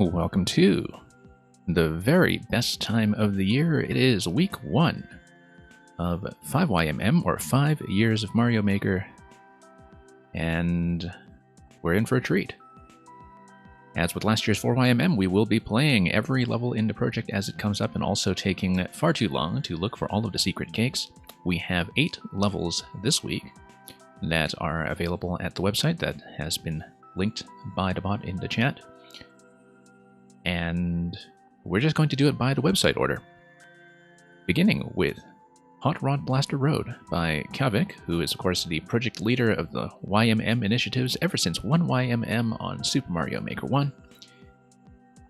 Welcome to the very best time of the year. It is week 1 of 5YMM, or 5 Years of Mario Maker, and we're in for a treat. As with last year's 4YMM, we will be playing every level in the project as it comes up and also taking far too long to look for all of the secret cakes. We have 8 levels this week that are available at the website that has been linked by the bot in the chat. And we're just going to do it by the website order. Beginning with Hot Rod Blaster Road by Kavik, who is of course the project leader of the YMM initiatives ever since 1YMM on Super Mario Maker 1.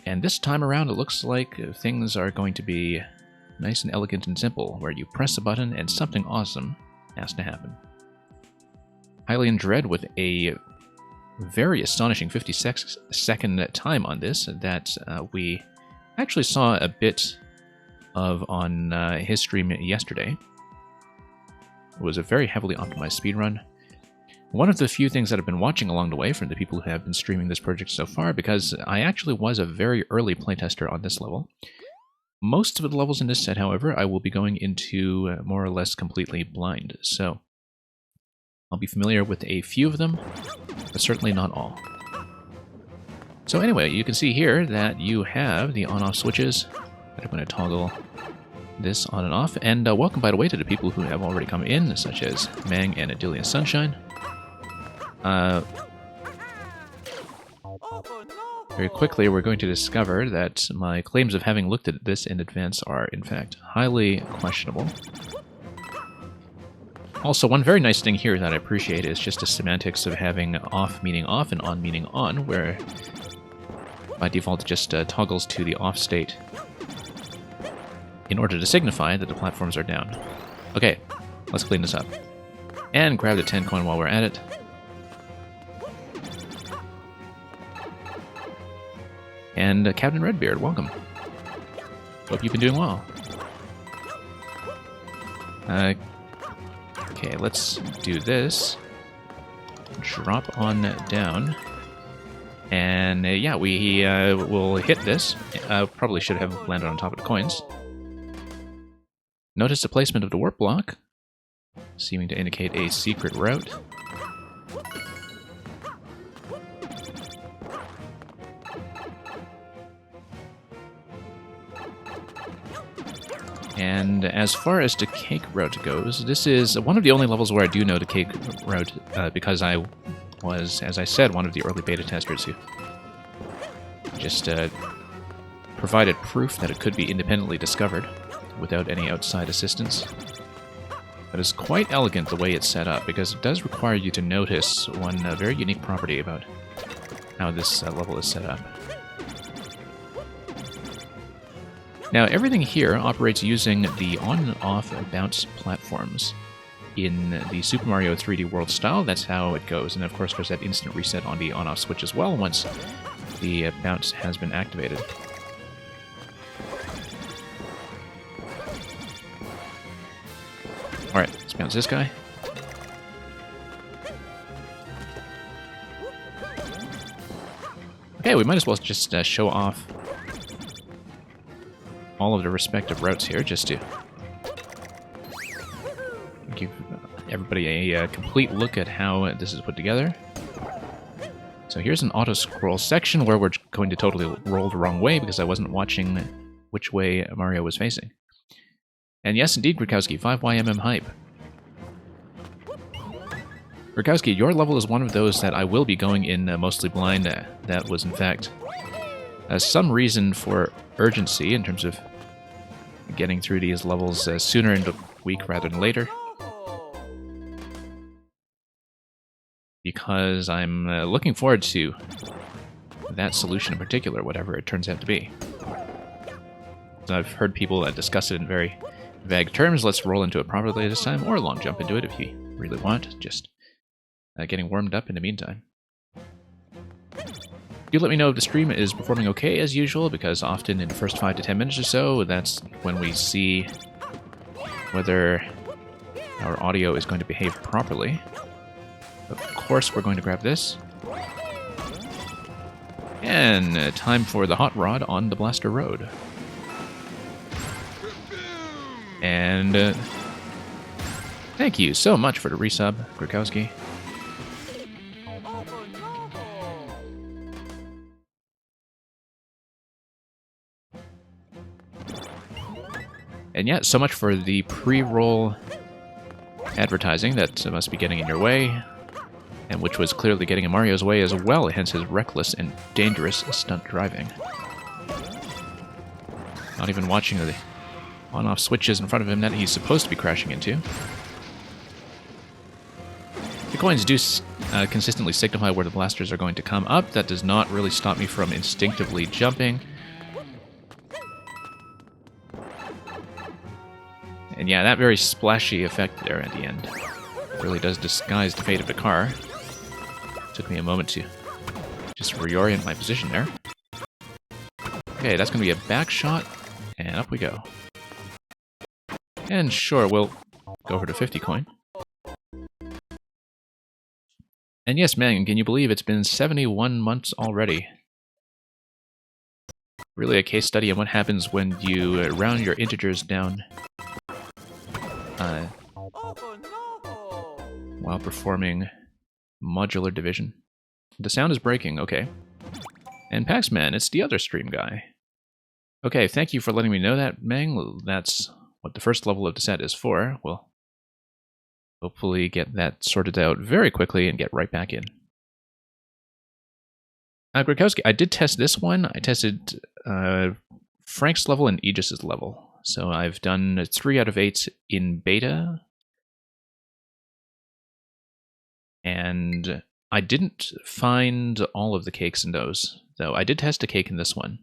And this time around it looks like things are going to be nice and elegant and simple, where you press a button and something awesome has to happen. Hylian Dread with a very astonishing 56-second time on this that we actually saw a bit of on his stream yesterday. It was a very heavily optimized speedrun. One of the few things that I've been watching along the way from the people who have been streaming this project so far, because I actually was a very early playtester on this level. Most of the levels in this set, however, I will be going into more or less completely blind, so I'll be familiar with a few of them, but certainly not all. So anyway, you can see here that you have the on-off switches. I'm going to toggle this on and off. And welcome, by the way, to the people who have already come in, such as Mang and Adelia Sunshine. Very quickly, we're going to discover that my claims of having looked at this in advance are, in fact, highly questionable. Also, one very nice thing here that I appreciate is just the semantics of having off meaning off and on meaning on, where by default it just toggles to the off state in order to signify that the platforms are down. Okay, let's clean this up. And grab the 10 coin while we're at it. And Captain Redbeard, welcome. Hope you've been doing well. Okay, let's do this. Drop on down. And yeah, we will hit this. Probably should have landed on top of the coins. Notice the placement of the warp block, seeming to indicate a secret route. And as far as the cake route goes, this is one of the only levels where I do know the cake route, because I was, as I said, one of the early beta testers who just provided proof that it could be independently discovered without any outside assistance. But it's quite elegant the way it's set up, because it does require you to notice one very unique property about how this level is set up. Now, everything here operates using the on-off bounce platforms in the Super Mario 3D World style. That's how it goes. And of course, there's that instant reset on the on-off switch as well once the bounce has been activated. Alright, let's bounce this guy. Okay, we might as well just show off all of the respective routes here, just to give everybody a complete look at how this is put together. So here's an auto-scroll section where we're going to totally roll the wrong way because I wasn't watching which way Mario was facing. And yes, indeed, Grikowski, 5YMM hype. Grikowski, your level is one of those that I will be going in mostly blind. That was, in fact, some reason for urgency in terms of getting through these levels sooner in the week rather than later. Because I'm looking forward to that solution in particular, whatever it turns out to be. So I've heard people discuss it in very vague terms. Let's roll into it properly this time, or long jump into it if you really want. Just getting warmed up in the meantime. Do let me know if the stream is performing okay as usual, because often in the first 5 to 10 minutes or so, that's when we see whether our audio is going to behave properly. Of course, we're going to grab this. And time for the hot rod on the Blaster Road. And thank you so much for the resub, Grukowski. And yeah, so much for the pre-roll advertising that must be getting in your way, and which was clearly getting in Mario's way as well, hence his reckless and dangerous stunt driving. Not even watching the on-off switches in front of him that he's supposed to be crashing into. The coins do consistently signify where the blasters are going to come up. That does not really stop me from instinctively jumping. And yeah, that very splashy effect there at the end really does disguise the fate of the car. Took me a moment to just reorient my position there. Okay, that's going to be a back shot, and up we go. And sure, we'll go for the 50 coin. And yes, man, can you believe it's been 71 months already? Really a case study on what happens when you round your integers down while performing modular division. The sound is breaking, okay. And Paxman, it's the other stream guy. Okay, thank you for letting me know that, Meng. That's what the first level of the set is for. We'll hopefully get that sorted out very quickly and get right back in. Grukowski, I did test this one. I tested Frank's level and Aegis's level. So I've done 3 out of 8 in beta. And I didn't find all of the cakes in those, though. I did test a cake in this one.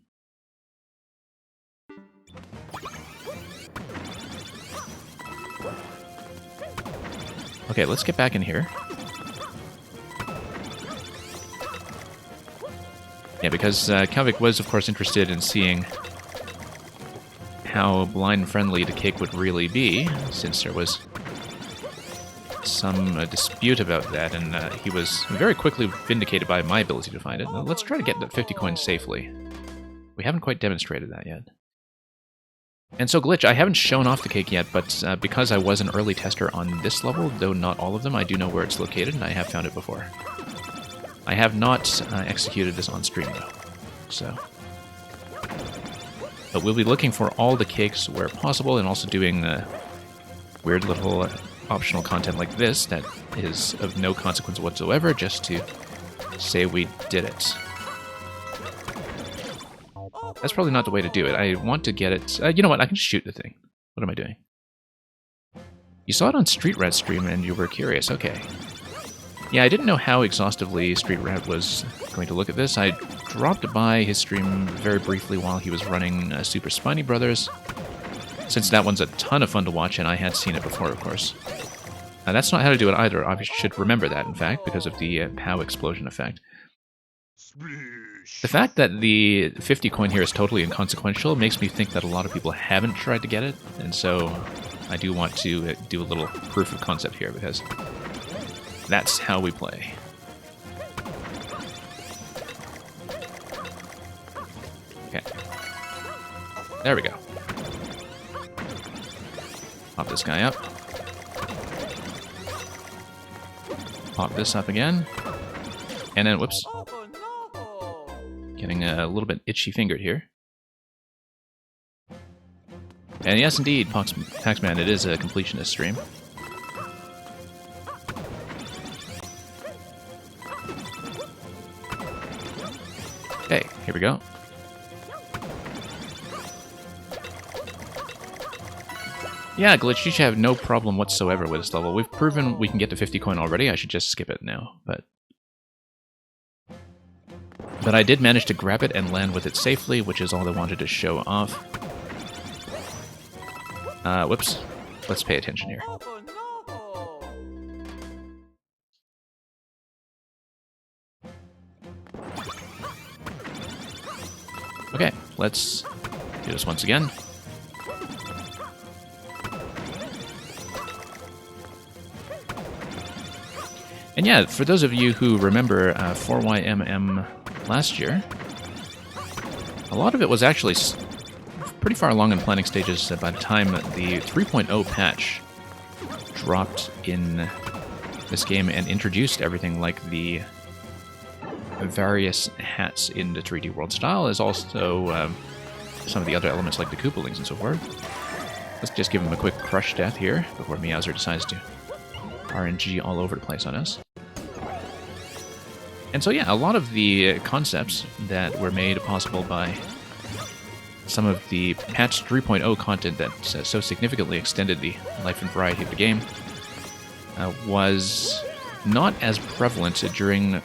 Okay, let's get back in here. Yeah, because Kalvik was, of course, interested in seeing how blind-friendly the cake would really be, since there was some dispute about that, and he was very quickly vindicated by my ability to find it. Now, let's try to get that 50 coins safely. We haven't quite demonstrated that yet. And so, Glitch, I haven't shown off the cake yet, but because I was an early tester on this level, though not all of them, I do know where it's located, and I have found it before. I have not executed this on stream, though, so... But we'll be looking for all the cakes where possible, and also doing weird little optional content like this that is of no consequence whatsoever, just to say we did it. That's probably not the way to do it. I want to get it... you know what? I can just shoot the thing. What am I doing? You saw it on Street Rat stream and you were curious. Okay. Yeah, I didn't know how exhaustively Street Rat was going to look at this. I dropped by his stream very briefly while he was running Super Spiny Brothers, since that one's a ton of fun to watch, and I had seen it before, of course. That's not how to do it either. I should remember that, in fact, because of the POW explosion effect. The fact that the 50 coin here is totally inconsequential makes me think that a lot of people haven't tried to get it, and so I do want to do a little proof of concept here, because that's how we play. Okay. There we go. Pop this guy up. Pop this up again. And then, whoops. Getting a little bit itchy-fingered here. And yes, indeed, Paxman, it is a completionist stream. Okay, here we go. Yeah, Glitch, you should have no problem whatsoever with this level. We've proven we can get to 50 coin already. I should just skip it now, but I did manage to grab it and land with it safely, which is all I wanted to show off. Whoops. Let's pay attention here. Okay, let's do this once again. And yeah, for those of you who remember 4YMM last year, A lot of it was actually pretty far along in planning stages by the time the 3.0 patch dropped in this game and introduced everything like the various hats in the 3D World style, as also some of the other elements like the Koopalings and so forth. Let's just give him a quick crush death here before Meowser decides to RNG all over the place on us. And so yeah, a lot of the concepts that were made possible by some of the patch 3.0 content that so significantly extended the life and variety of the game was not as prevalent during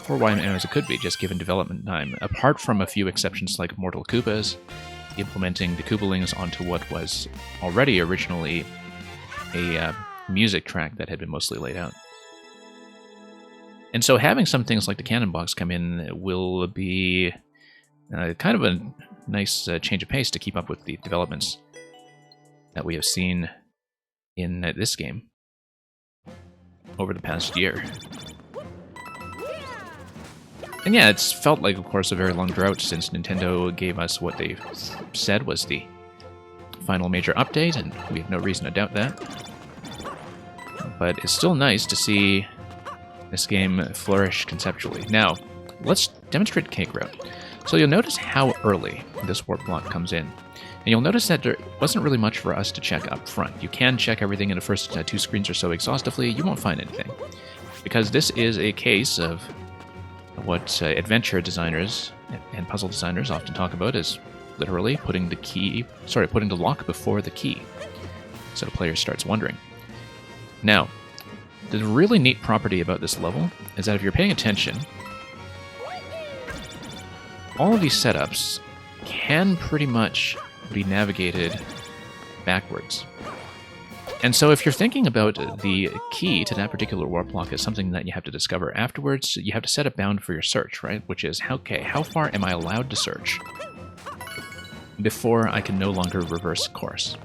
4YM as it could be, just given development time, apart from a few exceptions like Mortal Koopas, implementing the Koopalings onto what was already originally a music track that had been mostly laid out. And so having some things like the Cannon Box come in will be kind of a nice change of pace to keep up with the developments that we have seen in this game over the past year. And yeah, it's felt like, of course, a very long drought since Nintendo gave us what they said was the final major update, and we have no reason to doubt that. But it's still nice to see this game flourish conceptually. Now, let's demonstrate Cake Route. So you'll notice how early this warp block comes in. And you'll notice that there wasn't really much for us to check up front. You can check everything in the first 2 screens or so exhaustively. You won't find anything. Because this is a case of what adventure designers and puzzle designers often talk about as literally putting the lock before the key. So the player starts wondering. Now, the really neat property about this level is that if you're paying attention, all of these setups can pretty much be navigated backwards. And so if you're thinking about the key to that particular warp block as something that you have to discover afterwards, you have to set a bound for your search, right? Which is, okay, how far am I allowed to search before I can no longer reverse course?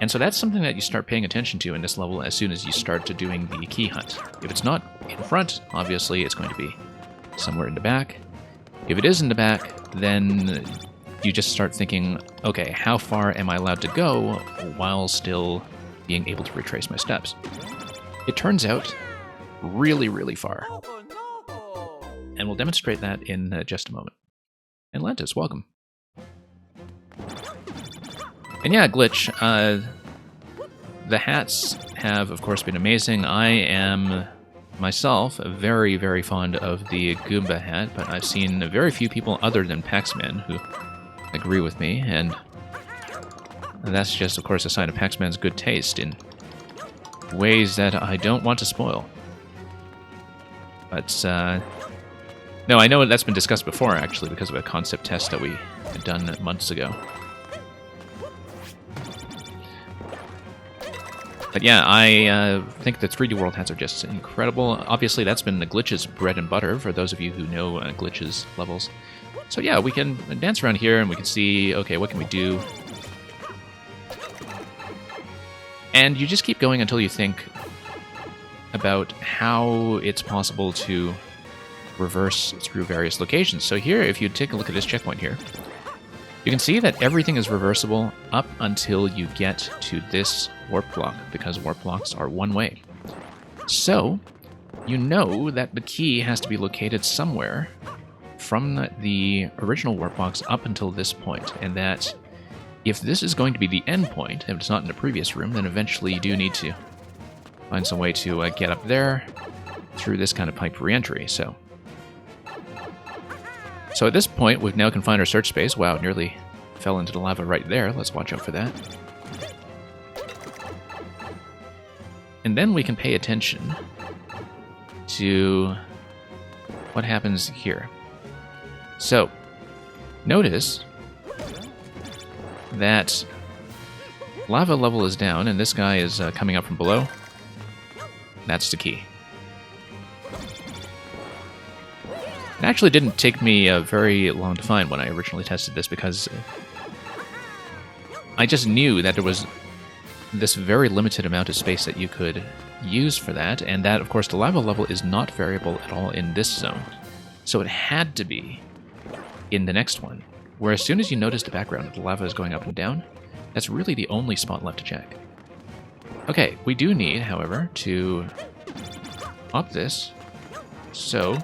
And so that's something that you start paying attention to in this level as soon as you start to doing the key hunt. If it's not in front, obviously it's going to be somewhere in the back. If it is in the back, then you just start thinking, okay, how far am I allowed to go while still being able to retrace my steps? It turns out really, really far. And we'll demonstrate that in just a moment. And Lantis, welcome. And yeah, Glitch, the hats have, of course, been amazing. I am myself very, very fond of the Goomba hat, but I've seen very few people other than Paxman who agree with me, and that's just, of course, a sign of Paxman's good taste in ways that I don't want to spoil. But, no, I know that's been discussed before, actually, because of a concept test that we had done months ago. But yeah, I think the 3D World hats are just incredible. Obviously, that's been the Glitch's bread and butter, for those of you who know Glitch's levels. So yeah, we can dance around here, and we can see, okay, what can we do? And you just keep going until you think about how it's possible to reverse through various locations. So here, if you take a look at this checkpoint here, you can see that everything is reversible up until you get to this warp block, because warp blocks are one way. So, you know that the key has to be located somewhere from the original warp box up until this point, and that if this is going to be the end point, if it's not in the previous room, then eventually you do need to find some way to get up there through this kind of pipe re-entry. So at this point, we've now confined our search space. Wow, nearly fell into the lava right there. Let's watch out for that. And then we can pay attention to what happens here. So, notice that lava level is down, and this guy is coming up from below. That's the key. It actually didn't take me very long to find when I originally tested this, because I just knew that there was this very limited amount of space that you could use for that, and that, of course, the lava level is not variable at all in this zone. So it had to be in the next one. where as soon as you notice the background, the lava is going up and down, that's really the only spot left to check. Okay, we do need, however, to up this so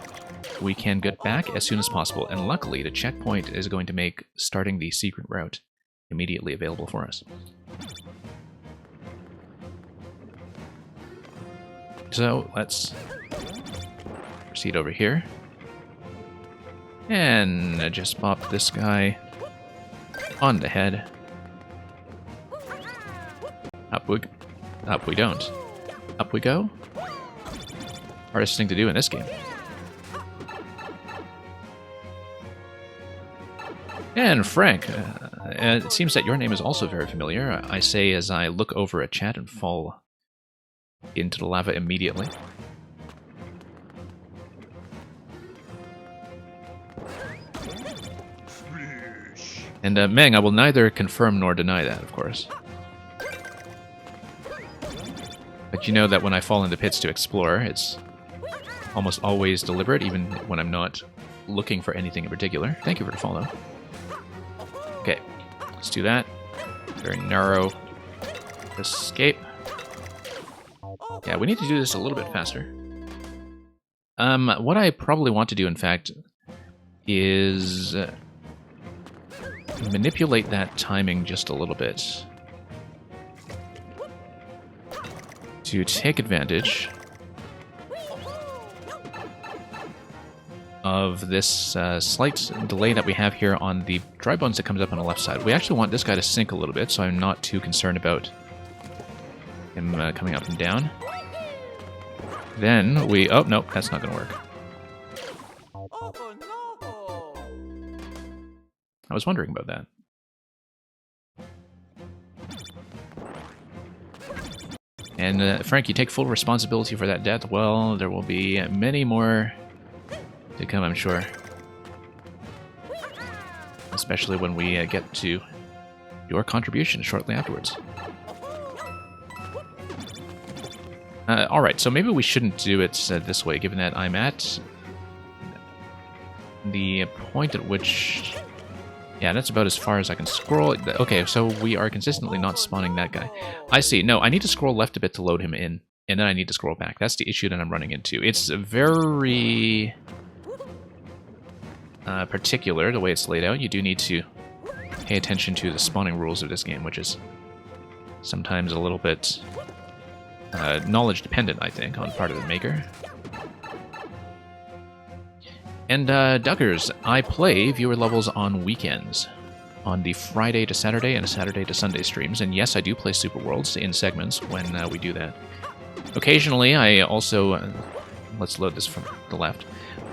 we can get back as soon as possible. And luckily, the checkpoint is going to make starting the secret route immediately available for us. So let's proceed over here. And just pop this guy on the head. Up we don't. Up we go. Hardest thing to do in this game. And Frank, it seems that your name is also very familiar. I say as I look over at chat and fall into the lava immediately. And Meng, I will neither confirm nor deny that, of course. But you know that when I fall into pits to explore, it's almost always deliberate, even when I'm not looking for anything in particular. Thank you for the follow. Okay, let's do that. Very narrow escape. Yeah, we need to do this a little bit faster. What I probably want to do, in fact, is manipulate that timing just a little bit to take advantage of this slight delay that we have here on the dry bones that comes up on the left side. We actually want this guy to sink a little bit, so I'm not too concerned about him coming up and down. Then we... Oh, nope, that's not going to work. I was wondering about that. And Frank, you take full responsibility for that death. Well, there will be many more to come, I'm sure. Especially when we get to your contribution shortly afterwards. Alright, so maybe we shouldn't do it this way, given that I'm at the point at which... Yeah, that's about as far as I can scroll. Okay, so we are consistently not spawning that guy. I see. No, I need to scroll left a bit to load him in, and then I need to scroll back. That's the issue that I'm running into. It's very particular, the way it's laid out. You do need to pay attention to the spawning rules of this game, which is sometimes a little bit knowledge dependent, I think, on part of the maker. And Duggars, I play viewer levels on weekends, on the Friday to Saturday and Saturday to Sunday streams. And yes, I do play Super Worlds in segments when we do that. Occasionally, I also... let's load this from the left.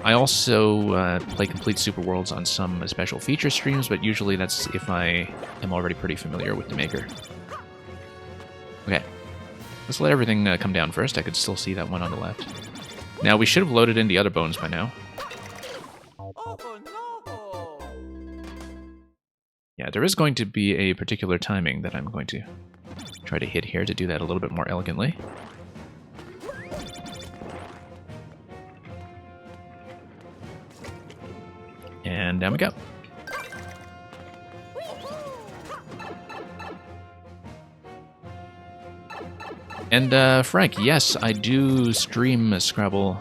I also play complete Super Worlds on some special feature streams, but usually that's if I am already pretty familiar with the maker. Okay, let's let everything come down first. I could still see that one on the left. Now, we should have loaded in the other bones by now. Yeah, there is going to be a particular timing that I'm going to try to hit here to do that a little bit more elegantly. And down we go. And Frank, yes, I do stream Scrabble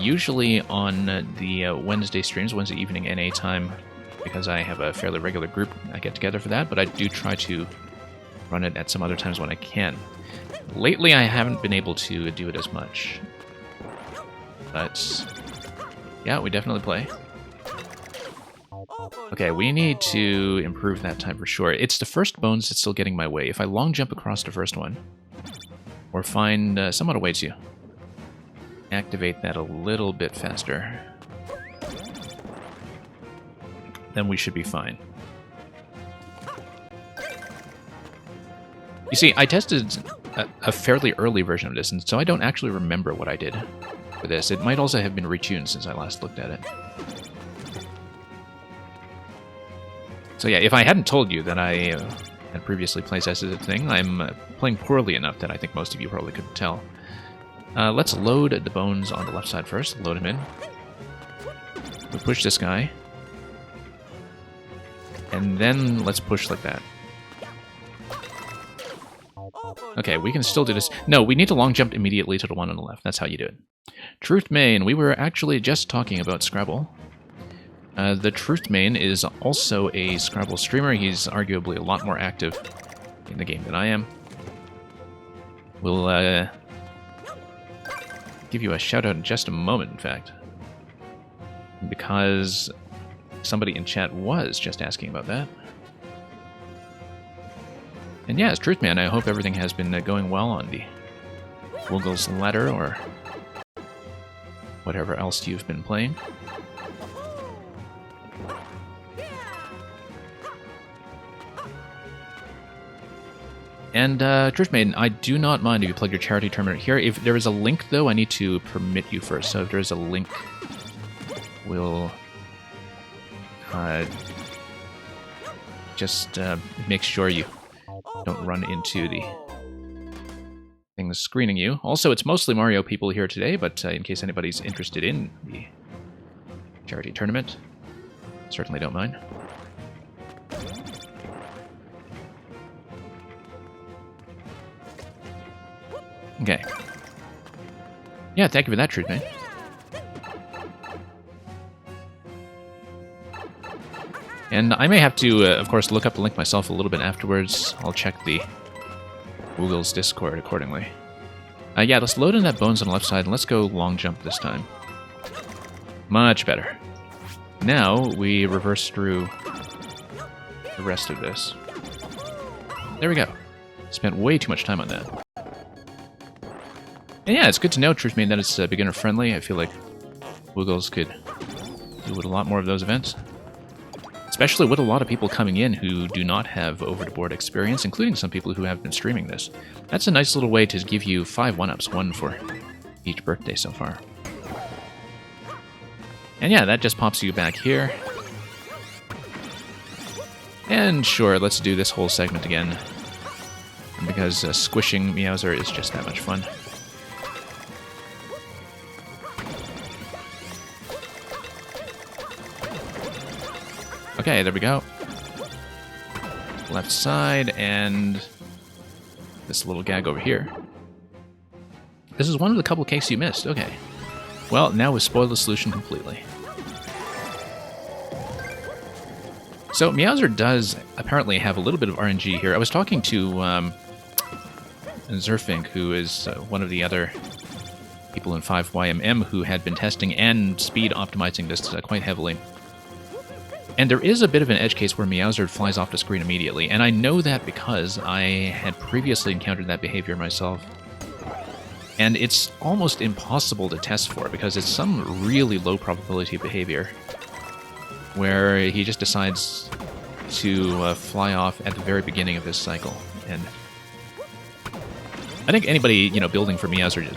usually on the Wednesday streams, Wednesday evening NA time, because I have a fairly regular group I get together for that, but I do try to run it at some other times when I can. Lately, I haven't been able to do it as much. But, yeah, we definitely play. Okay, we need to improve that time for sure. It's the first bones that's still getting my way. If I long jump across the first one, or find some other way to activate that a little bit faster, then we should be fine. You see, I tested a fairly early version of this, and so I don't actually remember what I did for this. It might also have been retuned since I last looked at it. So yeah, if I hadn't told you that I had previously playtested the thing, I'm playing poorly enough that I think most of you probably couldn't tell. Let's load the bones on the left side first. Load him in. We push this guy. And then let's push like that. Okay, we can still do this. No, we need to long jump immediately to the one on the left. That's how you do it. Truth Main, we were actually just talking about Scrabble. The Truth Main is also a Scrabble streamer. He's arguably a lot more active in the game than I am. We'll give you a shout out in just a moment, in fact. Because somebody in chat was just asking about that. And yeah, it's Truth Man. I hope everything has been going well on the Woogle's Ladder or whatever else you've been playing. And Truth Maiden, I do not mind if you plug your charity tournament here. If there is a link, though, I need to permit you first. So if there is a link, we'll just make sure you don't run into the things screening you. Also, it's mostly Mario people here today, but in case anybody's interested in the charity tournament, certainly don't mind. Okay. Yeah, thank you for that, Truth Man. And I may have to, of course, look up the link myself a little bit afterwards. I'll check the Google's Discord accordingly. Yeah, let's load in that bones on the left side, and let's go long jump this time. Much better. Now, we reverse through the rest of this. There we go. Spent way too much time on that. And yeah, it's good to know, Truth Maiden, that it's beginner-friendly. I feel like Woogles could do with a lot more of those events. Especially with a lot of people coming in who do not have over-the-board experience, including some people who have been streaming this. That's a nice little way to give you 5 one-ups, one for each birthday so far. And yeah, that just pops you back here. And sure, let's do this whole segment again. Because squishing Meowser is just that much fun. Okay, there we go. Left side, and this little gag over here. This is one of the couple cakes you missed. Okay. Well, now we've spoiled the solution completely. So, Meowser does apparently have a little bit of RNG here. I was talking to Zerfink, who is one of the other people in 5YMM who had been testing and speed optimizing this quite heavily. And there is a bit of an edge case where Meowser flies off the screen immediately, and I know that because I had previously encountered that behavior myself. And it's almost impossible to test for, because it's some really low probability behavior, where he just decides to fly off at the very beginning of this cycle. And I think anybody, you know, building for Meowser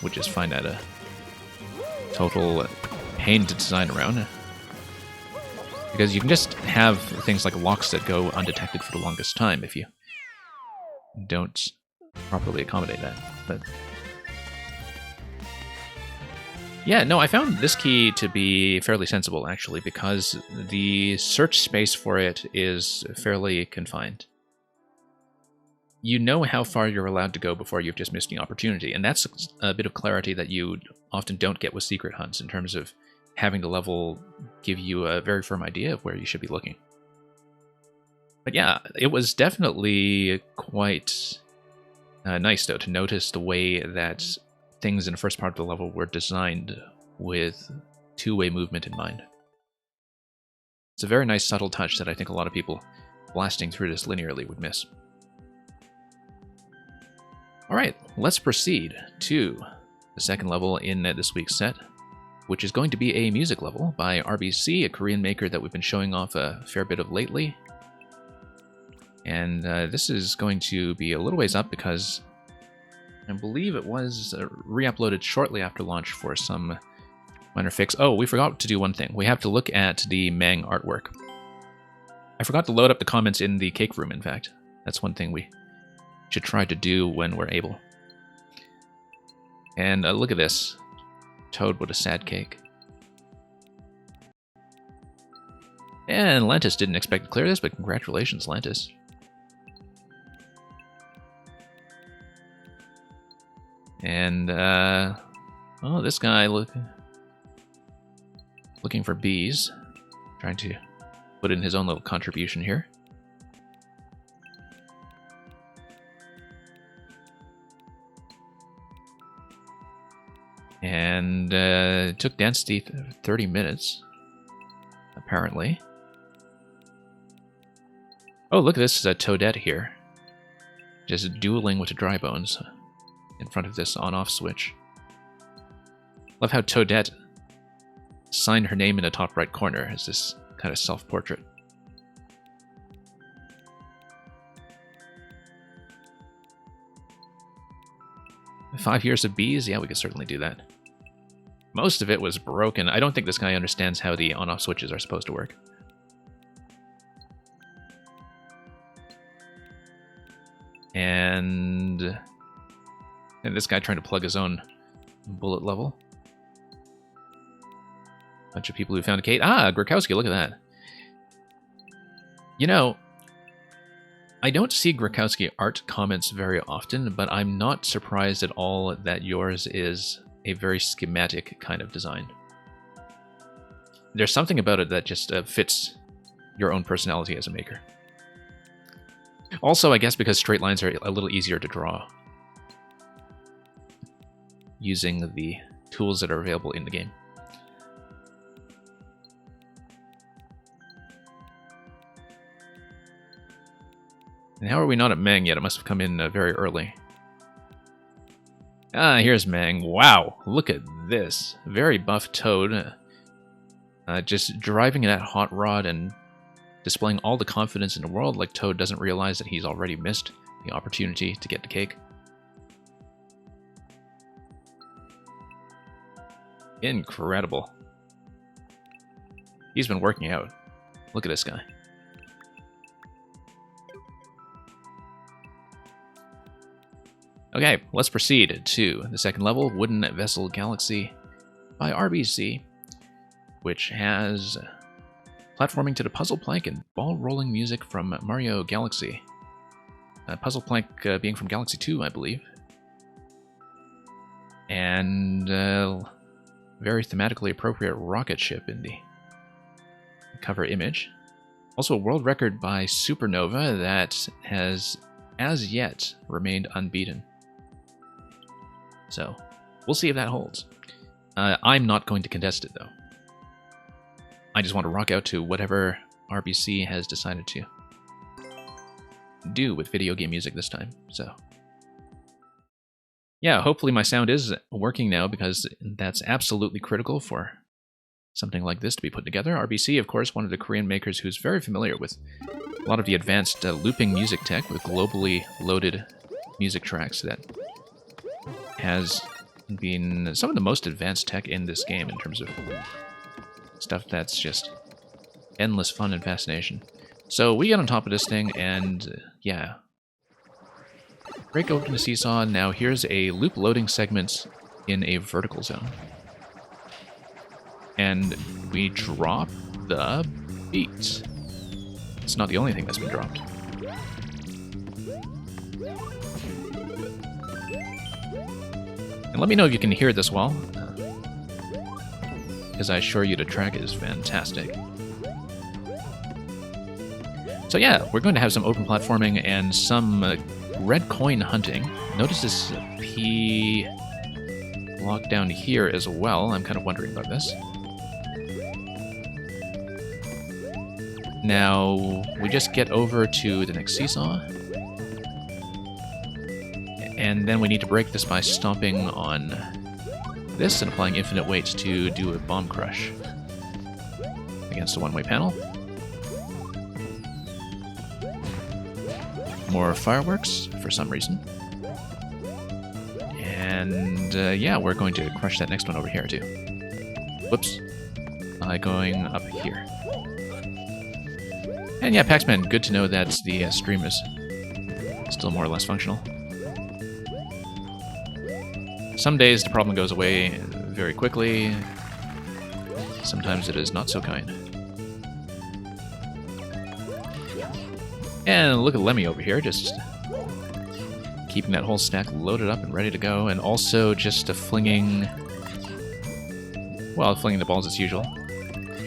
would just find that a total pain to design around. Because you can just have things like locks that go undetected for the longest time if you don't properly accommodate that. But yeah, no, I found this key to be fairly sensible, actually, because the search space for it is fairly confined. You know how far you're allowed to go before you've just missed the opportunity, and that's a bit of clarity that you often don't get with secret hunts in terms of having the level give you a very firm idea of where you should be looking. But yeah, it was definitely quite nice, though, to notice the way that things in the first part of the level were designed with two-way movement in mind. It's a very nice subtle touch that I think a lot of people blasting through this linearly would miss. Alright, let's proceed to the second level in this week's set, which is going to be a music level by RBC, a Korean maker that we've been showing off a fair bit of lately. And this is going to be a little ways up because I believe it was re-uploaded shortly after launch for some minor fix. Oh, we forgot to do one thing. We have to look at the Mang artwork. I forgot to load up the comments in the cake room, in fact. That's one thing we should try to do when we're able. And look at this. Toad with a sad cake. And Lantis didn't expect to clear this, but congratulations, Lantis. And, oh, this guy looking for bees. Trying to put in his own little contribution here. And it took Density 30 minutes, apparently. Oh, look at this Toadette here. Just dueling with the Dry Bones in front of this on-off switch. Love how Toadette signed her name in the top right corner as this kind of self-portrait. "5 years of bees? Yeah, we could certainly do that." Most of it was broken. I don't think this guy understands how the on-off switches are supposed to work. And this guy trying to plug his own bullet level. Bunch of people who found a Kate. Ah, Grakowski, look at that. You know, I don't see Grakowski art comments very often, but I'm not surprised at all that yours is a very schematic kind of design. There's something about it that just fits your own personality as a maker. Also, I guess because straight lines are a little easier to draw using the tools that are available in the game. And how are we not at Meng yet? It must have come in very early. Ah, here's Meng. Wow, look at this. Very buff Toad. Just driving that hot rod and displaying all the confidence in the world, like Toad doesn't realize that he's already missed the opportunity to get the cake. Incredible. He's been working out. Look at this guy. Okay, let's proceed to the second level, Wooden Vessel Galaxy by RBC, which has platforming to the puzzle plank and ball rolling music from Mario Galaxy. Puzzle plank being from Galaxy 2, I believe. And very thematically appropriate rocket ship in the cover image. Also a world record by Supernova that has, as yet, remained unbeaten. So, we'll see if that holds. I'm not going to contest it, though. I just want to rock out to whatever RBC has decided to do with video game music this time, so... Yeah, hopefully my sound is working now, because that's absolutely critical for something like this to be put together. RBC, of course, one of the Korean makers who's very familiar with a lot of the advanced looping music tech with globally loaded music tracks that has been some of the most advanced tech in this game in terms of stuff that's just endless fun and fascination. So we get on top of this thing and, yeah. Break open the seesaw. Now here's a loop loading segment in a vertical zone. And we drop the beat. It's not the only thing that's been dropped. And let me know if you can hear this well, because I assure you the track is fantastic. So yeah, we're going to have some open platforming and some red coin hunting. Notice this P block down here as well. I'm kind of wondering about this. Now, we just get over to the next seesaw. And then we need to break this by stomping on this and applying infinite weight to do a bomb crush against the one-way panel. More fireworks, for some reason. And yeah, we're going to crush that next one over here, too. Whoops. By going up here. And yeah, Paxman, good to know that the stream is still more or less functional. Some days the problem goes away very quickly. Sometimes it is not so kind. And look at Lemmy over here, just keeping that whole stack loaded up and ready to go, and also just flinging... Well, flinging the balls as usual.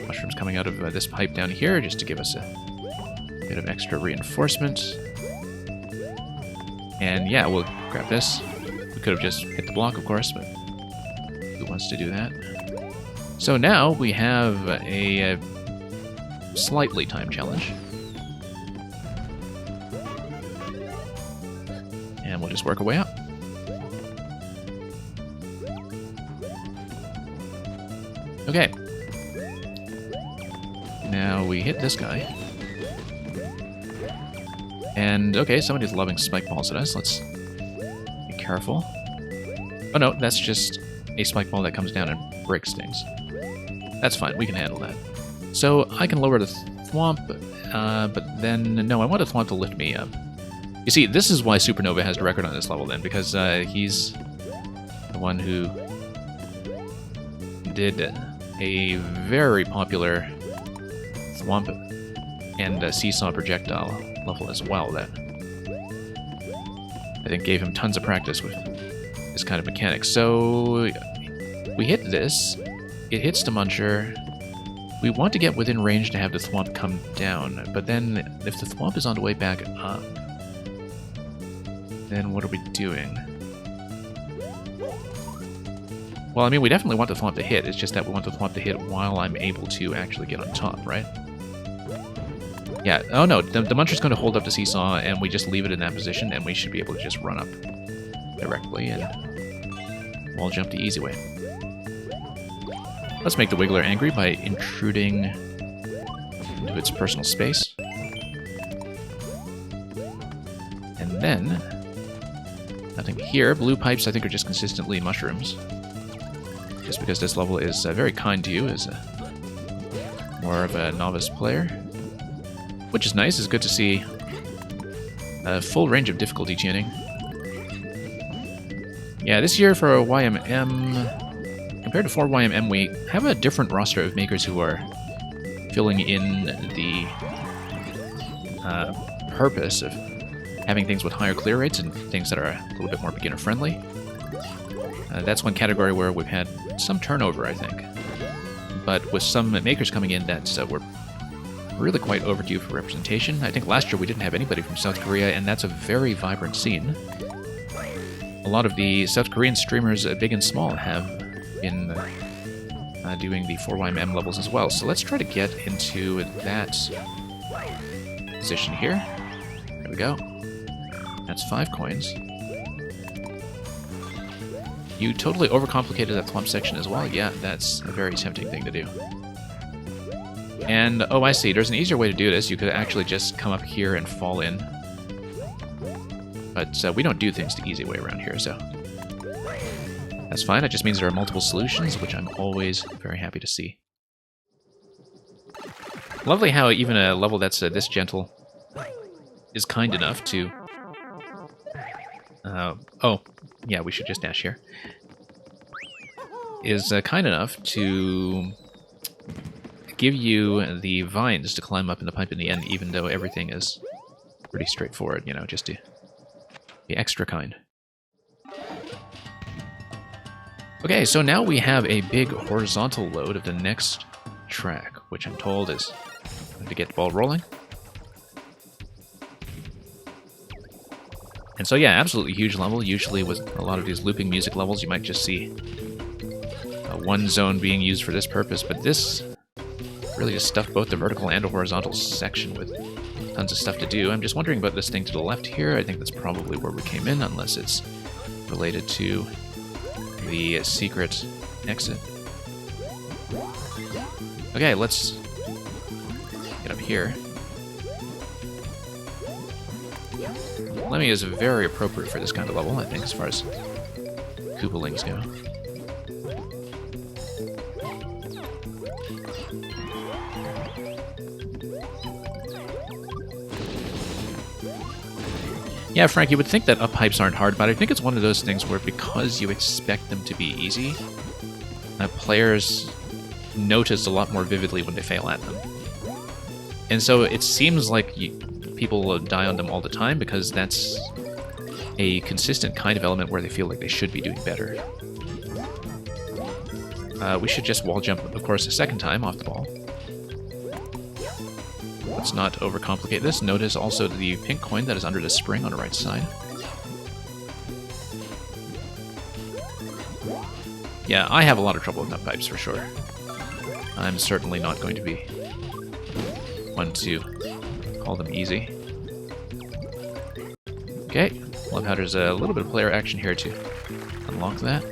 Mushrooms coming out of this pipe down here just to give us a bit of extra reinforcement. And yeah, we'll grab this. We could have just hit the block, of course, but who wants to do that? So now we have a slightly timed challenge. And we'll just work our way up. Okay. Now we hit this guy. And, okay, somebody's loving spike balls at us. Let's be careful. Oh no, that's just a spike ball that comes down and breaks things. That's fine, we can handle that. So, I can lower the Thwomp, but then... No, I want a Thwomp to lift me up. You see, this is why Supernova has the record on this level then, because he's the one who did a very popular Thwomp and Seesaw projectile level as well that I think gave him tons of practice with this kind of mechanic. So we hit this, it hits the Muncher. We want to get within range to have the Thwomp come down, but then if the Thwomp is on the way back up, then what are we doing? Well, I mean, we definitely want the Thwomp to hit, it's just that we want the Thwomp to hit while I'm able to actually get on top, right? Yeah, oh no, the Muncher's going to hold up the Seesaw, and we just leave it in that position, and we should be able to just run up directly and wall jump the easy way. Let's make the Wiggler angry by intruding into its personal space. And then, nothing here. Blue pipes, I think, are just consistently mushrooms. Just because this level is very kind to you as more of a novice player. Which is nice, it's good to see a full range of difficulty tuning. Yeah, this year for YMM, compared to 4YMM, we have a different roster of makers who are filling in the purpose of having things with higher clear rates and things that are a little bit more beginner-friendly. That's one category where we've had some turnover, I think. But with some makers coming in that were really quite overdue for representation. I think last year we didn't have anybody from South Korea, and that's a very vibrant scene. A lot of the South Korean streamers, big and small, have been doing the 4YMM levels as well. So let's try to get into that position here. There we go. That's 5 coins. You totally overcomplicated that Thwomp section as well. Yeah, that's a very tempting thing to do. And, oh, I see. There's an easier way to do this. You could actually just come up here and fall in. But we don't do things the easy way around here, so that's fine. It just means there are multiple solutions, which I'm always very happy to see. Lovely how even a level that's this gentle is kind enough to... oh, yeah, we should just dash here. Is kind enough to give you the vines to climb up in the pipe in the end, even though everything is pretty straightforward, you know, just to be extra kind. Okay, so now we have a big horizontal load of the next track, which I'm told is going to get the ball rolling. And so yeah, absolutely huge level. Usually with a lot of these looping music levels, you might just see one zone being used for this purpose, but this really just stuffed both the vertical and the horizontal section with tons of stuff to do. I'm just wondering about this thing to the left here. I think that's probably where we came in, unless it's related to the secret exit. Okay, let's get up here. Lemmy is very appropriate for this kind of level, I think, as far as Koopalings go. Yeah, Frank, you would think that up pipes aren't hard, but I think it's one of those things where because you expect them to be easy, players notice a lot more vividly when they fail at them. And so it seems like people die on them all the time because that's a consistent kind of element where they feel like they should be doing better. We should just wall jump, of course, a second time off the ball. Let's not overcomplicate this. Notice also the pink coin that is under the spring on the right side. Yeah, I have a lot of trouble with nut pipes for sure. I'm certainly not going to be one to call them easy. Okay, love how there's a little bit of player action here to unlock that.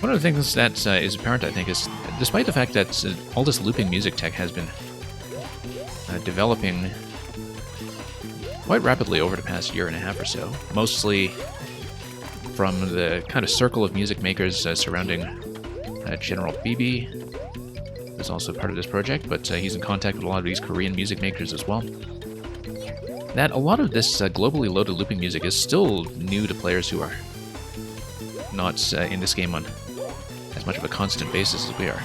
One of the things that is apparent, I think, is despite the fact that all this looping music tech has been developing quite rapidly over the past year and a half or so, mostly from the kind of circle of music makers surrounding General BB, who's also part of this project, but he's in contact with a lot of these Korean music makers as well. That a lot of this globally loaded looping music is still new to players who are not in this game on as much of a constant basis as we are.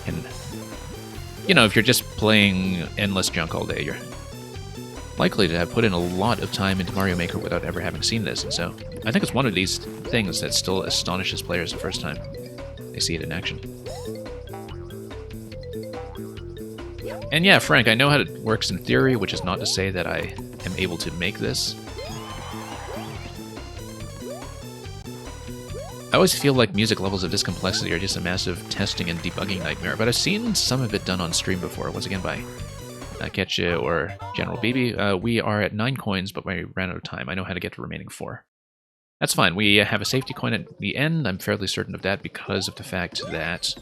And, you know, if you're just playing endless junk all day, you're likely to have put in a lot of time into Mario Maker without ever having seen this, and so I think it's one of these things that still astonishes players the first time they see it in action. And yeah, Frank, I know how it works in theory, which is not to say that I am able to make this. I always feel like music levels of this complexity are just a massive testing and debugging nightmare, but I've seen some of it done on stream before, once again by Ketcha or General BB. We are at 9 coins, but we ran out of time. I know how to get the remaining 4. That's fine. We have a safety coin at the end. I'm fairly certain of that because of the fact that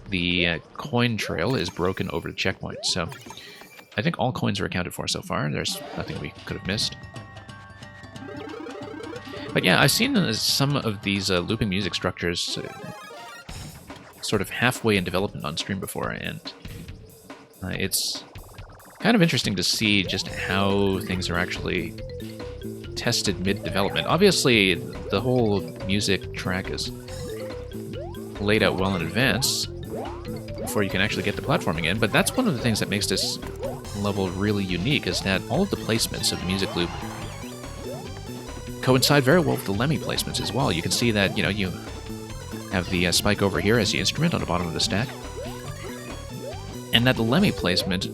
the coin trail is broken over the checkpoint. So I think all coins are accounted for so far. There's nothing we could have missed. But yeah, I've seen some of these looping music structures sort of halfway in development on stream before, and it's kind of interesting to see just how things are actually tested mid-development. Obviously, the whole music track is laid out well in advance before you can actually get the platforming in, but that's one of the things that makes this level really unique, is that all of the placements of the music loop coincide very well with the Lemmy placements as well. You can see that, you know, you have the spike over here as the instrument on the bottom of the stack, and that the Lemmy placement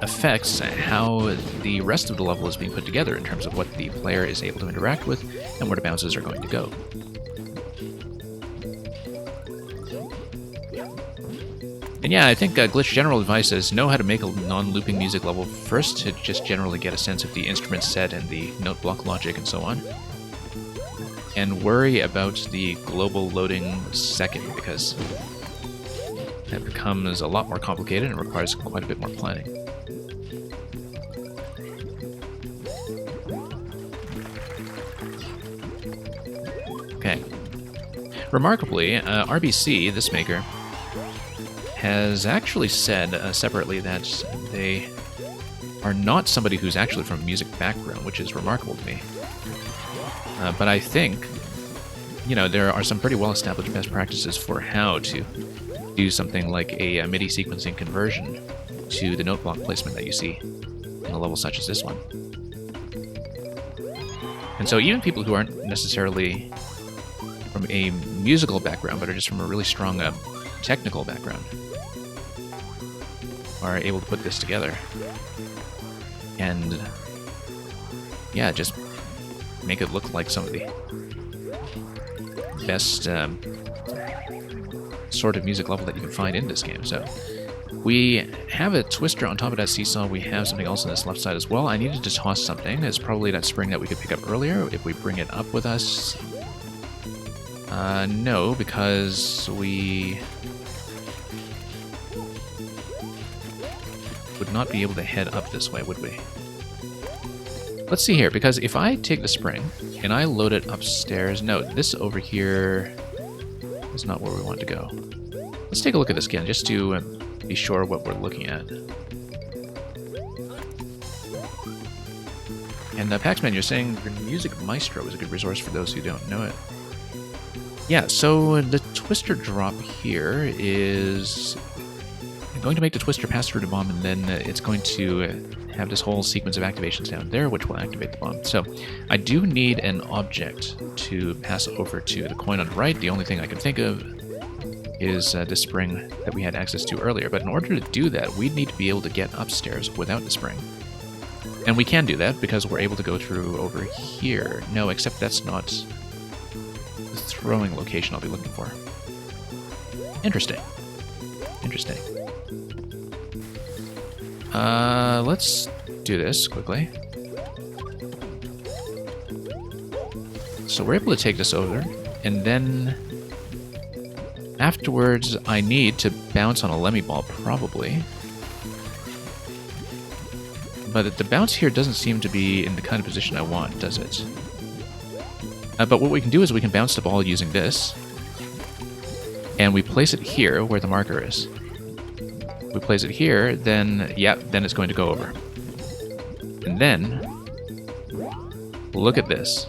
affects how the rest of the level is being put together in terms of what the player is able to interact with and where the bounces are going to go. And yeah, I think Glitch general advice is know how to make a non-looping music level first to just generally get a sense of the instrument set and the note block logic and so on. And worry about the global loading second, because that becomes a lot more complicated and requires quite a bit more planning. Okay. Remarkably, RBC, this maker, has actually said separately that they are not somebody who's actually from a music background, which is remarkable to me. But I think, you know, there are some pretty well-established best practices for how to do something like a MIDI sequencing conversion to the note block placement that you see in a level such as this one. And so even people who aren't necessarily from a musical background, but are just from a really strong technical background, are able to put this together and, yeah, just make it look like some of the best sort of music level that you can find in this game. So we have a twister on top of that seesaw. We have something else on this left side as well. I needed to toss something. It's probably that spring that we could pick up earlier if we bring it up with us. No, because we would not be able to head up this way, would we? Let's see here, because if I take the spring and I load it upstairs, no, this over here is not where we want to go. Let's take a look at this again, just to be sure what we're looking at. And Paxman, you're saying your Music Maestro is a good resource for those who don't know it. Yeah, so the twister drop here is going to make the twister pass through the bomb, and then it's going to have this whole sequence of activations down there, which will activate the bomb. So I do need an object to pass over to the coin on the right. The only thing I can think of is the spring that we had access to earlier. But in order to do that, we'd need to be able to get upstairs without the spring. And we can do that because we're able to go through over here. No, except that's not the throwing location I'll be looking for. Interesting. Interesting. Let's do this quickly. So we're able to take this over, and then afterwards I need to bounce on a Lemmy Ball, probably. But the bounce here doesn't seem to be in the kind of position I want, does it? But what we can do is we can bounce the ball using this, and we place it here where the marker is. We place it here, then, yeah, then it's going to go over. And then, look at this.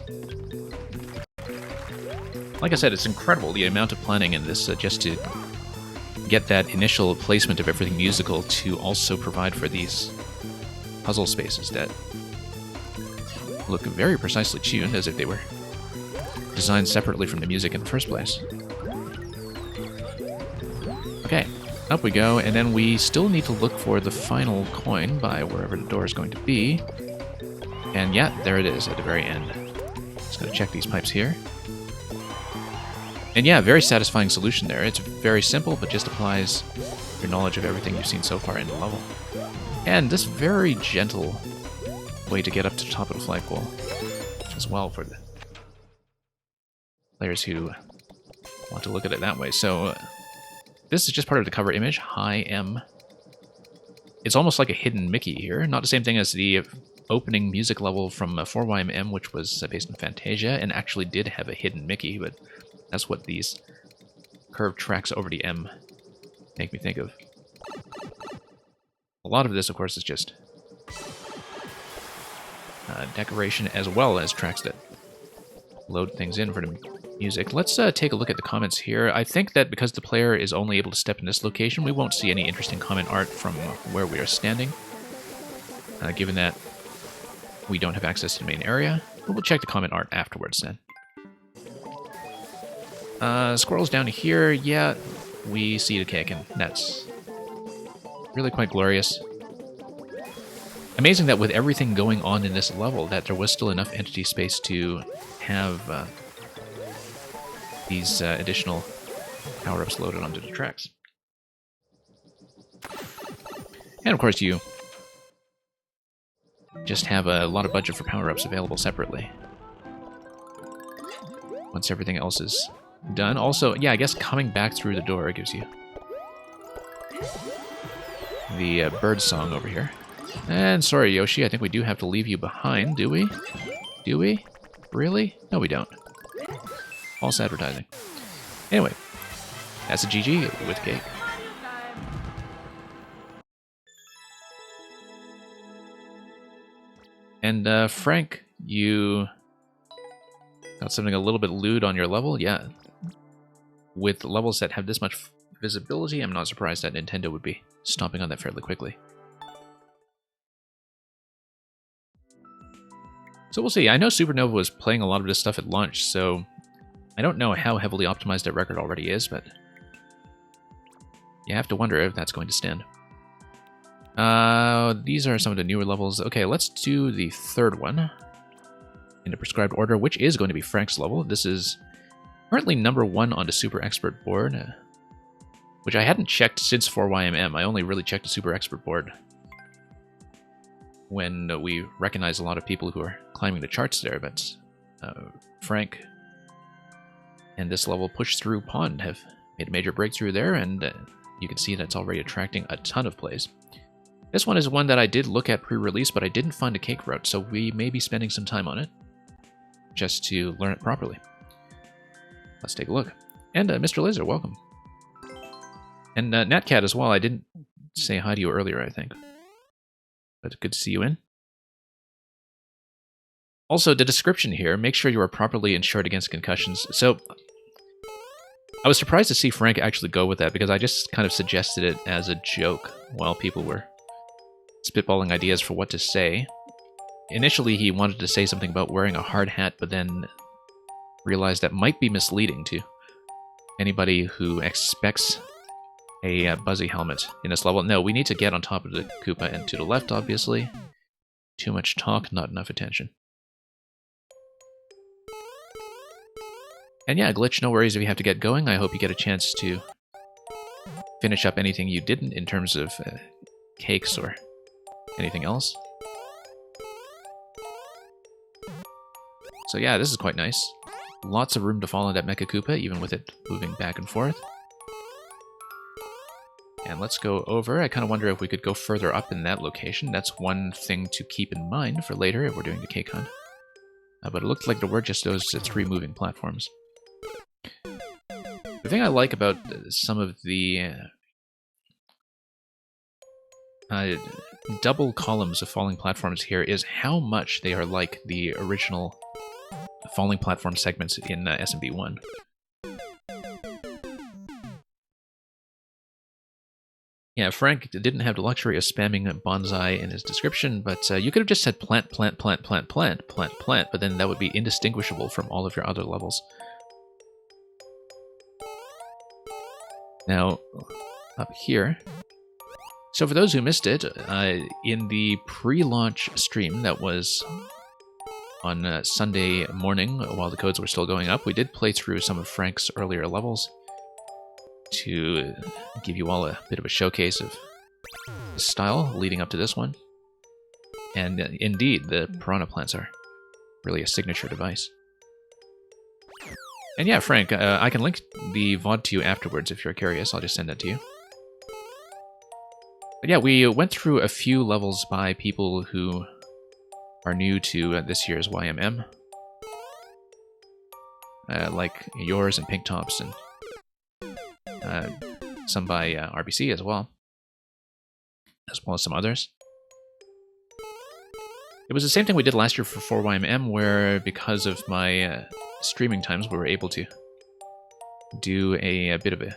Like I said, it's incredible the amount of planning in this just to get that initial placement of everything musical to also provide for these puzzle spaces that look very precisely tuned, as if they were designed separately from the music in the first place. Okay, up we go, and then we still need to look for the final coin by wherever the door is going to be. And yeah, there it is at the very end. Just gotta check these pipes here. And yeah, very satisfying solution there. It's very simple, but just applies your knowledge of everything you've seen so far in the level. And this very gentle way to get up to the top of the flagpole as well for the players who want to look at it that way. So this is just part of the cover image, High M. It's almost like a hidden Mickey here. Not the same thing as the opening music level from 4YMM, which was based in Fantasia, and actually did have a hidden Mickey, but that's what these curved tracks over the M make me think of. A lot of this, of course, is just decoration as well as tracks that load things in for the music. Let's take a look at the comments here. I think that because the player is only able to step in this location, we won't see any interesting comment art from where we are standing, given that we don't have access to the main area. But we'll check the comment art afterwards then. Squirrels down here, yeah, we see the cake, and that's really quite glorious. Amazing that with everything going on in this level, that there was still enough entity space to have these additional power-ups loaded onto the tracks. And of course you just have a lot of budget for power-ups available separately once everything else is done. Also, yeah, I guess coming back through the door gives you the bird song over here. And sorry, Yoshi, I think we do have to leave you behind, do we? Do we? Really? No, we don't. False advertising. Anyway, that's a GG with cake. And Frank, you got something a little bit lewd on your level? Yeah. With levels that have this much visibility, I'm not surprised that Nintendo would be stomping on that fairly quickly. So we'll see. I know Supernova was playing a lot of this stuff at launch, so I don't know how heavily optimized that record already is, but you have to wonder if that's going to stand. These are some of the newer levels. Okay, let's do the third one in the prescribed order, which is going to be Frank's level. This is currently #1 on the Super Expert board, which I hadn't checked since 4YMM. I only really checked the Super Expert board when we recognize a lot of people who are climbing the charts there, but Frank and this level Push Through Pond have made a major breakthrough there, and you can see that it's already attracting a ton of plays. This one is one that I did look at pre-release, but I didn't find a cake route, so we may be spending some time on it just to learn it properly. Let's take a look. And Mr. Laser, welcome. And Natcat as well. I didn't say hi to you earlier, I think. But good to see you in. Also, the description here, make sure you are properly insured against concussions. So, I was surprised to see Frank actually go with that, because I just kind of suggested it as a joke while people were spitballing ideas for what to say. Initially, he wanted to say something about wearing a hard hat, but then realized that might be misleading to anybody who expects a Buzzy helmet in this level. No, we need to get on top of the Koopa and to the left, obviously. Too much talk, not enough attention. And yeah, Glitch, no worries if you have to get going. I hope you get a chance to finish up anything you didn't in terms of cakes or anything else. So yeah, this is quite nice. Lots of room to follow that Mecha Koopa, even with it moving back and forth. And let's go over. I kind of wonder if we could go further up in that location. That's one thing to keep in mind for later if we're doing the cake hunt. But it looked like there were just those 3 moving platforms. The thing I like about some of the double columns of falling platforms here is how much they are like the original falling platform segments in SMB1. Yeah, Frank didn't have the luxury of spamming bonsai in his description, but you could have just said plant, plant, plant, plant, plant, plant, plant, but then that would be indistinguishable from all of your other levels. Now, up here. So for those who missed it, in the pre-launch stream that was on Sunday morning while the codes were still going up, we did play through some of Frank's earlier levels to give you all a bit of a showcase of his style leading up to this one. And indeed, the piranha plants are really a signature device. And yeah, Frank, I can link the VOD to you afterwards if you're curious. I'll just send that to you. But yeah, we went through a few levels by people who are new to this year's YMM. Like yours and Pink Tops, and some by RBC as well as some others. It was the same thing we did last year for 4YMM, where because of my streaming times, we were able to do a bit of a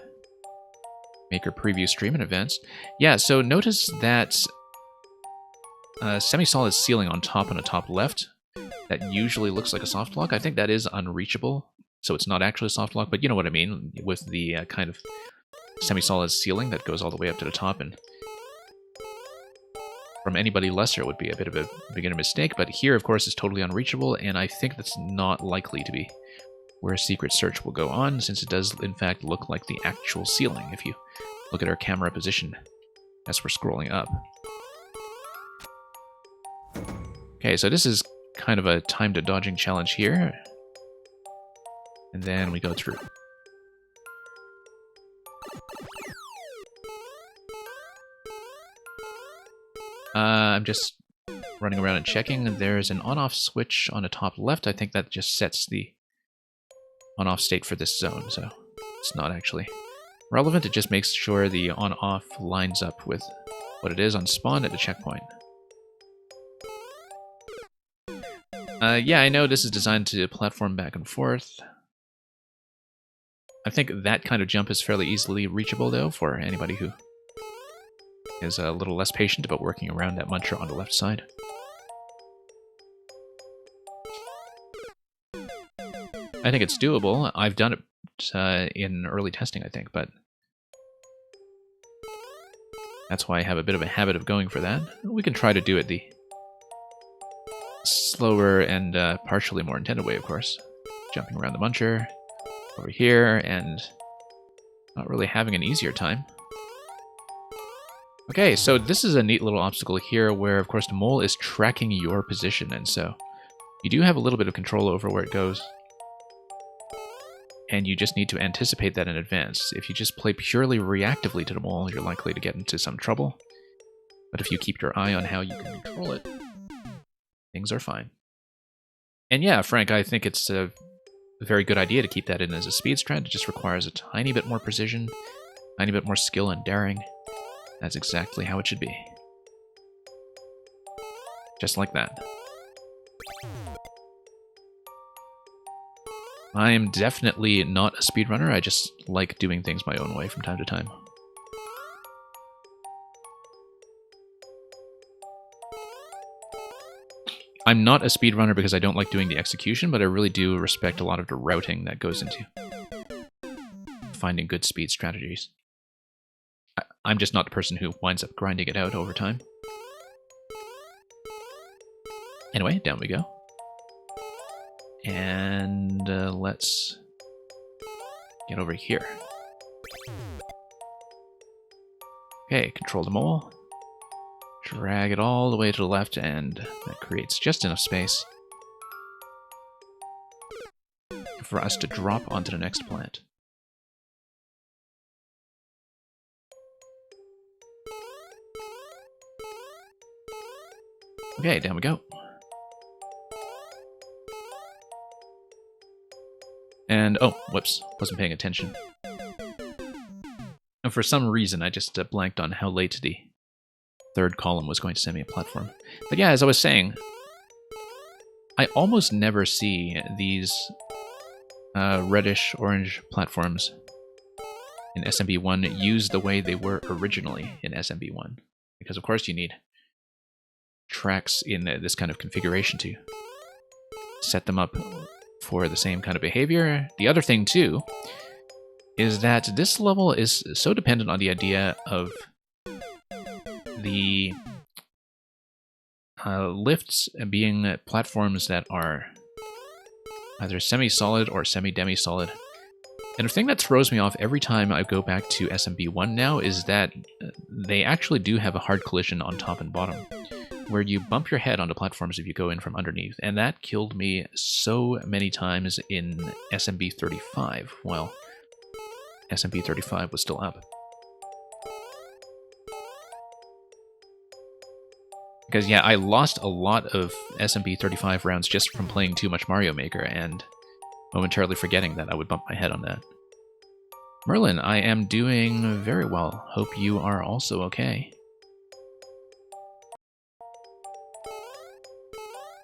maker preview stream in advance. Yeah, so notice that semi-solid ceiling on top in the top left, that usually looks like a soft block. I think that is unreachable, so it's not actually a soft block, but you know what I mean, with the kind of semi-solid ceiling that goes all the way up to the top, and from anybody lesser it would be a bit of a beginner mistake, but here, of course, is totally unreachable, and I think that's not likely to be where Secret Search will go on, since it does, in fact, look like the actual ceiling if you look at our camera position as we're scrolling up. Okay, so this is kind of a timed dodging challenge here, and then we go through. I'm just running around and checking. There's an on-off switch on the top left. I think that just sets the on-off state for this zone, so it's not actually relevant. It just makes sure the on-off lines up with what it is on spawn at the checkpoint. Yeah, I know this is designed to platform back and forth. I think that kind of jump is fairly easily reachable, though, for anybody who is a little less patient about working around that muncher on the left side. I think it's doable. I've done it in early testing, I think, but that's why I have a bit of a habit of going for that. We can try to do it the slower and partially more intended way, of course. Jumping around the muncher over here and not really having an easier time. Okay, so this is a neat little obstacle here where, of course, the mole is tracking your position, and so you do have a little bit of control over where it goes. And you just need to anticipate that in advance. If you just play purely reactively to the mole, you're likely to get into some trouble. But if you keep your eye on how you can control it, things are fine. And yeah, Frank, I think it's a very good idea to keep that in as a speed strat. It just requires a tiny bit more precision, a tiny bit more skill and daring. That's exactly how it should be. Just like that. I am definitely not a speedrunner. I just like doing things my own way from time to time. I'm not a speedrunner because I don't like doing the execution, but I really do respect a lot of the routing that goes into finding good speed strategies. I'm just not the person who winds up grinding it out over time. Anyway, down we go. And let's get over here. Okay, control the mole. Drag it all the way to the left, and that creates just enough space for us to drop onto the next plant. Okay, down we go. And, oh, whoops, wasn't paying attention. And for some reason, I just blanked on how late the third column was going to send me a platform. But yeah, as I was saying, I almost never see these reddish-orange platforms in SMB1 used the way they were originally in SMB1. Because, of course, you need tracks in this kind of configuration to set them up for the same kind of behavior. The other thing, too, is that this level is so dependent on the idea of the lifts being platforms that are either semi-solid or semi-demi-solid. And the thing that throws me off every time I go back to SMB1 now is that they actually do have a hard collision on top and bottom, where you bump your head onto platforms if you go in from underneath, and that killed me so many times in SMB35, while SMB35 was still up. Because, yeah, I lost a lot of SMB35 rounds just from playing too much Mario Maker and momentarily forgetting that I would bump my head on that. Merlin, I am doing very well. Hope you are also okay.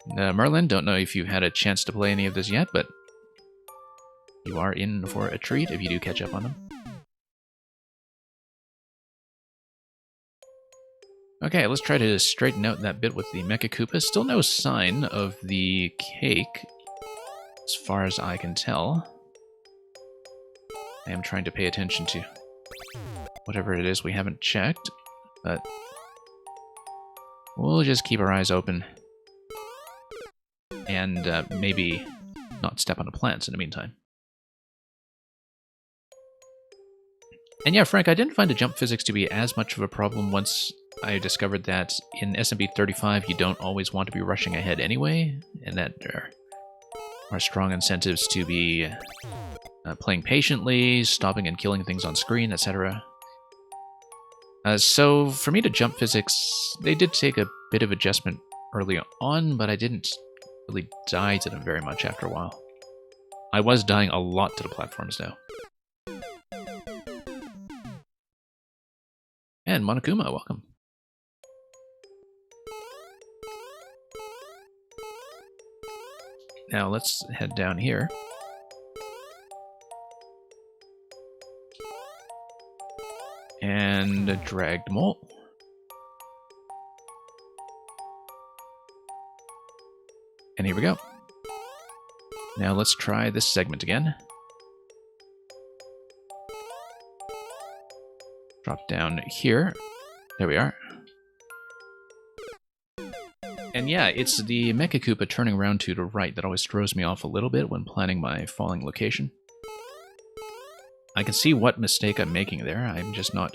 Merlin, don't know if you've had a chance to play any of this yet, but you are in for a treat if you do catch up on them. Okay, let's try to straighten out that bit with the Mecha Koopa. Still no sign of the cake, as far as I can tell. I am trying to pay attention to whatever it is we haven't checked, but we'll just keep our eyes open and maybe not step on the plants in the meantime. And yeah, Frank, I didn't find the jump physics to be as much of a problem once I discovered that in SMB35 you don't always want to be rushing ahead anyway, and that there are strong incentives to be playing patiently, stopping and killing things on screen, etc. So for me to jump physics, they did take a bit of adjustment early on, but I didn't really die to them very much after a while. I was dying a lot to the platforms though. And Monokuma, welcome. Now let's head down here. And drag the mole. And here we go. Now let's try this segment again. Drop down here. There we are. And yeah, it's the Mecha Koopa turning around to the right that always throws me off a little bit when planning my falling location. I can see what mistake I'm making there, I'm just not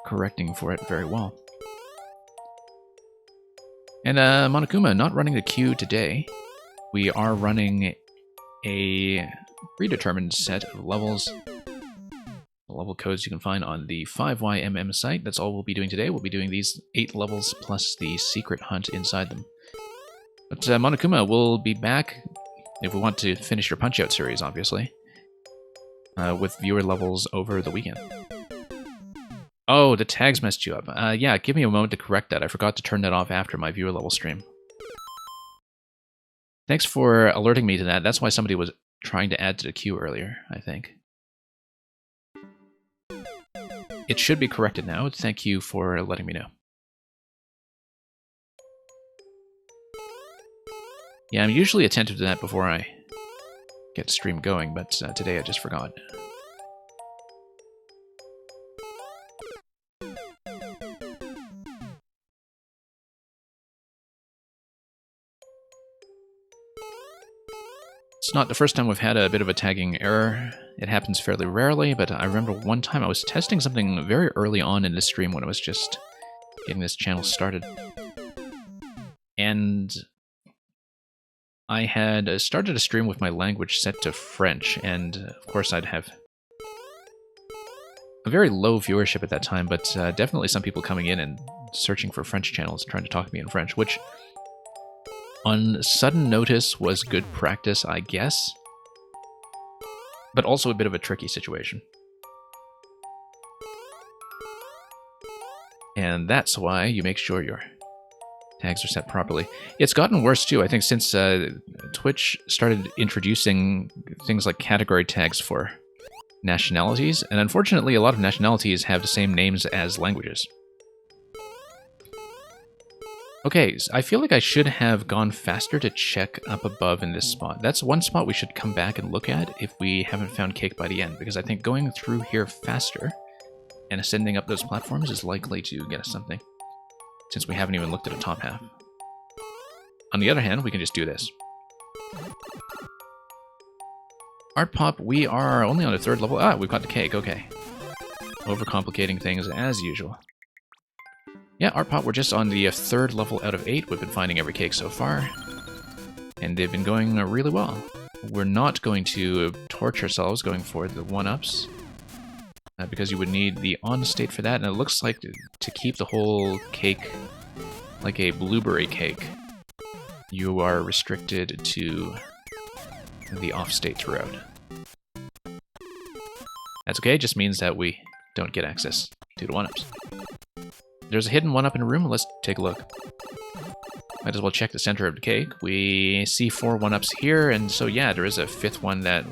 correcting for it very well. And Monokuma, not running the queue today. We are running a predetermined set of levels. The level codes you can find on the 5YMM site. That's all we'll be doing today. We'll be doing these 8 levels plus the secret hunt inside them. But Monokuma will be back if we want to finish your Punch-Out series, obviously. With viewer levels over the weekend. Oh, the tags messed you up. Yeah, give me a moment to correct that. I forgot to turn that off after my viewer level stream. Thanks for alerting me to that. That's why somebody was trying to add to the queue earlier, I think. It should be corrected now. Thank you for letting me know. Yeah, I'm usually attentive to that before I get the stream going, but today I just forgot. It's not the first time we've had a bit of a tagging error. It happens fairly rarely, but I remember one time I was testing something very early on in this stream when I was just getting this channel started. And I had started a stream with my language set to French, and of course I'd have a very low viewership at that time, but definitely some people coming in and searching for French channels, trying to talk to me in French, which on sudden notice was good practice, I guess, but also a bit of a tricky situation. And that's why you make sure your tags are set properly. It's gotten worse too, I think, since Twitch started introducing things like category tags for nationalities, and unfortunately a lot of nationalities have the same names as languages. Okay, so I feel like I should have gone faster to check up above in this spot. That's one spot we should come back and look at if we haven't found cake by the end, because I think going through here faster and ascending up those platforms is likely to get us something, since we haven't even looked at the top half. On the other hand, we can just do this. Art Pop, we are only on the 3rd level. Ah, we've got the cake, okay. Overcomplicating things as usual. Yeah, Art Pop, we're just on the 3rd level out of 8. We've been finding every cake so far, and they've been going really well. We're not going to torch ourselves going for the 1-ups, because you would need the on state for that, and it looks like to keep the whole cake like a blueberry cake, you are restricted to the off state throughout. That's okay, it just means that we don't get access to the 1-ups. There's a hidden 1-up in a room. Let's take a look. Might as well check the center of the cake. We see 4 1-ups here, and so yeah, there is a 5th one that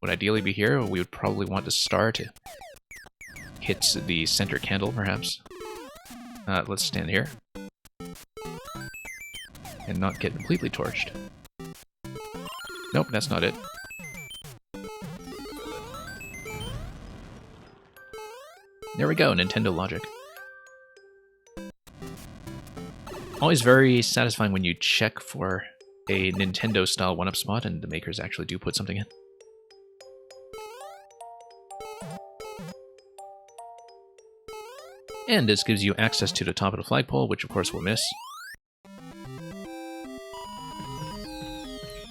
would ideally be here. We would probably want the star to hit the center candle, perhaps. Let's stand here and not get completely torched. Nope, that's not it. There we go, Nintendo logic. Always very satisfying when you check for a Nintendo-style 1-up spot and the makers actually do put something in. And this gives you access to the top of the flagpole, which of course we'll miss.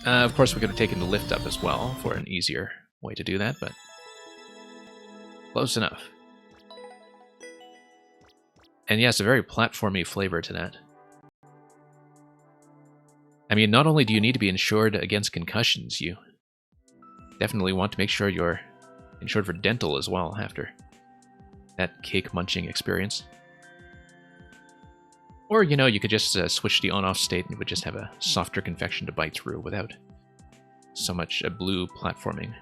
Of course we could have taken the lift up as well for an easier way to do that, but close enough. And yes, a very platformy flavor to that. I mean, not only do you need to be insured against concussions, you definitely want to make sure you're insured for dental as well after that cake munching experience. Or, you know, you could just switch the on-off state and it would just have a softer confection to bite through without so much blue platforming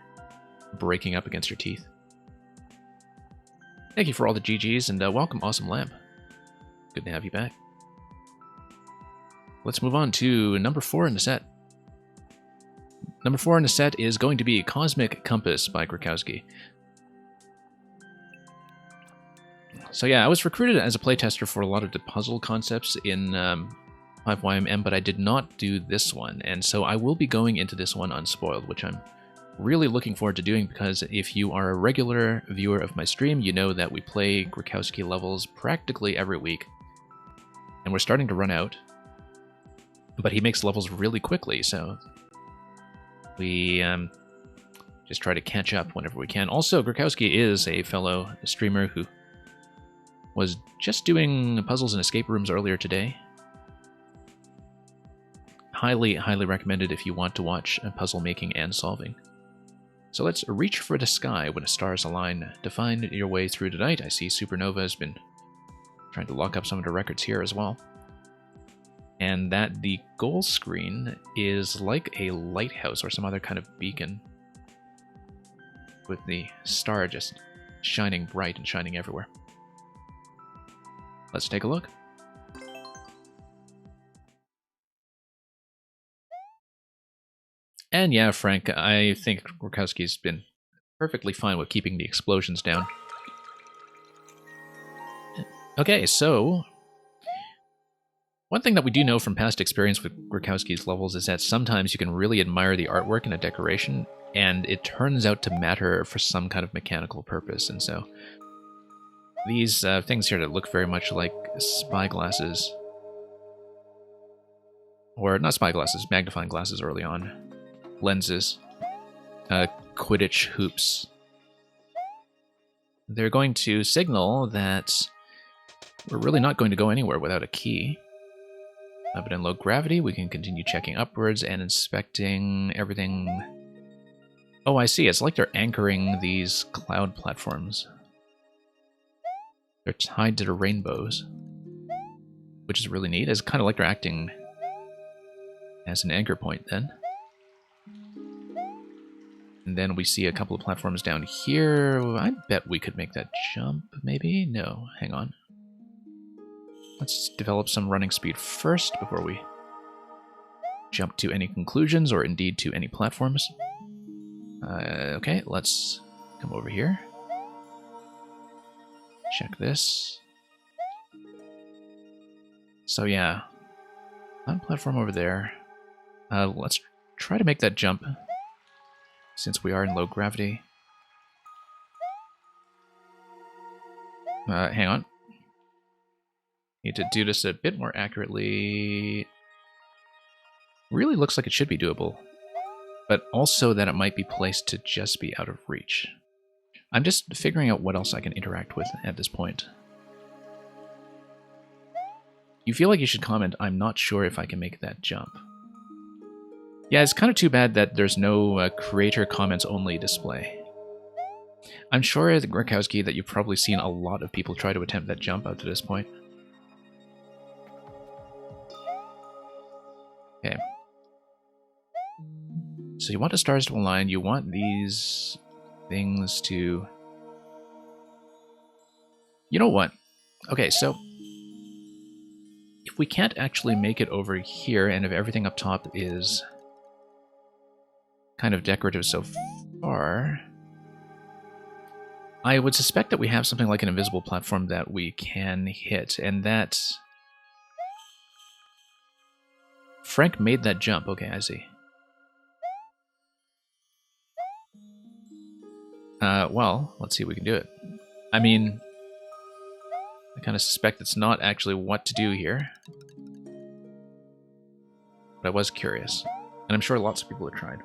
breaking up against your teeth. Thank you for all the GGs, and welcome, Awesome Lamb. Good to have you back. Let's move on to number 4 in the set. Number 4 in the set is going to be Cosmic Compass by Grukowski. So yeah, I was recruited as a playtester for a lot of the puzzle concepts in 5YMM, but I did not do this one, and so I will be going into this one unspoiled, which I'm really looking forward to doing, because if you are a regular viewer of my stream, you know that we play Grukowski levels practically every week, and we're starting to run out. But he makes levels really quickly, so we just try to catch up whenever we can. Also, Grukowski is a fellow streamer who was just doing puzzles and escape rooms earlier today. Highly, highly recommended if you want to watch puzzle making and solving. So let's reach for the sky when the stars align to find your way through the night. I see Supernova has been trying to lock up some of the records here as well. and that the goal screen is like a lighthouse or some other kind of beacon, with the star just shining bright and shining everywhere. Let's take a look. And yeah, Frank, I think Gronkowski's been perfectly fine with keeping the explosions down. Okay, so one thing that we do know from past experience with Gronkowski's levels is that sometimes you can really admire the artwork and a decoration, and it turns out to matter for some kind of mechanical purpose. And so these things here that look very much like spyglasses, or not spyglasses, magnifying glasses early on, lenses, Quidditch hoops, they're going to signal that we're really not going to go anywhere without a key. But in low gravity, we can continue checking upwards and inspecting everything. Oh, I see. It's like they're anchoring these cloud platforms. They're tied to the rainbows, which is really neat. It's kind of like they're acting as an anchor point then. And then we see a couple of platforms down here. I bet we could make that jump, maybe? No, hang on. Let's develop some running speed first before we jump to any conclusions or indeed to any platforms. Okay, let's come over here. Check this. So yeah, on platform over there. Let's try to make that jump since we are in low gravity. Hang on. Need to do this a bit more accurately. Really looks like it should be doable, but also that it might be placed to just be out of reach. I'm just figuring out what else I can interact with at this point. You feel like you should comment, I'm not sure if I can make that jump. Yeah, it's kind of too bad that there's no creator comments only display. I'm sure, Gronkowski, that you've probably seen a lot of people try to attempt that jump up to this point. Okay. So you want the stars to align, you want these things to... You know what? Okay, so if we can't actually make it over here, and if everything up top is kind of decorative so far, I would suspect that we have something like an invisible platform that we can hit, and that... Frank made that jump. Okay, I see. Well, let's see if we can do it. I mean, I kind of suspect it's not actually what to do here. But I was curious. And I'm sure lots of people have tried.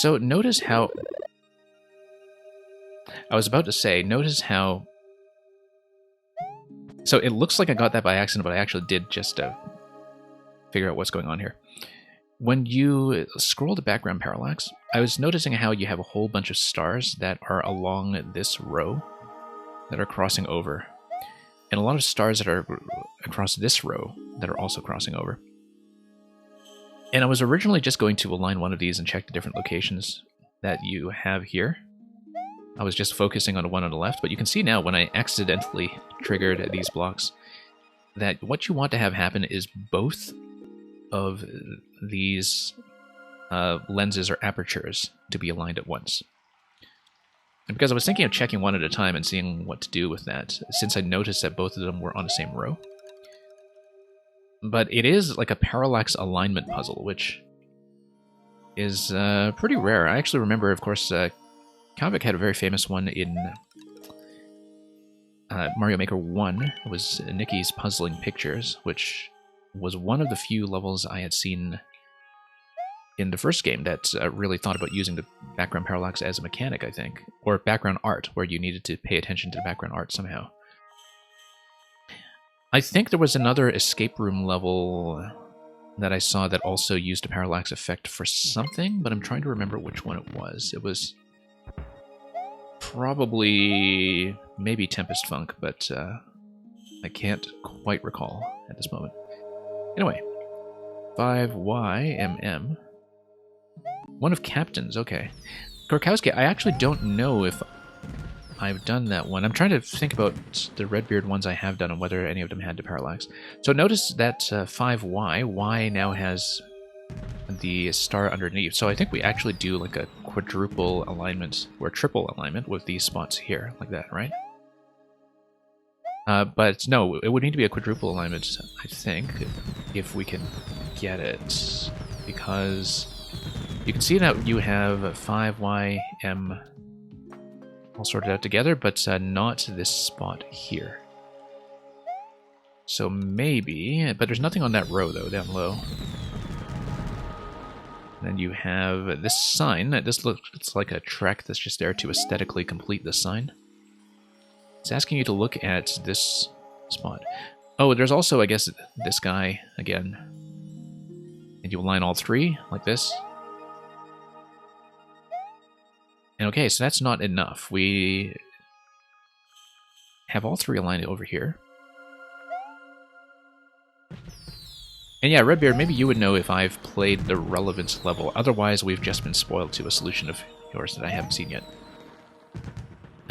So notice how... I was about to say, notice how... So it looks like I got that by accident, but I actually did just figure out what's going on here. When you scroll to background parallax, I was noticing how you have a whole bunch of stars that are along this row that are crossing over. And a lot of stars that are across this row that are also crossing over. And I was originally just going to align one of these and check the different locations that you have here. I was just focusing on the one on the left, but you can see now when I accidentally triggered these blocks that what you want to have happen is both of these lenses or apertures to be aligned at once. And because I was thinking of checking one at a time and seeing what to do with that, since I noticed that both of them were on the same row. But it is like a parallax alignment puzzle, which is pretty rare. I actually remember, of course, Kavik had a very famous one in Mario Maker 1. It was Nicky's Puzzling Pictures, which was one of the few levels I had seen in the first game that really thought about using the background parallax as a mechanic, I think. Or background art, where you needed to pay attention to the background art somehow. I think there was another escape room level that I saw that also used a parallax effect for something, but I'm trying to remember which one it was. It was probably maybe Tempest Funk, but I can't quite recall at this moment. Anyway, 5YMM. One of captains, okay. Gorkowski, I actually don't know if I've done that one. I'm trying to think about the Redbeard ones I have done and whether any of them had the parallax. So notice that 5Y, Y now has the star underneath. So I think we actually do like a quadruple alignment or triple alignment with these spots here, like that, right? But no, it would need to be a quadruple alignment, I think, if we can get it. Because you can see that you have 5YM all sorted out together, but not this spot here. So maybe, but there's nothing on that row though, down low. Then you have this sign. This looks like a track that's just there to aesthetically complete the sign. It's asking you to look at this spot. Oh, there's also, I guess, this guy again. And you align all three like this. And okay, so that's not enough. We have all three aligned over here. And yeah, Redbeard, maybe you would know if I've played the relevance level. Otherwise, we've just been spoiled to a solution of yours that I haven't seen yet.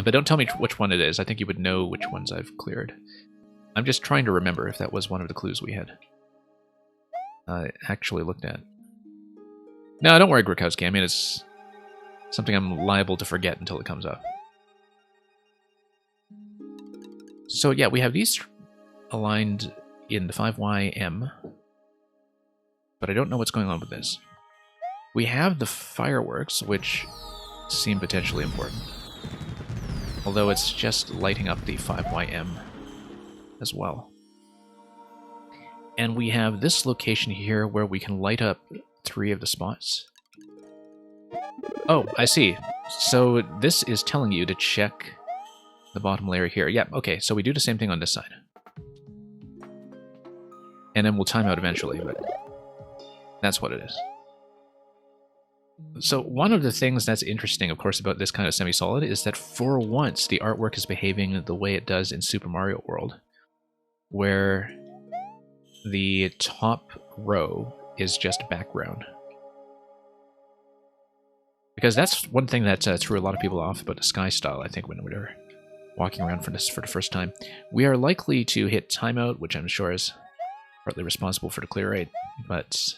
But don't tell me which one it is. I think you would know which ones I've cleared. I'm just trying to remember if that was one of the clues we had actually looked at. No, don't worry, Gorkowski. I mean, it's something I'm liable to forget until it comes up. So yeah, we have these aligned in the 5YM. But I don't know what's going on with this. We have the fireworks, which seem potentially important. Although it's just lighting up the 5YM as well. And we have this location here where we can light up 3 of the spots. Oh, I see. So this is telling you to check the bottom layer here. Yeah, okay, so we do the same thing on this side. And then we'll time out eventually, but that's what it is. So one of the things that's interesting, of course, about this kind of semi-solid is that for once the artwork is behaving the way it does in Super Mario World, where the top row is just background. Because that's one thing that threw a lot of people off about the Sky style, I think, when we were walking around for this for the first time. We are likely to hit timeout, which I'm sure is partly responsible for the clear rate, but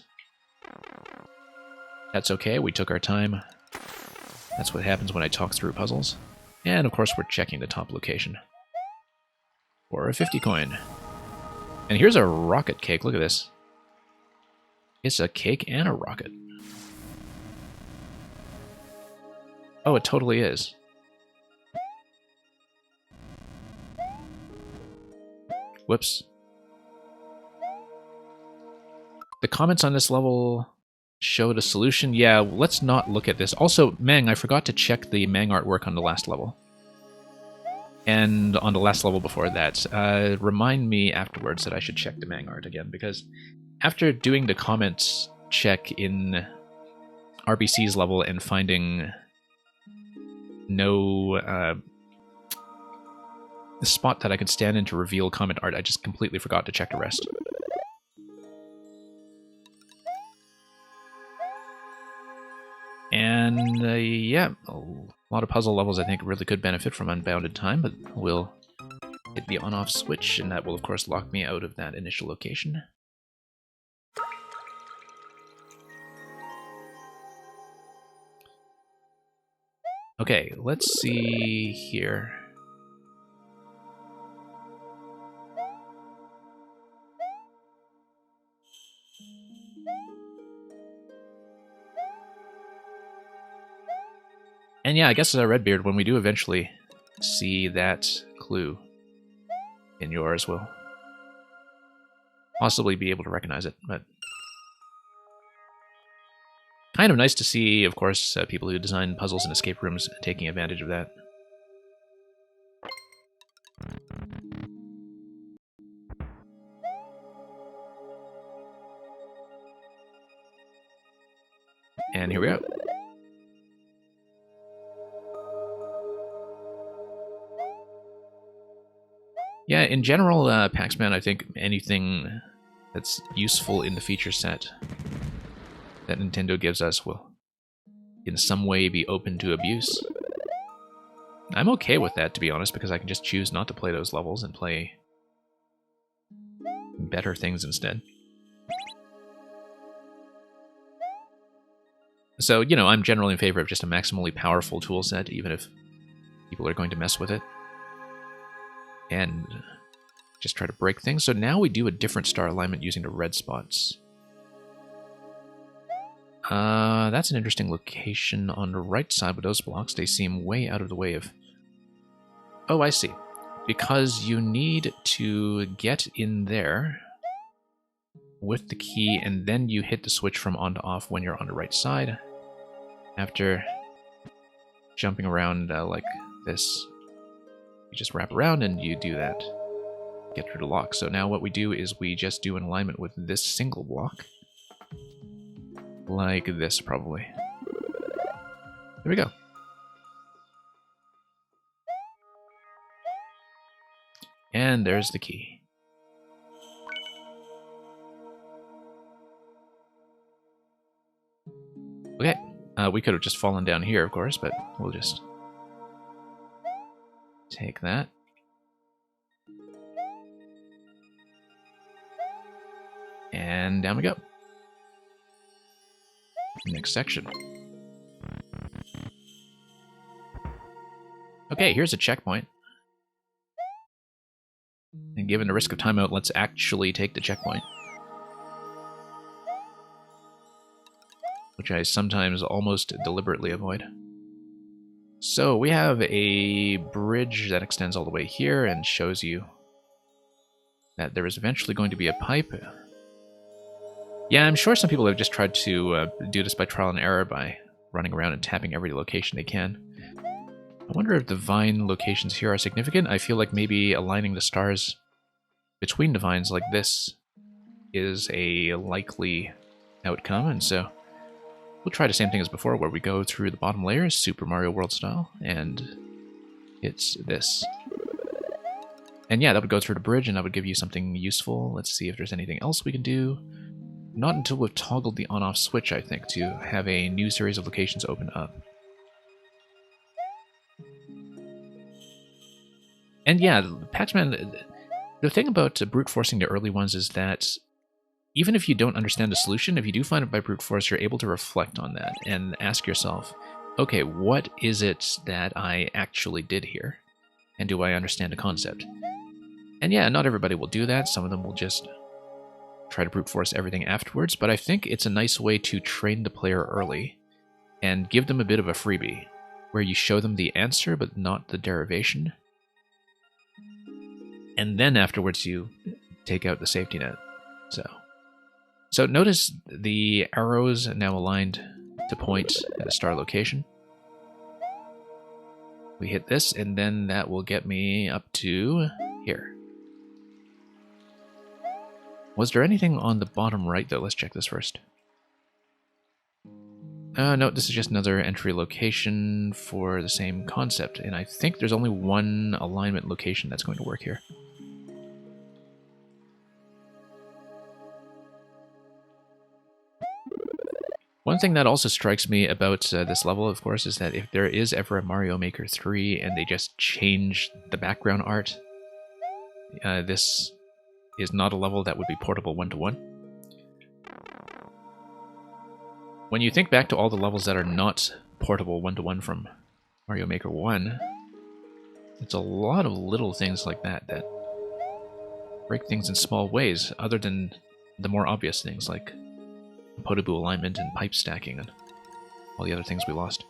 that's okay, we took our time. That's what happens when I talk through puzzles. And of course we're checking the top location for a 50 coin. And here's a rocket cake, look at this. It's a cake and a rocket. Oh, it totally is. Whoops. The comments on this level show the solution. Yeah, let's not look at this. Also, Mang, I forgot to check the Mang artwork on the last level. And on the last level before that. Remind me afterwards that I should check the Mang art again, because after doing the comments check in RBC's level and finding no spot that I could stand in to reveal comment art, I just completely forgot to check the rest. And yeah, a lot of puzzle levels I think really could benefit from Unbounded Time, but we'll hit the on-off switch, and that will of course lock me out of that initial location. Okay, let's see here. And yeah, I guess Redbeard, when we do eventually see that clue in yours, we'll possibly be able to recognize it, but kind of nice to see, of course, people who design puzzles and escape rooms taking advantage of that. And here we go. Yeah, in general, Paxman, I think anything that's useful in the feature set that Nintendo gives us will in some way be open to abuse. I'm okay with that, to be honest, because I can just choose not to play those levels and play better things instead. So, you know, I'm generally in favor of just a maximally powerful tool set, even if people are going to mess with it. And just try to break things. So now we do a different star alignment using the red spots. That's an interesting location on the right side with those blocks. They seem way out of the way of... Oh, I see. Because you need to get in there with the key, and then you hit the switch from on to off when you're on the right side. After jumping around like this, you just wrap around and you do that. Get through the lock. So now what we do is we just do an alignment with this single block. Like this, probably. There we go. And there's the key. Okay. We could have just fallen down here, of course, but we'll just take that. And down we go. Next section. Okay, here's a checkpoint. And given the risk of timeout, let's actually take the checkpoint. Which I sometimes almost deliberately avoid. So we have a bridge that extends all the way here and shows you that there is eventually going to be a pipe. Yeah, I'm sure some people have just tried to do this by trial and error by running around and tapping every location they can. I wonder if the vine locations here are significant. I feel like maybe aligning the stars between the vines like this is a likely outcome, and so we'll try the same thing as before, where we go through the bottom layers, Super Mario World style, and it's this. And yeah, that would go through the bridge, and that would give you something useful. Let's see if there's anything else we can do. Not until we've toggled the on-off switch, I think, to have a new series of locations open up. And yeah, Paxman, the thing about brute forcing the early ones is that even if you don't understand the solution, if you do find it by brute force, you're able to reflect on that and ask yourself, okay, what is it that I actually did here? And do I understand the concept? And yeah, not everybody will do that. Some of them will just try to brute force everything afterwards, but I think it's a nice way to train the player early and give them a bit of a freebie, where you show them the answer but not the derivation. And then afterwards you take out the safety net. So notice the arrows now aligned to point at a star location. We hit this, and then that will get me up to here. Was there anything on the bottom right, though? Let's check this first. No, this is just another entry location for the same concept, and I think there's only one alignment location that's going to work here. One thing that also strikes me about this level, of course, is that if there is ever a Mario Maker 3 and they just change the background art, this is not a level that would be portable one-to-one. When you think back to all the levels that are not portable one-to-one from Mario Maker 1, it's a lot of little things like that that break things in small ways, other than the more obvious things like Potabu alignment and pipe stacking and all the other things we lost.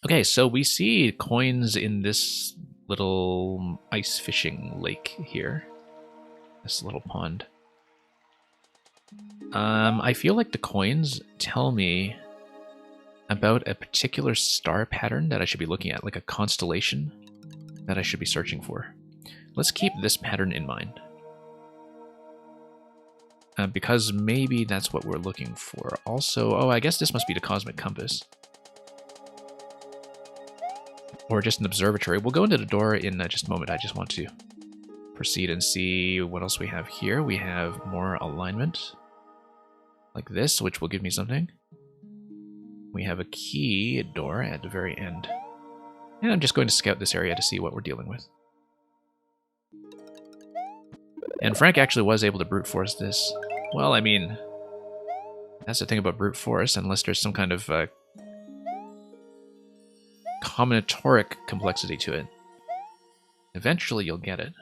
Okay, so we see coins in this little ice fishing lake here. This little pond. I feel like the coins tell me about a particular star pattern that I should be looking at, like a constellation that I should be searching for. Let's keep this pattern in mind. Because maybe that's what we're looking for. Also, oh, I guess this must be the Cosmic Compass. or just an observatory. We'll go into the door in just a moment. I just want to proceed and see what else we have here. We have more alignment, like this, which will give me something. We have a key door at the very end. And I'm just going to scout this area to see what we're dealing with. And Frank actually was able to brute force this. Well, I mean, that's the thing about brute force, unless there's some kind of combinatoric complexity to it. Eventually you'll get it.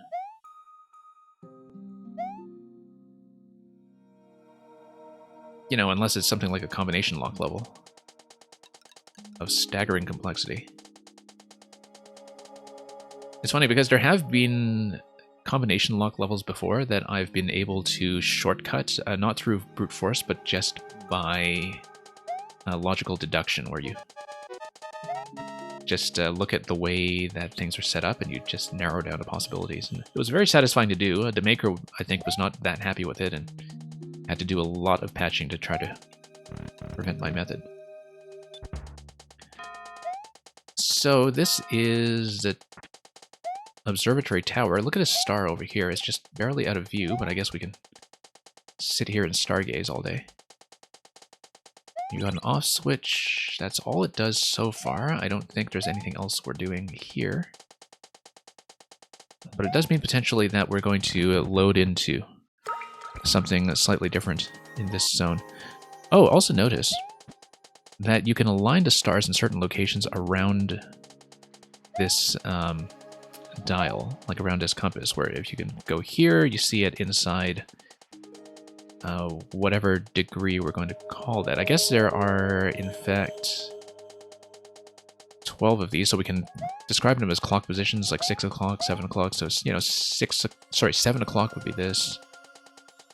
You know, unless it's something like a combination lock level of staggering complexity. It's funny because there have been combination lock levels before that I've been able to shortcut, not through brute force, but just by logical deduction, where you just look at the way that things are set up and you just narrow down the possibilities. And it was very satisfying to do. The maker, I think, was not that happy with it and had to do a lot of patching to try to prevent my method. So this is the observatory tower. Look at this star over here. It's just barely out of view, but I guess we can sit here and stargaze all day. You got an off switch. That's all it does so far. I don't think there's anything else we're doing here. But it does mean potentially that we're going to load into something slightly different in this zone. Oh, also notice that you can align the stars in certain locations around this dial, like around this compass, where if you can go here, you see it inside whatever degree we're going to call that. I guess there are, in fact, 12 of these, so we can describe them as clock positions, like 6 o'clock, 7 o'clock. So, you know, 7 o'clock would be this.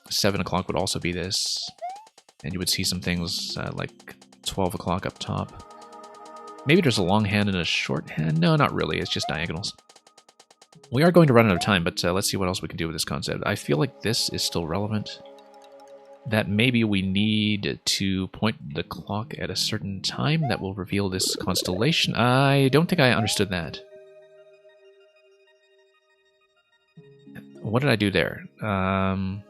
7 o'clock would also be this. And you would see some things like 12 o'clock up top. Maybe there's a long hand and a short hand. No, not really. It's just diagonals. We are going to run out of time, but let's see what else we can do with this concept. I feel like this is still relevant. That maybe we need to point the clock at a certain time that will reveal this constellation. I don't think I understood that. What did I do there? I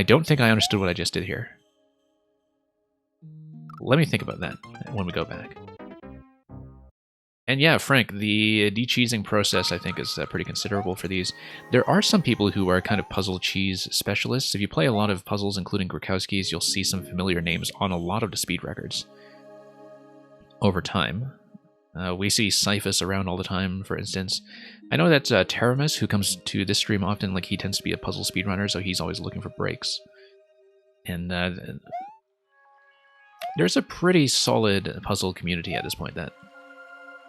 don't think I understood what I just did here. Let me think about that when we go back. And yeah, Frank, the de-cheesing process, I think, is pretty considerable for these. There are some people who are kind of puzzle cheese specialists. If you play a lot of puzzles, including Grukowski's, you'll see some familiar names on a lot of the speed records over time. We see Cyphus around all the time, for instance. I know that Teramis, who comes to this stream often, like he tends to be a puzzle speedrunner, so he's always looking for breaks. And there's a pretty solid puzzle community at this point that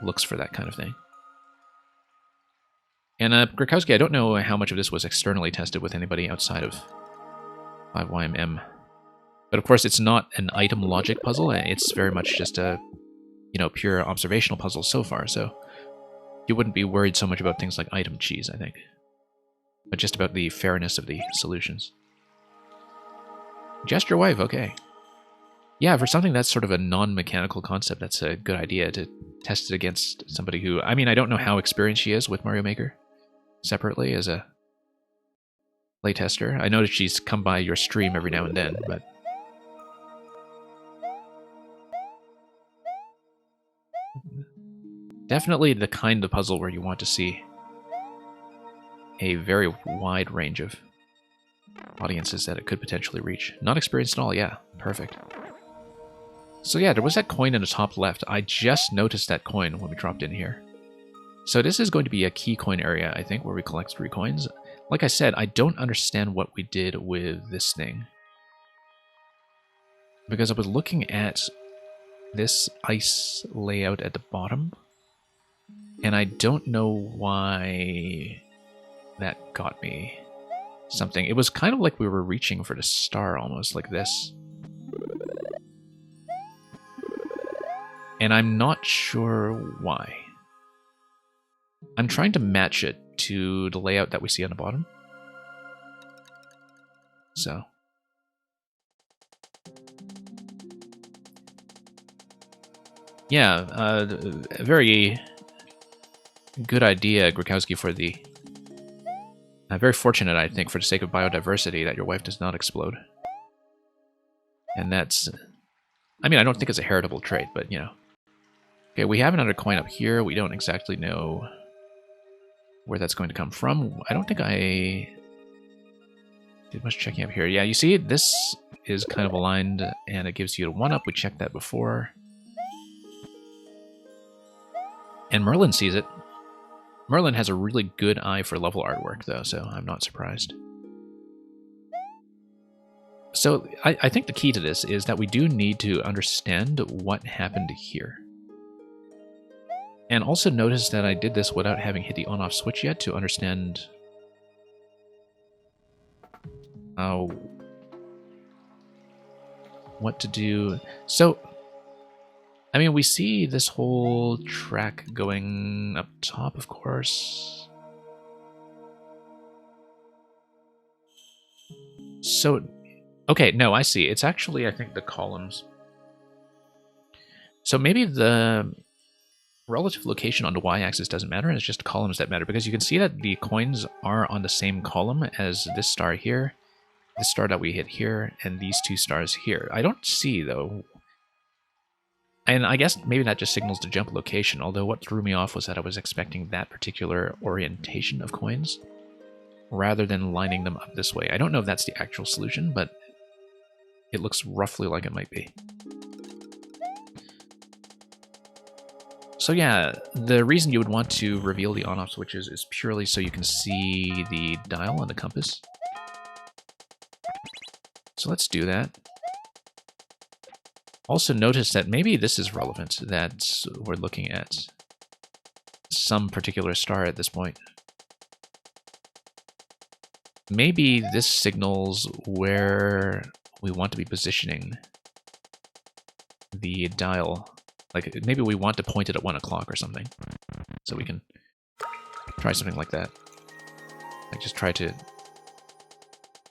looks for that kind of thing. And Grukowski, I don't know how much of this was externally tested with anybody outside of 5YMM. But of course, it's not an item logic puzzle. It's very much just a, you know, pure observational puzzle so far. So you wouldn't be worried so much about things like item cheese, I think. But just about the fairness of the solutions. Gesture Wave, okay. Yeah, for something that's sort of a non-mechanical concept, that's a good idea to test it against somebody who... I mean, I don't know how experienced she is with Mario Maker separately as a playtester. I know that she's come by your stream every now and then, but... definitely the kind of puzzle where you want to see a very wide range of audiences that it could potentially reach. Not experienced at all, yeah. Perfect. So yeah, there was that coin in the top left. I just noticed that coin when we dropped in here. So this is going to be a key coin area, I think, where we collect 3 coins. Like I said, I don't understand what we did with this thing. Because I was looking at this ice layout at the bottom, and I don't know why that got me something. It was kind of like we were reaching for the star, almost like this. And I'm not sure why. I'm trying to match it to the layout that we see on the bottom. So. Yeah, a very good idea, Grukowski, for the... very fortunate, I think, for the sake of biodiversity, that your wife does not explode. And that's... I mean, I don't think it's a heritable trait, but, you know. Okay, we have another coin up here. We don't exactly know where that's going to come from. I don't think I did much checking up here. Yeah, you see, this is kind of aligned, and it gives you a 1-up. We checked that before. And Merlin sees it. Merlin has a really good eye for level artwork, though, so I'm not surprised. So I think the key to this is that we do need to understand what happened here. And also notice that I did this without having hit the on-off switch yet to understand what to do. So, I mean, we see this whole track going up top, of course. So, okay, no, I see. It's actually, I think, the columns. So maybe the relative location on the y-axis doesn't matter, it's just columns that matter, because you can see that the coins are on the same column as this star here, this star that we hit here, and these two stars here. I don't see, though. And I guess maybe that just signals the jump location, although what threw me off was that I was expecting that particular orientation of coins, rather than lining them up this way. I don't know if that's the actual solution, but it looks roughly like it might be. So yeah, the reason you would want to reveal the on-off switches is purely so you can see the dial on the compass. So let's do that. Also notice that maybe this is relevant, that we're looking at some particular star at this point. Maybe this signals where we want to be positioning the dial. Like, maybe we want to point it at 1 o'clock or something. So we can try something like that. Like, just try to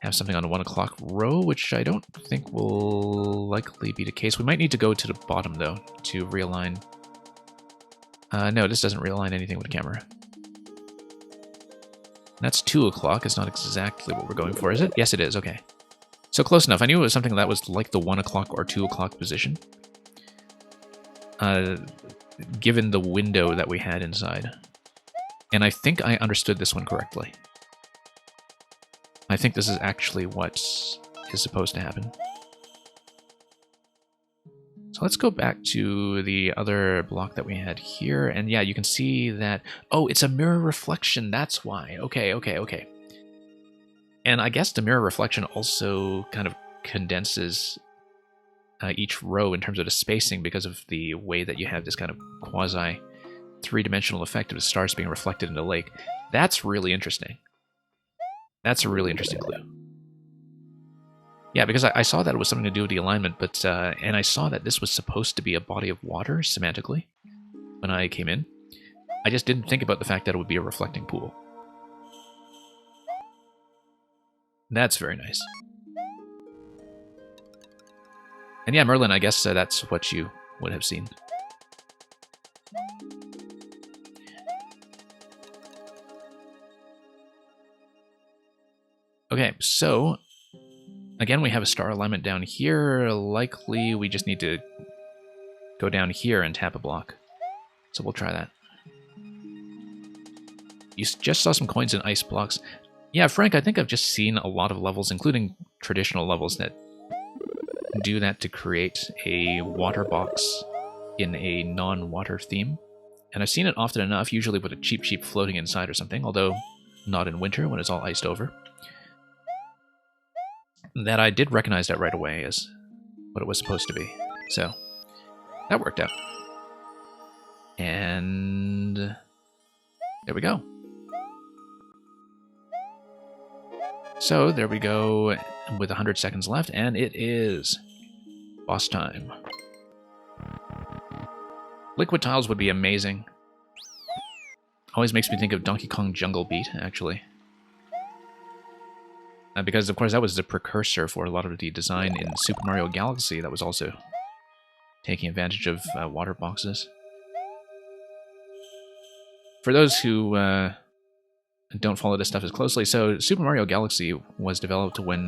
have something on a 1 o'clock row, which I don't think will likely be the case. We might need to go to the bottom, though, to realign. No, this doesn't realign anything with the camera. That's 2 o'clock. It's not exactly what we're going for, is it? Yes, it is. Okay. So close enough. I knew it was something that was like the 1 o'clock or 2 o'clock position. Given the window that we had inside. And I think I understood this one correctly. I think this is actually what is supposed to happen. So let's go back to the other block that we had here. And yeah, you can see that... Oh, it's a mirror reflection. That's why. Okay, okay, okay. And I guess the mirror reflection also kind of condenses each row in terms of the spacing because of the way that you have this kind of quasi three-dimensional effect of the stars being reflected in the lake. That's really interesting. That's a really interesting clue. Yeah, because I saw that it was something to do with the alignment, but and I saw that this was supposed to be a body of water semantically when I came in. I just didn't think about the fact that it would be a reflecting pool. That's very nice. And yeah, Merlin, I guess that's what you would have seen. Okay, so again, we have a star alignment down here. Likely, we just need to go down here and tap a block. So we'll try that. You just saw some coins and ice blocks. Yeah, Frank, I think I've just seen a lot of levels, including traditional levels, that do that to create a water box in a non-water theme. And I've seen it often enough, usually with a Cheep Cheep floating inside or something, although not in winter when it's all iced over, that I did recognize that right away as what it was supposed to be. So, that worked out. And there we go. So, there we go with 100 seconds left, and it is boss time. Liquid tiles would be amazing. Always makes me think of Donkey Kong Jungle Beat, actually. Because, of course, that was the precursor for a lot of the design in Super Mario Galaxy that was also taking advantage of water boxes. For those who don't follow this stuff as closely, so Super Mario Galaxy was developed when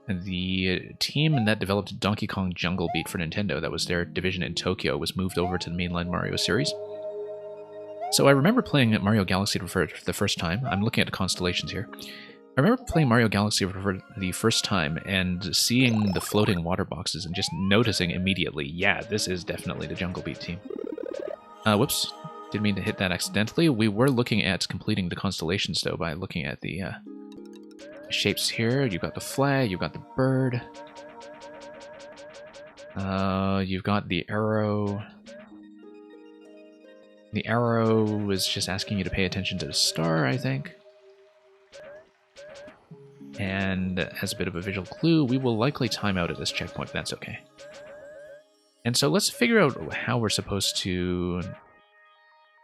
the team that developed Donkey Kong Jungle Beat for Nintendo, that was their division in Tokyo, was moved over to the mainline Mario series. So I remember playing Mario Galaxy for the first time. I'm looking at the constellations here. I remember playing Mario Galaxy for the first time and seeing the floating water boxes and just noticing immediately, yeah, this is definitely the Jungle Beat team. Whoops. Didn't mean to hit that accidentally. We were looking at completing the constellations, though, by looking at the shapes here. You've got the flag, you've got the bird. You've got the arrow. The arrow is just asking you to pay attention to the star, I think. And as a bit of a visual clue, we will likely time out at this checkpoint, but that's okay. And so let's figure out how we're supposed to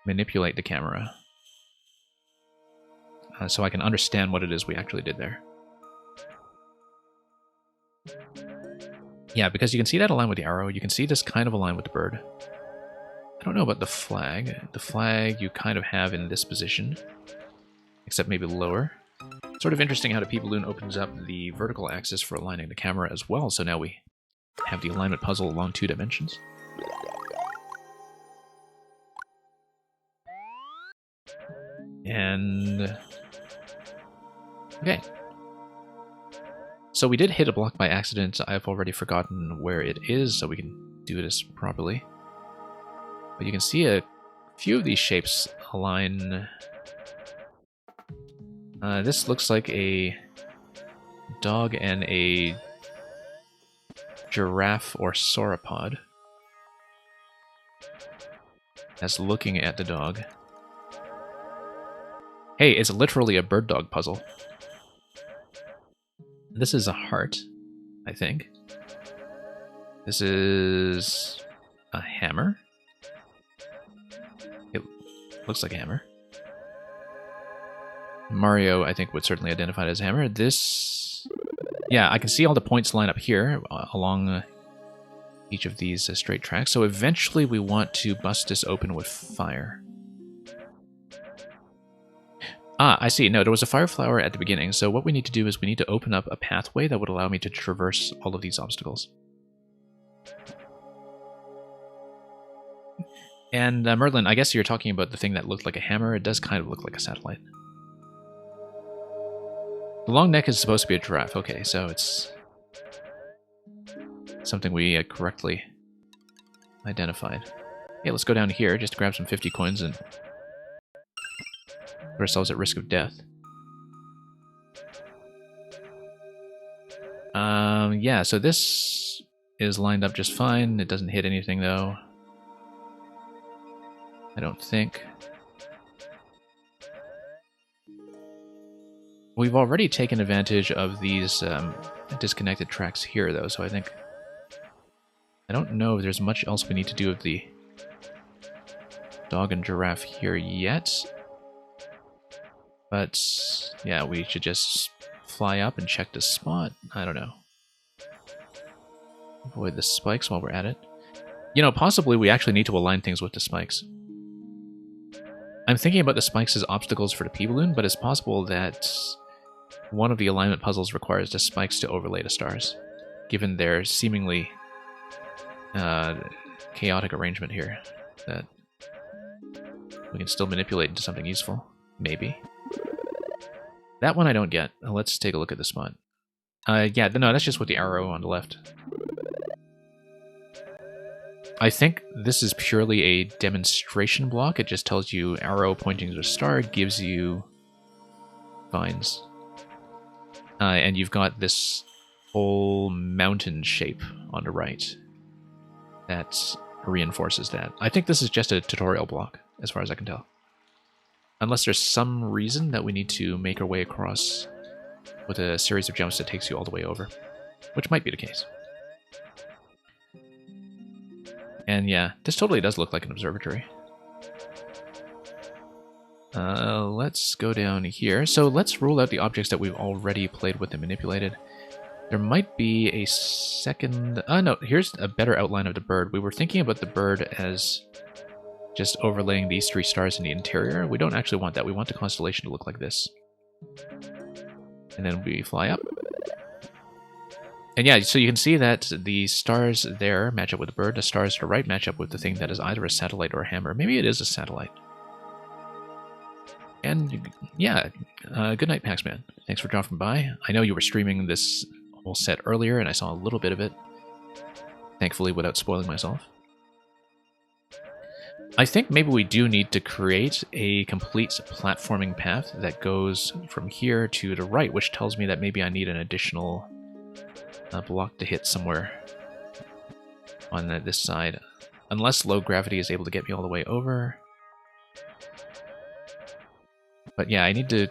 manipulate the camera. So I can understand what it is we actually did there. Yeah, because you can see that align with the arrow. You can see this kind of align with the bird. I don't know about the flag. The flag you kind of have in this position, except maybe lower. Sort of interesting how the P-Balloon opens up the vertical axis for aligning the camera as well, so now we have the alignment puzzle along 2 dimensions. And... okay. So we did hit a block by accident. I've already forgotten where it is, so we can do this properly. But you can see a few of these shapes align. This looks like a dog and a giraffe or sauropod. That's looking at the dog. Hey, it's literally a bird dog puzzle. This is a heart, I think. This is a hammer. It looks like a hammer. Mario, I think, would certainly identify it as a hammer. This... yeah, I can see all the points line up here along each of these straight tracks. So eventually we want to bust this open with fire. Ah, I see. No, there was a fire flower at the beginning. So what we need to do is we need to open up a pathway that would allow me to traverse all of these obstacles. And Merlin, I guess you're talking about the thing that looked like a hammer. It does kind of look like a satellite. The long neck is supposed to be a giraffe. Okay, so it's something we correctly identified. Yeah, let's go down here just to grab some 50 coins and put ourselves at risk of death. Yeah, so this is lined up just fine. It doesn't hit anything, though. I don't think. We've already taken advantage of these disconnected tracks here, though, so I think... I don't know if there's much else we need to do with the dog and giraffe here yet. But, yeah, we should just fly up and check the spot. I don't know. Avoid the spikes while we're at it. You know, possibly we actually need to align things with the spikes. I'm thinking about the spikes as obstacles for the P-Balloon, but it's possible that one of the alignment puzzles requires the spikes to overlay the stars, given their seemingly chaotic arrangement here, that we can still manipulate into something useful. Maybe. That one I don't get. Let's take a look at the spot. Yeah, no, that's just with the arrow on the left. I think this is purely a demonstration block. It just tells you arrow pointing to a star gives you vines. And you've got this whole mountain shape on the right that reinforces that. I think this is just a tutorial block, as far as I can tell. Unless there's some reason that we need to make our way across with a series of jumps that takes you all the way over, which might be the case. And yeah, this totally does look like an observatory. Let's go down here. So let's rule out the objects that we've already played with and manipulated. There might be a second... no, here's a better outline of the bird. We were thinking about the bird as just overlaying these 3 stars in the interior. We don't actually want that. We want the constellation to look like this. And then we fly up. And yeah, so you can see that the stars there match up with the bird. The stars to the right match up with the thing that is either a satellite or a hammer. Maybe it is a satellite. And yeah, good night, Paxman. Thanks for dropping by. I know you were streaming this whole set earlier, and I saw a little bit of it. Thankfully, without spoiling myself. I think maybe we do need to create a complete platforming path that goes from here to the right, which tells me that maybe I need an additional block to hit somewhere on this side. Unless low gravity is able to get me all the way over. But yeah, I need to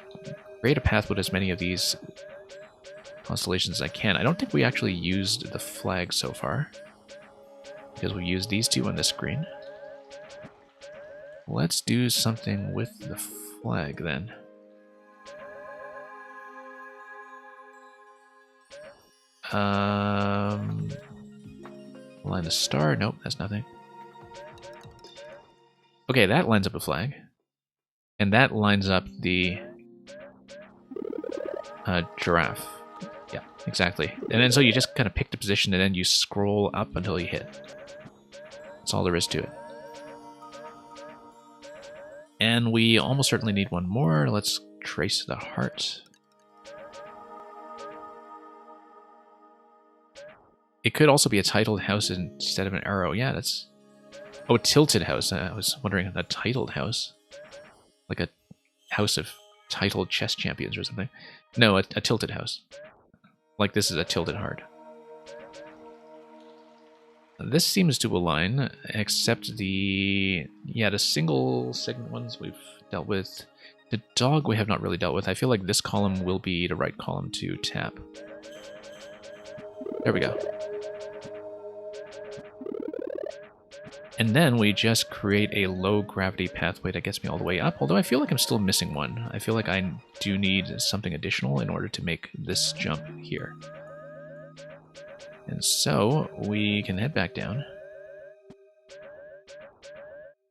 create a path with as many of these constellations as I can. I don't think we actually used the flag so far, because we used these 2 on this screen. Let's do something with the flag then. Line the star. Nope, that's nothing. Okay, that lines up a flag. And that lines up the giraffe. Yeah, exactly. And then so you just kind of pick the position and then you scroll up until you hit. That's all there is to it. And we almost certainly need one more. Let's trace the heart. It could also be a titled house instead of an arrow. Yeah, that's... Oh, a tilted house. I was wondering, a titled house. Like a house of titled chess champions or something. No, a tilted house. Like this is a tilted heart. This seems to align, except the single segment ones we've dealt with. The dog we have not really dealt with. I feel like this column will be the right column to tap. There we go. And then we just create a low gravity pathway that gets me all the way up, although I feel like I'm still missing one. I feel like I do need something additional in order to make this jump here. And so we can head back down.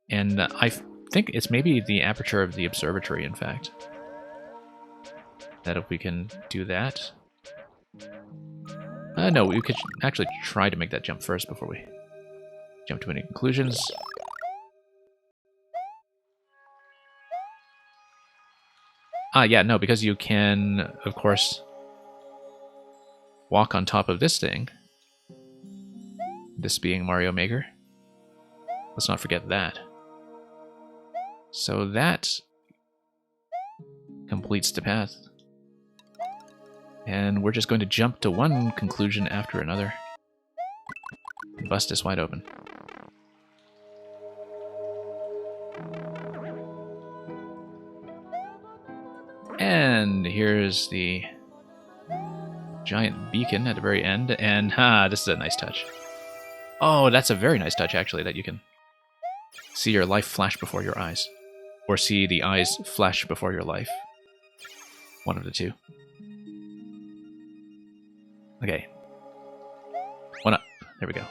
And I think it's maybe the aperture of the observatory, in fact. That if we can do that. No, we could actually try to make that jump first before we jump to any conclusions. Yeah, no, because you can, of course, walk on top of this thing. This being Mario Maker. Let's not forget that. So that completes the path. And we're just going to jump to one conclusion after another. Bust this wide open. And here's the giant beacon at the very end. And this is a nice touch. Oh, that's a very nice touch, actually, that you can see your life flash before your eyes. Or see the eyes flash before your life. One of the two. Okay. One up. There we go.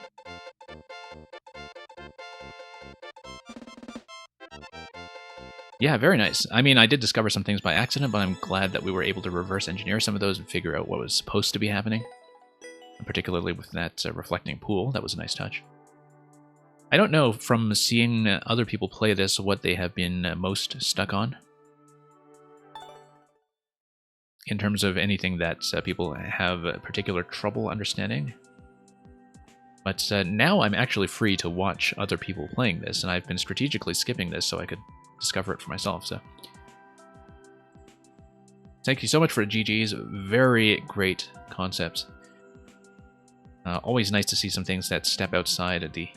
Yeah, very nice. I mean, I did discover some things by accident, but I'm glad that we were able to reverse engineer some of those and figure out what was supposed to be happening. And particularly with that reflecting pool. That was a nice touch. I don't know, from seeing other people play this, what they have been most stuck on. In terms of anything that people have particular trouble understanding. But now I'm actually free to watch other people playing this, and I've been strategically skipping this so I could discover it for myself. So thank you so much for the GGs. Very great concepts. Always nice to see some things that step outside of the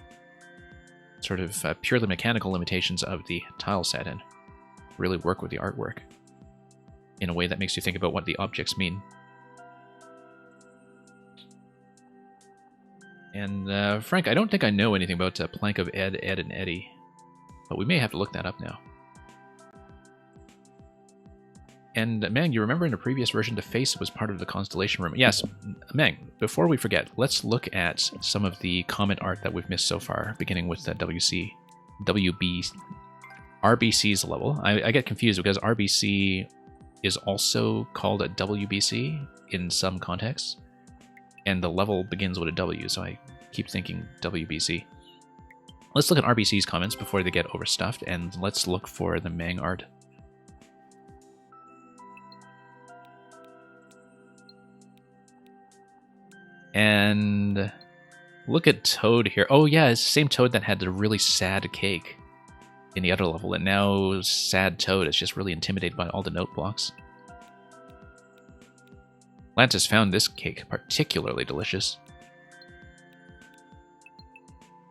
sort of purely mechanical limitations of the tile set and really work with the artwork in a way that makes you think about what the objects mean. And Frank, I don't think I know anything about Plank of Ed, Ed, and Eddie, but we may have to look that up now. And Mang, you remember in a previous version, the face was part of the constellation room. Yes, Mang, before we forget, let's look at some of the comment art that we've missed so far, beginning with the RBC's level. I get confused because RBC is also called a WBC in some contexts, and the level begins with a W, so I keep thinking WBC. Let's look at RBC's comments before they get overstuffed, and let's look for the Mang art. And look at Toad here. Oh yeah, it's the same Toad that had the really sad cake in the other level, and now sad Toad is just really intimidated by all the note blocks. Lantis found this cake particularly delicious.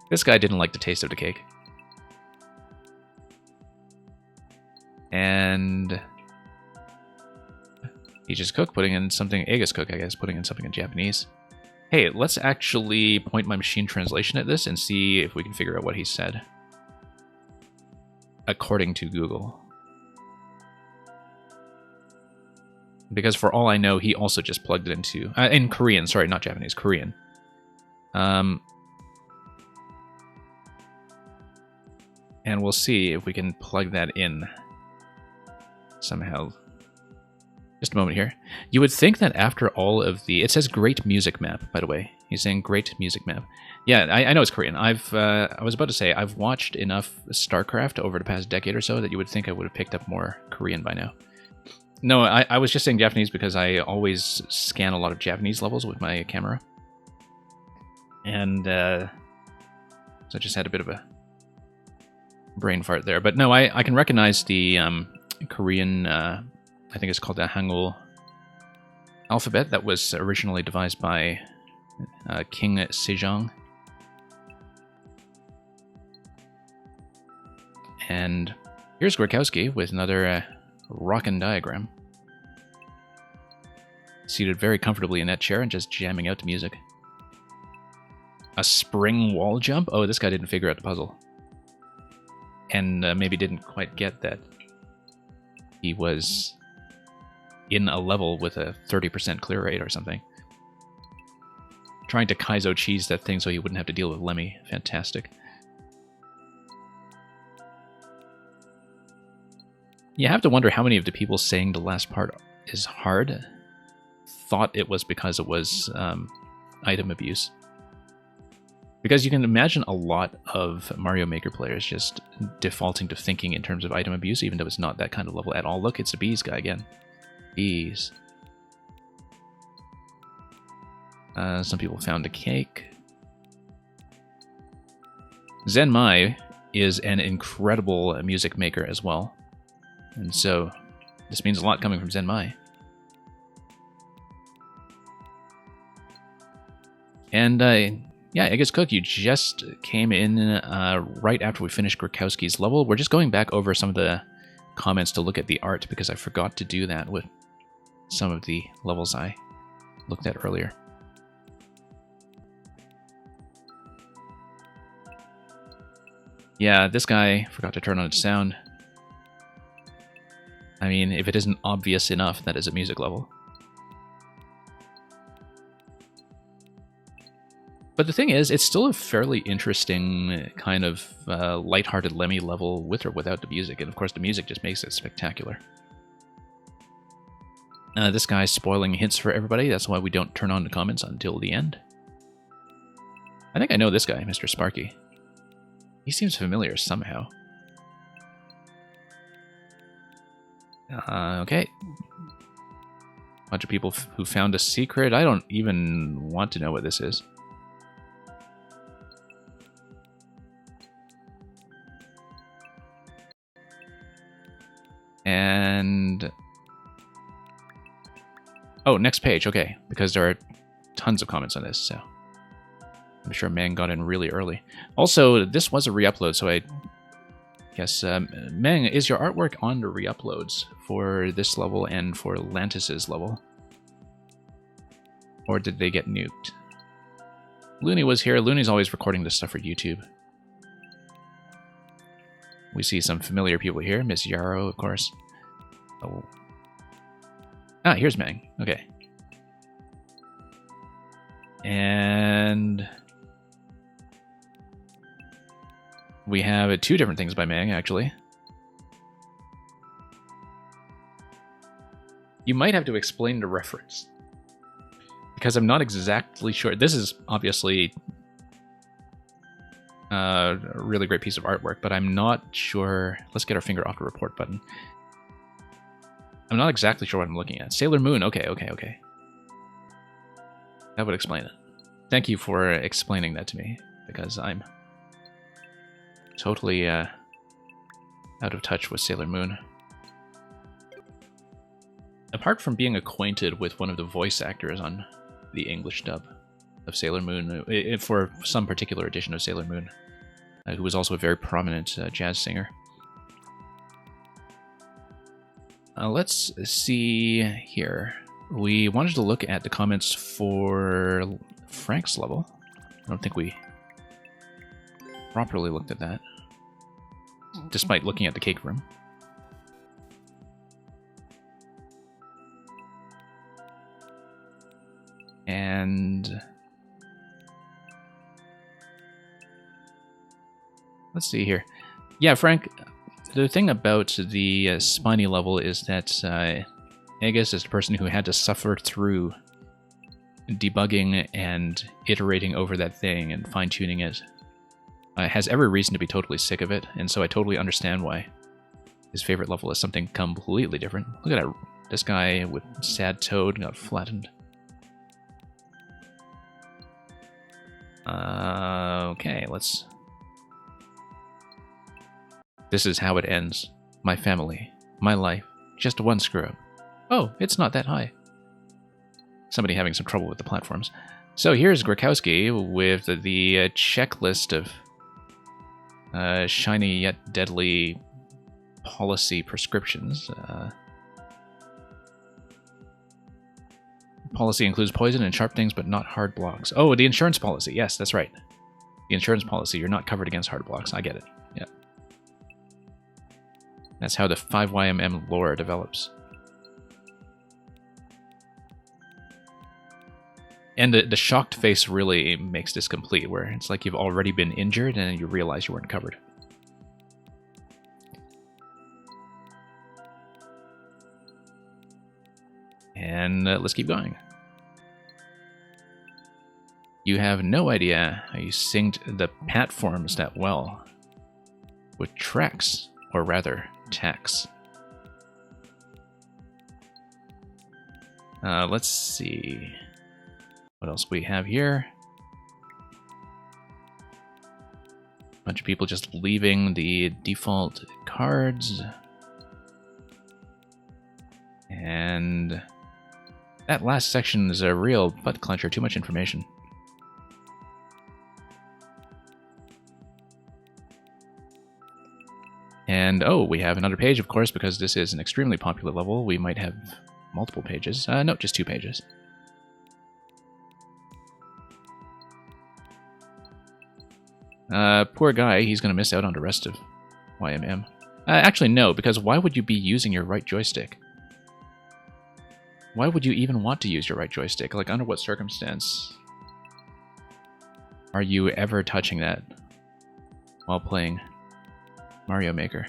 This guy didn't like the taste of the cake. And Aegis Cook putting in something, Aegis Cook, I guess, putting in something in Japanese. Hey, let's actually point my machine translation at this and see if we can figure out what he said. According to Google. Because for all I know, he also just plugged it into... in Korean, sorry, not Japanese, Korean. And we'll see if we can plug that in somehow. Just a moment here. You would think that after all of the... It says great music map, by the way. He's saying great music map. Yeah, I know it's Korean. I was about to say, I've watched enough StarCraft over the past decade or so that you would think I would have picked up more Korean by now. No, I was just saying Japanese because I always scan a lot of Japanese levels with my camera. And so I just had a bit of a brain fart there. But no, I can recognize the Korean, I think it's called the Hangul alphabet that was originally devised by King Sejong. And here's Gorkowski with another rockin' diagram. Seated very comfortably in that chair and just jamming out to music. A spring wall jump? Oh, this guy didn't figure out the puzzle. And maybe didn't quite get that he was in a level with a 30% clear rate or something. Trying to Kaizo cheese that thing so he wouldn't have to deal with Lemmy. Fantastic. You have to wonder how many of the people saying the last part is hard thought it was because it was item abuse. Because you can imagine a lot of Mario Maker players just defaulting to thinking in terms of item abuse, even though it's not that kind of level at all. Look, it's the bees guy again. Bees. Some people found a cake. Zenmai is an incredible music maker as well. And so, this means a lot coming from Zenmai. And, yeah, Aegis Cook, you just came in right after we finished Gorkowski's level. We're just going back over some of the comments to look at the art, because I forgot to do that with some of the levels I looked at earlier. Yeah, this guy forgot to turn on its sound. I mean, if it isn't obvious enough, that is a music level. But the thing is, it's still a fairly interesting kind of lighthearted Lemmy level with or without the music. And of course, the music just makes it spectacular. This guy's spoiling hints for everybody. That's why we don't turn on the comments until the end. I think I know this guy, Mr. Sparky. He seems familiar somehow. Okay. Bunch of people who found a secret. I don't even want to know what this is. And... oh, next page. Okay. Because there are tons of comments on this, so... I'm sure Mang got in really early. Also, this was a re-upload, so I guess... Mang, is your artwork on the re-uploads for this level and for Lantis's level? Or did they get nuked? Looney was here. Looney's always recording this stuff for YouTube. We see some familiar people here. Miss Yarrow, of course. Oh. Ah, here's Mang. Okay. And we have two different things by Mang, actually. You might have to explain the reference, because I'm not exactly sure. This is obviously a really great piece of artwork, but I'm not sure. Let's get our finger off the report button. I'm not exactly sure what I'm looking at. Sailor Moon. Okay. That would explain it. Thank you for explaining that to me, because I'm totally out of touch with Sailor Moon. Apart from being acquainted with one of the voice actors on the English dub of Sailor Moon, for some particular edition of Sailor Moon, who was also a very prominent jazz singer. Let's see here. We wanted to look at the comments for Frank's level. I don't think we properly looked at that, despite looking at the cake room. And let's see here. Yeah, Frank, the thing about the Spiny level is that Aegis is the person who had to suffer through debugging and iterating over that thing and fine-tuning it. Has every reason to be totally sick of it, and so I totally understand why his favorite level is something completely different. Look at that. This guy with Sad Toad got flattened. Okay, let's... This is how it ends. My family. My life. Just one screw-up. Oh, it's not that high. Somebody having some trouble with the platforms. So here's Grakowski with the checklist of shiny yet deadly policy prescriptions. Policy includes poison and sharp things, but not hard blocks. Oh, the insurance policy. Yes, that's right. The insurance policy. You're not covered against hard blocks. I get it. Yeah. That's how the 5YMM lore develops. And the shocked face really makes this complete, where it's like you've already been injured and you realize you weren't covered. And let's keep going. You have no idea how you synced the platforms that well with Trex, or rather, Tex. Let's see what else we have here. A bunch of people just leaving the default cards. And that last section is a real butt clencher, too much information. And oh, we have another page, of course, because this is an extremely popular level. We might have multiple pages. No, just 2 pages. Poor guy, he's going to miss out on the rest of YMM. Actually, no, because why would you be using your right joystick? Why would you even want to use your right joystick? Like, under what circumstance are you ever touching that while playing Mario Maker?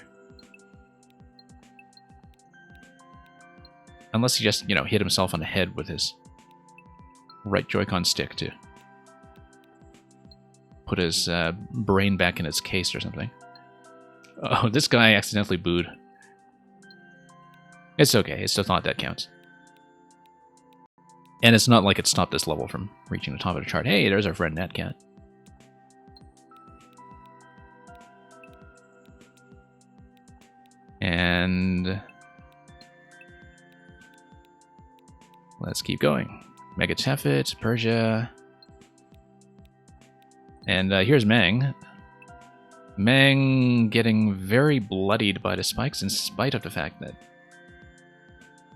Unless he just, hit himself on the head with his right Joy-Con stick to put his brain back in its case or something. Oh, this guy accidentally booed. It's okay, it's the thought that counts. And it's not like it stopped this level from reaching the top of the chart. Hey, there's our friend Natcat. And let's keep going. Mega Tefit, Persia. And here's Mang. Mang getting very bloodied by the spikes in spite of the fact that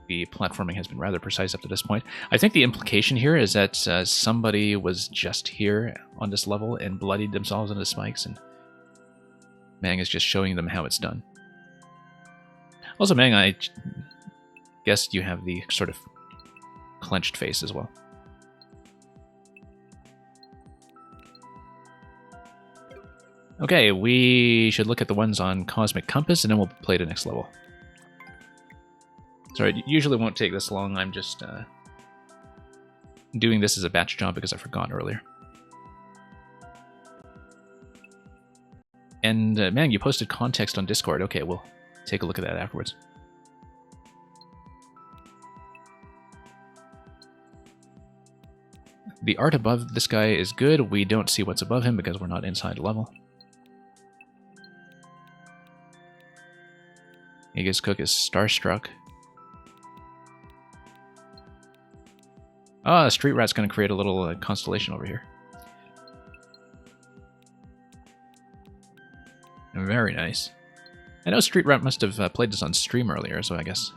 the platforming has been rather precise up to this point. I think the implication here is that somebody was just here on this level and bloodied themselves into the spikes, and Mang is just showing them how it's done. Also, Mang, I guess you have the sort of clenched face as well. Okay, we should look at the ones on Cosmic Compass, and then we'll play the next level. Sorry, it usually won't take this long. I'm just doing this as a batch job because I forgot earlier. And man, you posted context on Discord. Okay, we'll take a look at that afterwards. The art above this guy is good. We don't see what's above him because we're not inside level. Aegis Cook is starstruck. Ah, Street Rat's going to create a little constellation over here. Very nice. I know Street Rat must have played this on stream earlier, so I guess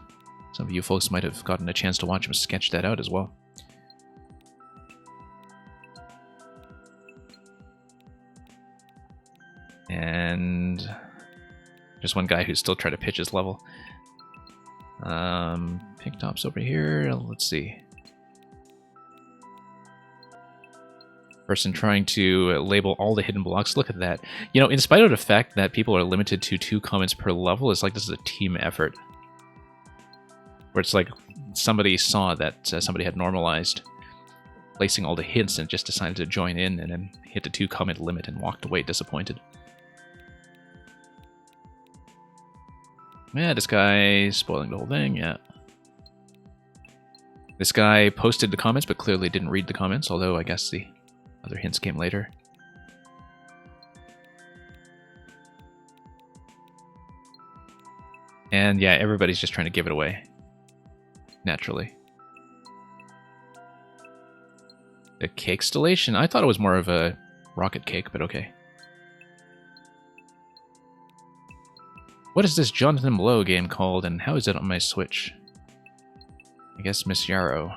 some of you folks might have gotten a chance to watch him sketch that out as well. And just one guy who's still trying to pitch his level. Pink Top's over here. Let's see. Person trying to label all the hidden blocks. Look at that. You know, in spite of the fact that people are limited to 2 comments per level, it's like this is a team effort. Where it's like somebody saw that somebody had normalized placing all the hints and just decided to join in and then hit the 2 comment limit and walked away disappointed. Yeah, this guy spoiling the whole thing, yeah. This guy posted the comments but clearly didn't read the comments, although I guess the other hints came later. And yeah, everybody's just trying to give it away. Naturally. The cake installation? I thought it was more of a rocket cake, but okay. What is this Jonathan Blow game called, and how is it on my Switch? I guess Miss Yarrow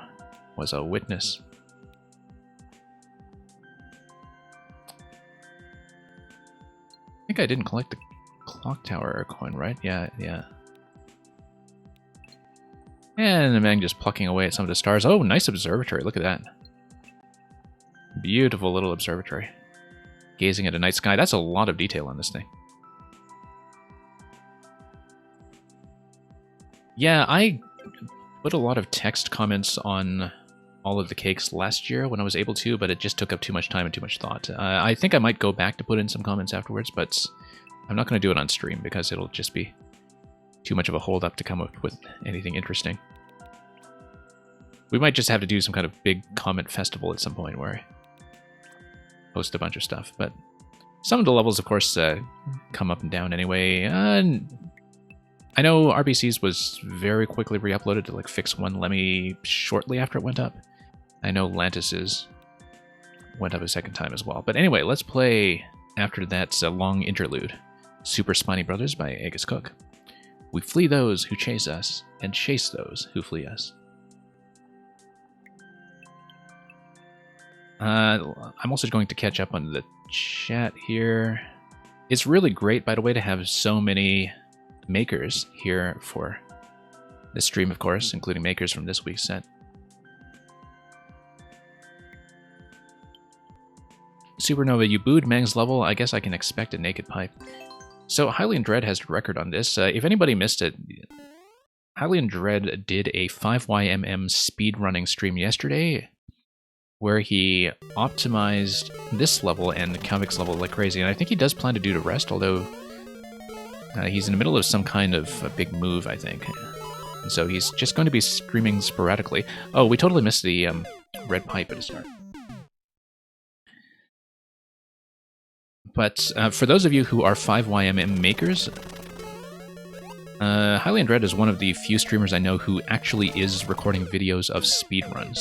was a witness. I think I didn't collect the clock tower coin, right? Yeah. And the man just plucking away at some of the stars. Oh, nice observatory. Look at that. Beautiful little observatory. Gazing at a night sky. That's a lot of detail on this thing. Yeah, I put a lot of text comments on all of the cakes last year when I was able to, but it just took up too much time and too much thought. I think I might go back to put in some comments afterwards, but I'm not going to do it on stream because it'll just be too much of a hold up to come up with anything interesting. We might just have to do some kind of big comment festival at some point where I post a bunch of stuff, but some of the levels, of course, come up and down anyway. I know RBC's was very quickly re-uploaded to like fix one Lemmy shortly after it went up. I know Lantis's went up a second time as well. But anyway, let's play after that long interlude. Super Spiny Brothers by Aegis Cook. We flee those who chase us, and chase those who flee us. I'm also going to catch up on the chat here. It's really great, by the way, to have so many makers here for this stream, of course, including makers from this week's set. Supernova, you booed Meng's level. I guess I can expect a naked pipe. So Hylian Dread has the record on this. If anybody missed it, Hylian Dread did a 5YMM speedrunning stream yesterday where he optimized this level and Kalvik's level like crazy. And I think he does plan to do the rest, although he's in the middle of some kind of a big move, I think. And so he's just going to be streaming sporadically. Oh, we totally missed the red pipe at the start. But for those of you who are 5YMM makers, Hylian Dread is one of the few streamers I know who actually is recording videos of speedruns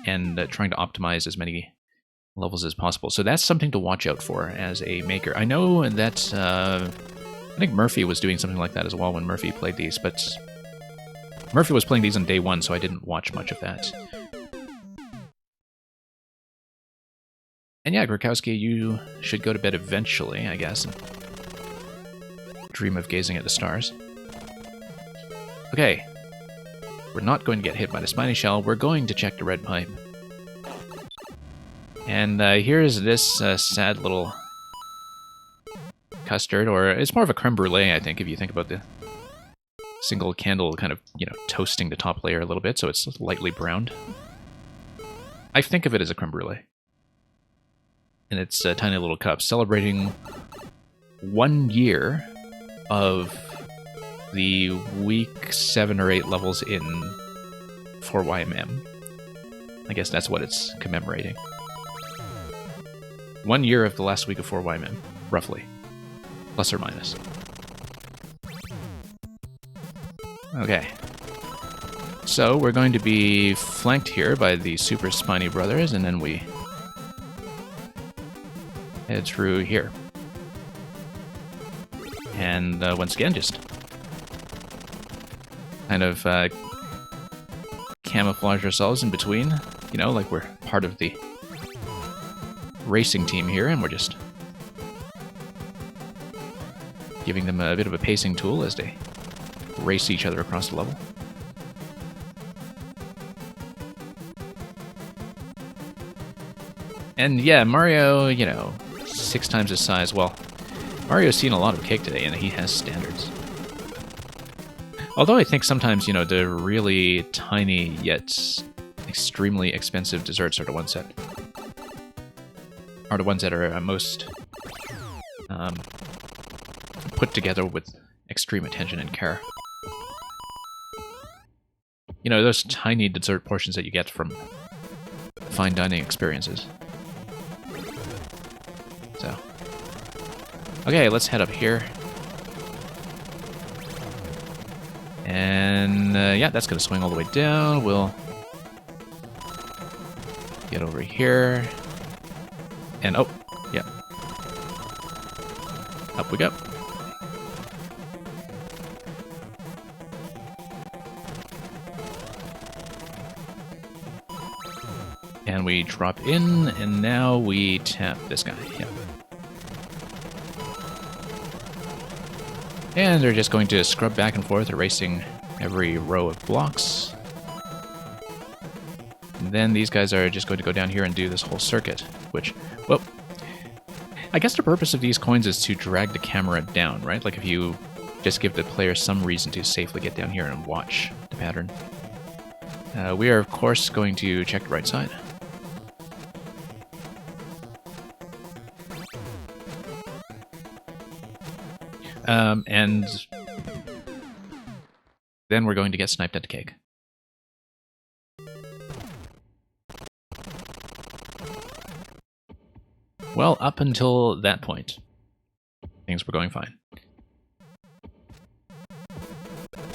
and trying to optimize as many levels as possible. So that's something to watch out for as a maker. I know that I think Murphy was doing something like that as well when Murphy played these, but Murphy was playing these on day one, so I didn't watch much of that. And yeah, Grakowski, you should go to bed eventually, I guess. Dream of gazing at the stars. Okay. We're not going to get hit by the spiny shell. We're going to check the red pipe. And here's this sad little custard, or it's more of a creme brulee, I think, if you think about the single candle kind of, you know, toasting the top layer a little bit, so it's lightly browned. I think of it as a creme brulee. And it's a tiny little cup celebrating 1 year of the week 7 or 8 levels in 4YMM. I guess that's what it's commemorating. 1 year of the last week of 4YMM, roughly. Plus or minus. Okay. So we're going to be flanked here by the Super Spiny Brothers, and then we head through here. And once again, just kind of camouflage ourselves in between, you know, like we're part of the racing team here, and we're just giving them a bit of a pacing tool as they race each other across the level. And yeah, Mario, you know, 6 times his size. Well, Mario's seen a lot of cake today, and he has standards. Although I think sometimes, you know, the really tiny yet extremely expensive desserts are the ones that are most put together with extreme attention and care. You know, those tiny dessert portions that you get from fine dining experiences. So, okay, let's head up here. And yeah, that's going to swing all the way down. We'll get over here. And oh, yeah. Up we go. And we drop in, and now we tap this guy. Yep. And they're just going to scrub back and forth, erasing every row of blocks. And then these guys are just going to go down here and do this whole circuit, which, well, I guess the purpose of these coins is to drag the camera down, right? Like if you just give the player some reason to safely get down here and watch the pattern. We are, of course, going to check the right side. And then we're going to get sniped at the cake. Well, up until that point, things were going fine.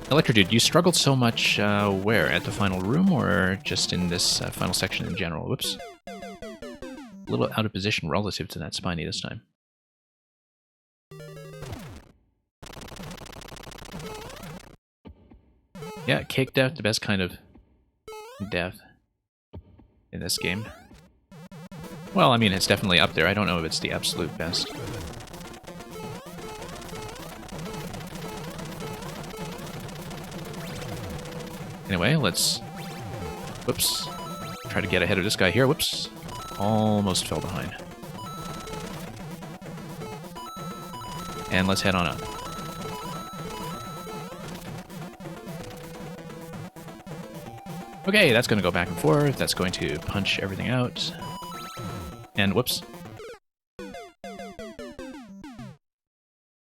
Electrodude, you struggled so much where? At the final room or just in this final section in general? Whoops. A little out of position relative to that Spiny this time. Yeah, cake death, the best kind of death in this game. Well, I mean, it's definitely up there. I don't know if it's the absolute best. Anyway, let's... Whoops. Try to get ahead of this guy here. Whoops. Almost fell behind. And let's head on up. Okay, that's going to go back and forth. That's going to punch everything out. And whoops.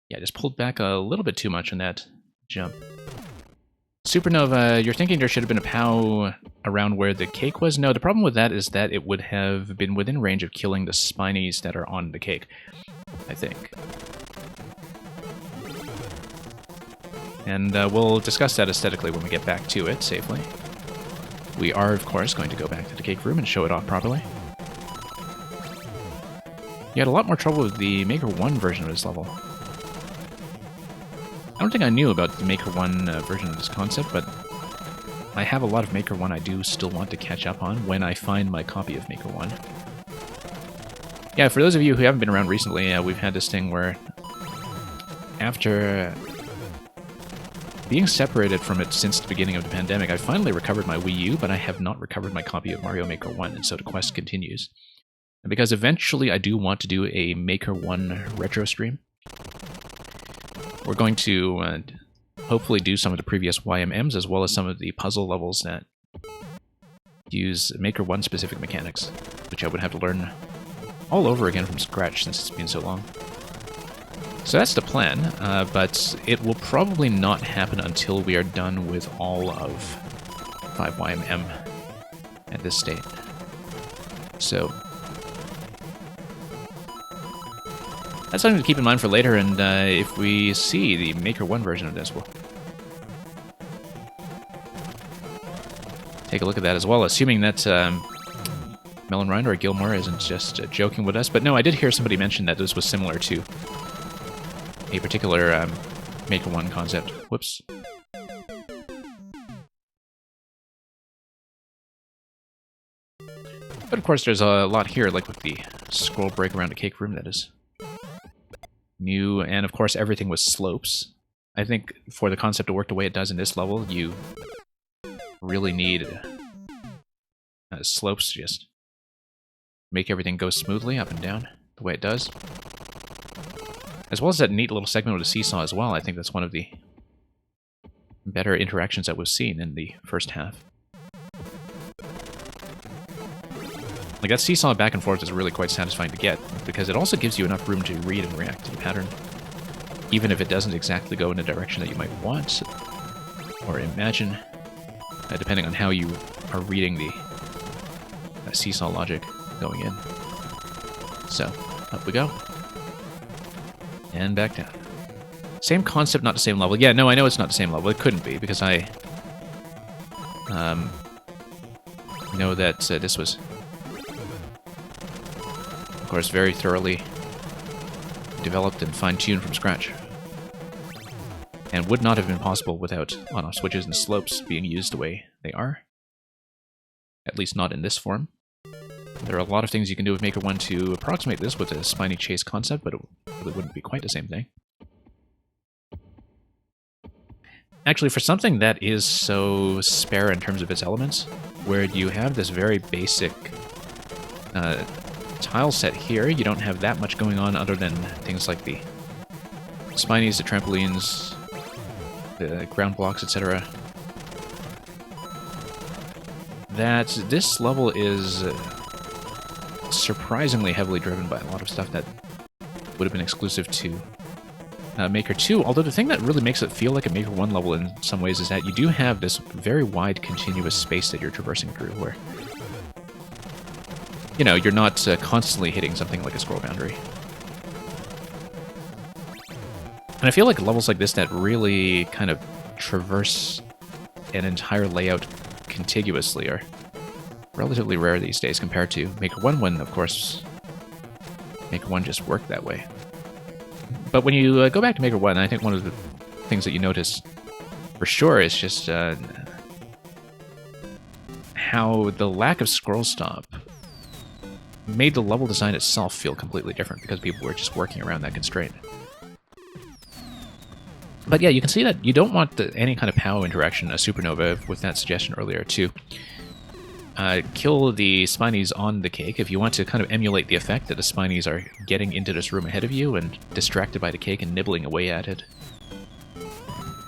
Yeah, just pulled back a little bit too much on that jump. Supernova, you're thinking there should have been a POW around where the cake was? No, the problem with that is that it would have been within range of killing the Spinies that are on the cake, I think. And we'll discuss that aesthetically when we get back to it safely. We are, of course, going to go back to the cake room and show it off properly. You had a lot more trouble with the Maker 1 version of this level. I don't think I knew about the Maker 1 version of this concept, but I have a lot of Maker 1 I do still want to catch up on when I find my copy of Maker 1. Yeah, for those of you who haven't been around recently, we've had this thing where after being separated from it since the beginning of the pandemic, I finally recovered my Wii U, but I have not recovered my copy of Mario Maker 1, and so the quest continues. And because eventually I do want to do a Maker 1 retro stream, we're going to hopefully do some of the previous YMMs, as well as some of the puzzle levels that use Maker 1 specific mechanics, which I would have to learn all over again from scratch since it's been so long. So that's the plan, but it will probably not happen until we are done with all of 5YMM at this state. So that's something to keep in mind for later, and if we see the Maker 1 version of this, we'll take a look at that as well, assuming that Melon Rind or Gilmore isn't just joking with us. But no, I did hear somebody mention that this was similar to a particular Maker 1 concept. Whoops. But of course, there's a lot here, like with the scroll break around a cake room that is new, and of course everything with slopes. I think for the concept to work the way it does in this level, you really need slopes to just make everything go smoothly up and down the way it does. As well as that neat little segment with the seesaw as well. I think that's one of the better interactions that we've seen in the first half. Like, that seesaw back and forth is really quite satisfying to get, because it also gives you enough room to read and react to the pattern, even if it doesn't exactly go in a direction that you might want or imagine, depending on how you are reading the seesaw logic going in. So, up we go. And back down. Same concept, not the same level. Yeah, no, I know it's not the same level. It couldn't be, because I know that this was, of course, very thoroughly developed and fine-tuned from scratch. And would not have been possible without on-off switches and slopes being used the way they are. At least not in this form. There are a lot of things you can do with Maker 1 to approximate this with a spiny chase concept, but it really wouldn't be quite the same thing. Actually, for something that is so spare in terms of its elements, where you have this very basic tile set here, you don't have that much going on other than things like the spinies, the trampolines, the ground blocks, etc. That this level is surprisingly heavily driven by a lot of stuff that would have been exclusive to Maker 2, although the thing that really makes it feel like a Maker 1 level in some ways is that you do have this very wide continuous space that you're traversing through, where, you know, you're not constantly hitting something like a scroll boundary. And I feel like levels like this that really kind of traverse an entire layout contiguously are relatively rare these days compared to Maker 1, when, of course, Maker 1 just worked that way. But when you go back to Maker 1, I think one of the things that you notice for sure is just how the lack of scroll stop made the level design itself feel completely different, because people were just working around that constraint. But yeah, you can see that you don't want any kind of POW interaction, a supernova, with that suggestion earlier, to kill the spinies on the cake. If you want to kind of emulate the effect that the spinies are getting into this room ahead of you and distracted by the cake and nibbling away at it.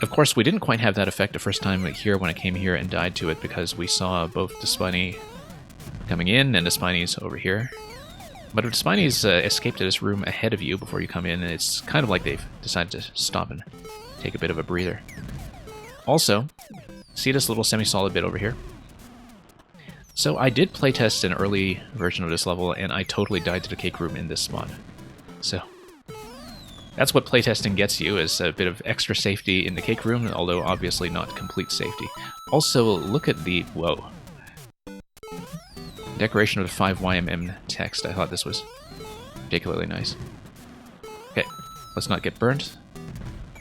Of course, we didn't quite have that effect the first time here when I came here and died to it, because we saw both the spiny coming in and the spinies over here. But if the spinies escape to this room ahead of you before you come in, it's kind of like they've decided to stop and take a bit of a breather. Also, see this little semi-solid bit over here? So I did playtest an early version of this level, and I totally died to the cake room in this spot. So that's what playtesting gets you, is a bit of extra safety in the cake room, although obviously not complete safety. Also, look at the... whoa. Decoration of the 5YMM text. I thought this was particularly nice. Okay, let's not get burnt.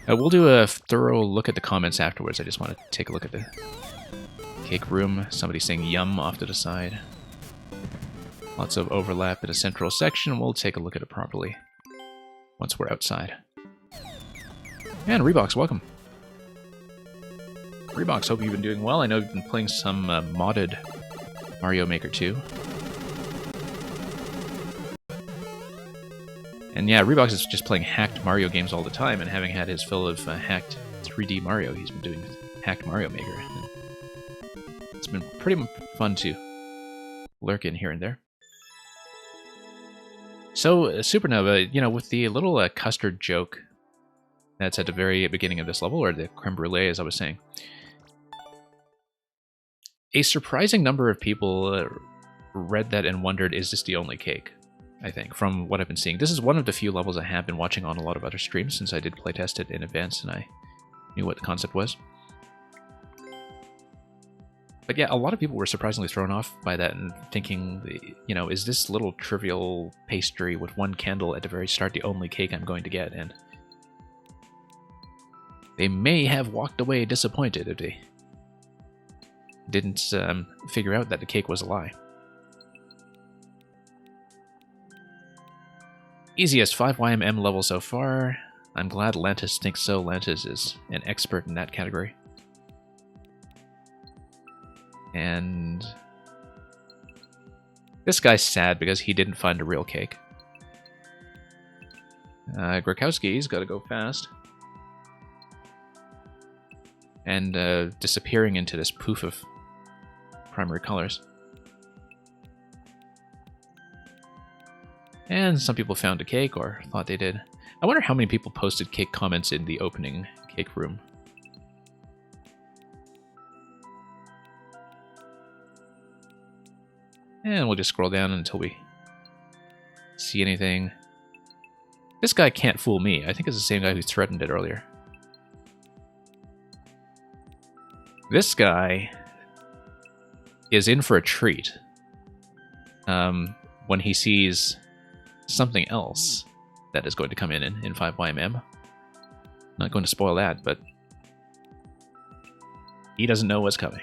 We'll do a thorough look at the comments afterwards. I just want to take a look at the cake room. Somebody saying yum off to the side. Lots of overlap in a central section. We'll take a look at it properly once we're outside. And Reeboks, welcome. Reeboks, hope you've been doing well. I know you've been playing some modded Mario Maker 2. And yeah, Reeboks is just playing hacked Mario games all the time, and having had his fill of hacked 3D Mario, he's been doing hacked Mario Maker. And it's been pretty fun to lurk in here and there. So, Supernova, you know, with the little custard joke that's at the very beginning of this level, or the creme brulee, as I was saying, a surprising number of people read that and wondered, is this the only cake? I think, from what I've been seeing. This is one of the few levels I have been watching on a lot of other streams, since I did playtest it in advance and I knew what the concept was. But yeah, a lot of people were surprisingly thrown off by that and thinking, you know, is this little trivial pastry with one candle at the very start the only cake I'm going to get? And they may have walked away disappointed if they didn't figure out that the cake was a lie. Easiest 5YMM level so far. I'm glad Lantis thinks so. Lantis is an expert in that category. And this guy's sad because he didn't find a real cake. Grakowski's got to go fast. And disappearing into this poof of primary colors. And some people found a cake, or thought they did. I wonder how many people posted cake comments in the opening cake room. And we'll just scroll down until we see anything. This guy can't fool me. I think it's the same guy who threatened it earlier. This guy is in for a treat when he sees something else that is going to come in 5YMM. Not going to spoil that, but he doesn't know what's coming.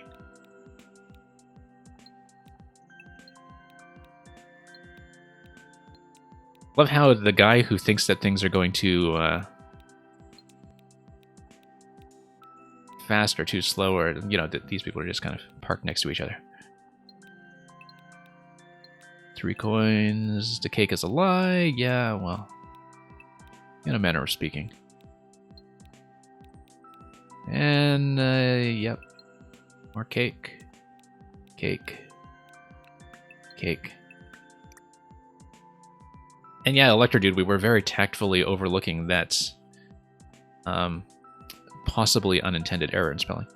Love how the guy who thinks that things are going too fast or too slow, or, you know, these people are just kind of parked next to each other. 3 coins. The cake is a lie. Yeah, well, in a manner of speaking. And, yep. More cake. Cake. Cake. And yeah, Electro Dude, we were very tactfully overlooking that possibly unintended error in spelling.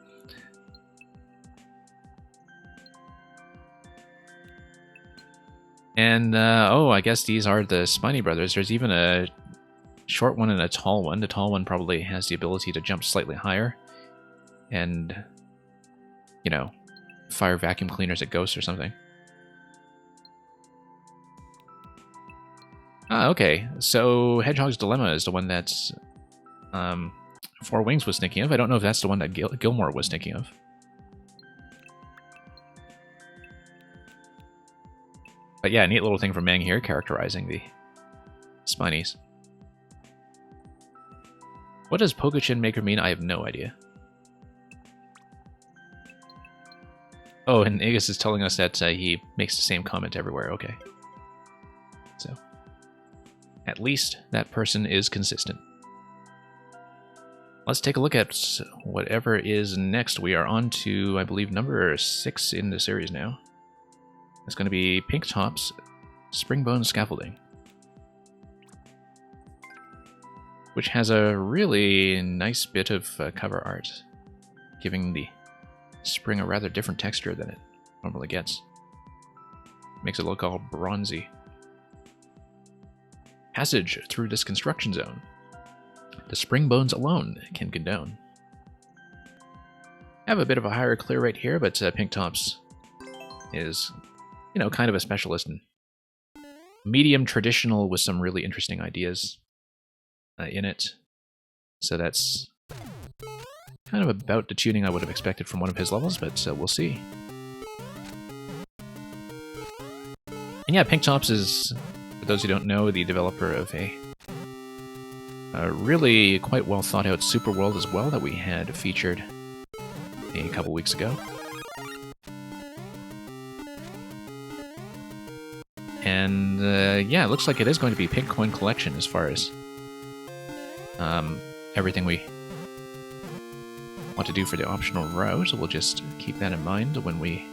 And, oh, I guess these are the Spiny Brothers. There's even a short one and a tall one. The tall one probably has the ability to jump slightly higher and, you know, fire vacuum cleaners at ghosts or something. Ah, okay. So Hedgehog's Dilemma is the one that's Four Wings was thinking of. I don't know if that's the one that Gilmore was thinking of. But yeah, neat little thing from Mang here, characterizing the Spinies. What does Pokochin Maker mean? I have no idea. Oh, and Aegis is telling us that he makes the same comment everywhere. Okay. So, at least that person is consistent. Let's take a look at whatever is next. We are on to, I believe, number 6 in the series now. It's going to be Pink Top's Springbone Scaffolding, which has a really nice bit of cover art, giving the spring a rather different texture than it normally gets. Makes it look all bronzy. Passage through this construction zone. The spring bones alone can condone. Have a bit of a higher clear rate here, but Pink Tops is, you know, kind of a specialist in medium traditional with some really interesting ideas in it. So that's kind of about the tuning I would have expected from one of his levels, but we'll see. And yeah, Pink Tops is, for those who don't know, the developer of a really quite well thought out super world as well that we had featured a couple weeks ago. And yeah, it looks like it is going to be pink coin collection as far as everything we want to do for the optional route. So we'll just keep that in mind when we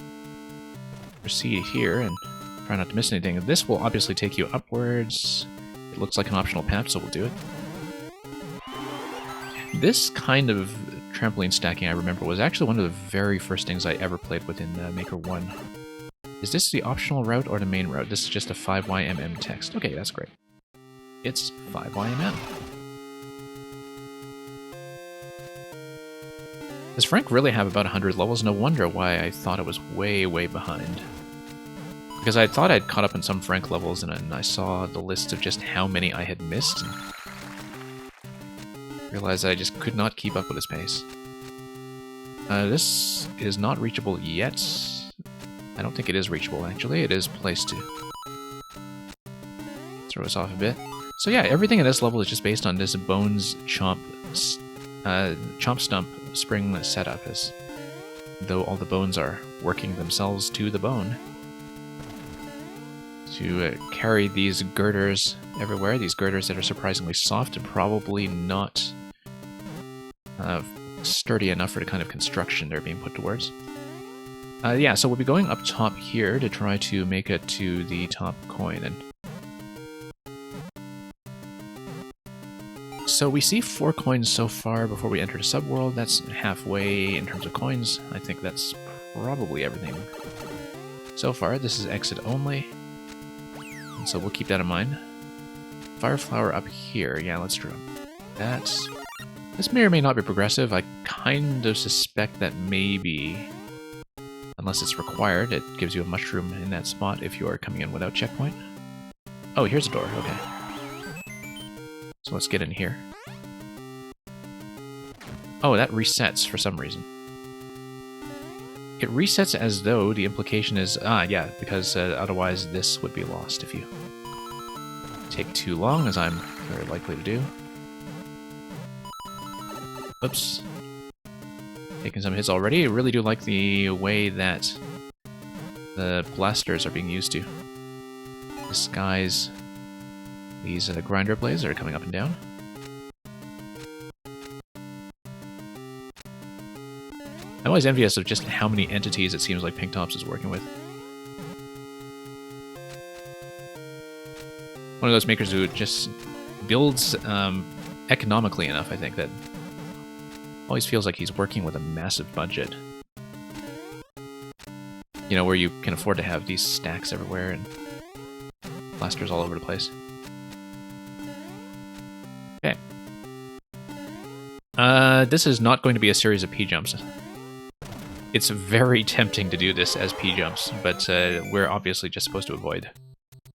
proceed here and try not to miss anything. This will obviously take you upwards. It looks like an optional path, so we'll do it. This kind of trampoline stacking, I remember, was actually one of the very first things I ever played with in Maker 1. Is this the optional route or the main route? This is just a 5YMM text. Okay, that's great. It's 5YMM. Does Frank really have about 100 levels? No wonder why I thought it was way, way behind. Because I thought I'd caught up on some Frank levels, and I saw the list of just how many I had missed, and realized that I just could not keep up with his pace. This is not reachable yet. I don't think it is reachable, actually. It is placed to throw us off a bit. So yeah, everything in this level is just based on this Bones Chomp Stump spring setup, as though all the bones are working themselves to the bone to carry these girders everywhere. These girders that are surprisingly soft and probably not sturdy enough for the kind of construction they're being put towards. Yeah, so we'll be going up top here to try to make it to the top coin. And so we see 4 coins so far before we enter the subworld. That's halfway in terms of coins. I think that's probably everything so far. This is exit only, and so we'll keep that in mind. Fire flower up here. Yeah, let's drop that. This may or may not be progressive. I kind of suspect that maybe, unless it's required, it gives you a mushroom in that spot if you are coming in without checkpoint. Oh, here's a door. Okay. So let's get in here. Oh, that resets for some reason. It resets as though the implication is... Ah, yeah, because otherwise this would be lost if you take too long, as I'm very likely to do. Oops. Taking some hits already. I really do like the way that the blasters are being used to disguise these grinder blades that are coming up and down. I'm always envious of just how many entities it seems like Pinktops is working with. One of those makers who just builds economically enough, I think, that always feels like he's working with a massive budget. You know, where you can afford to have these stacks everywhere and blasters all over the place. Okay. This is not going to be a series of P-jumps. It's very tempting to do this as P-jumps, but we're obviously just supposed to avoid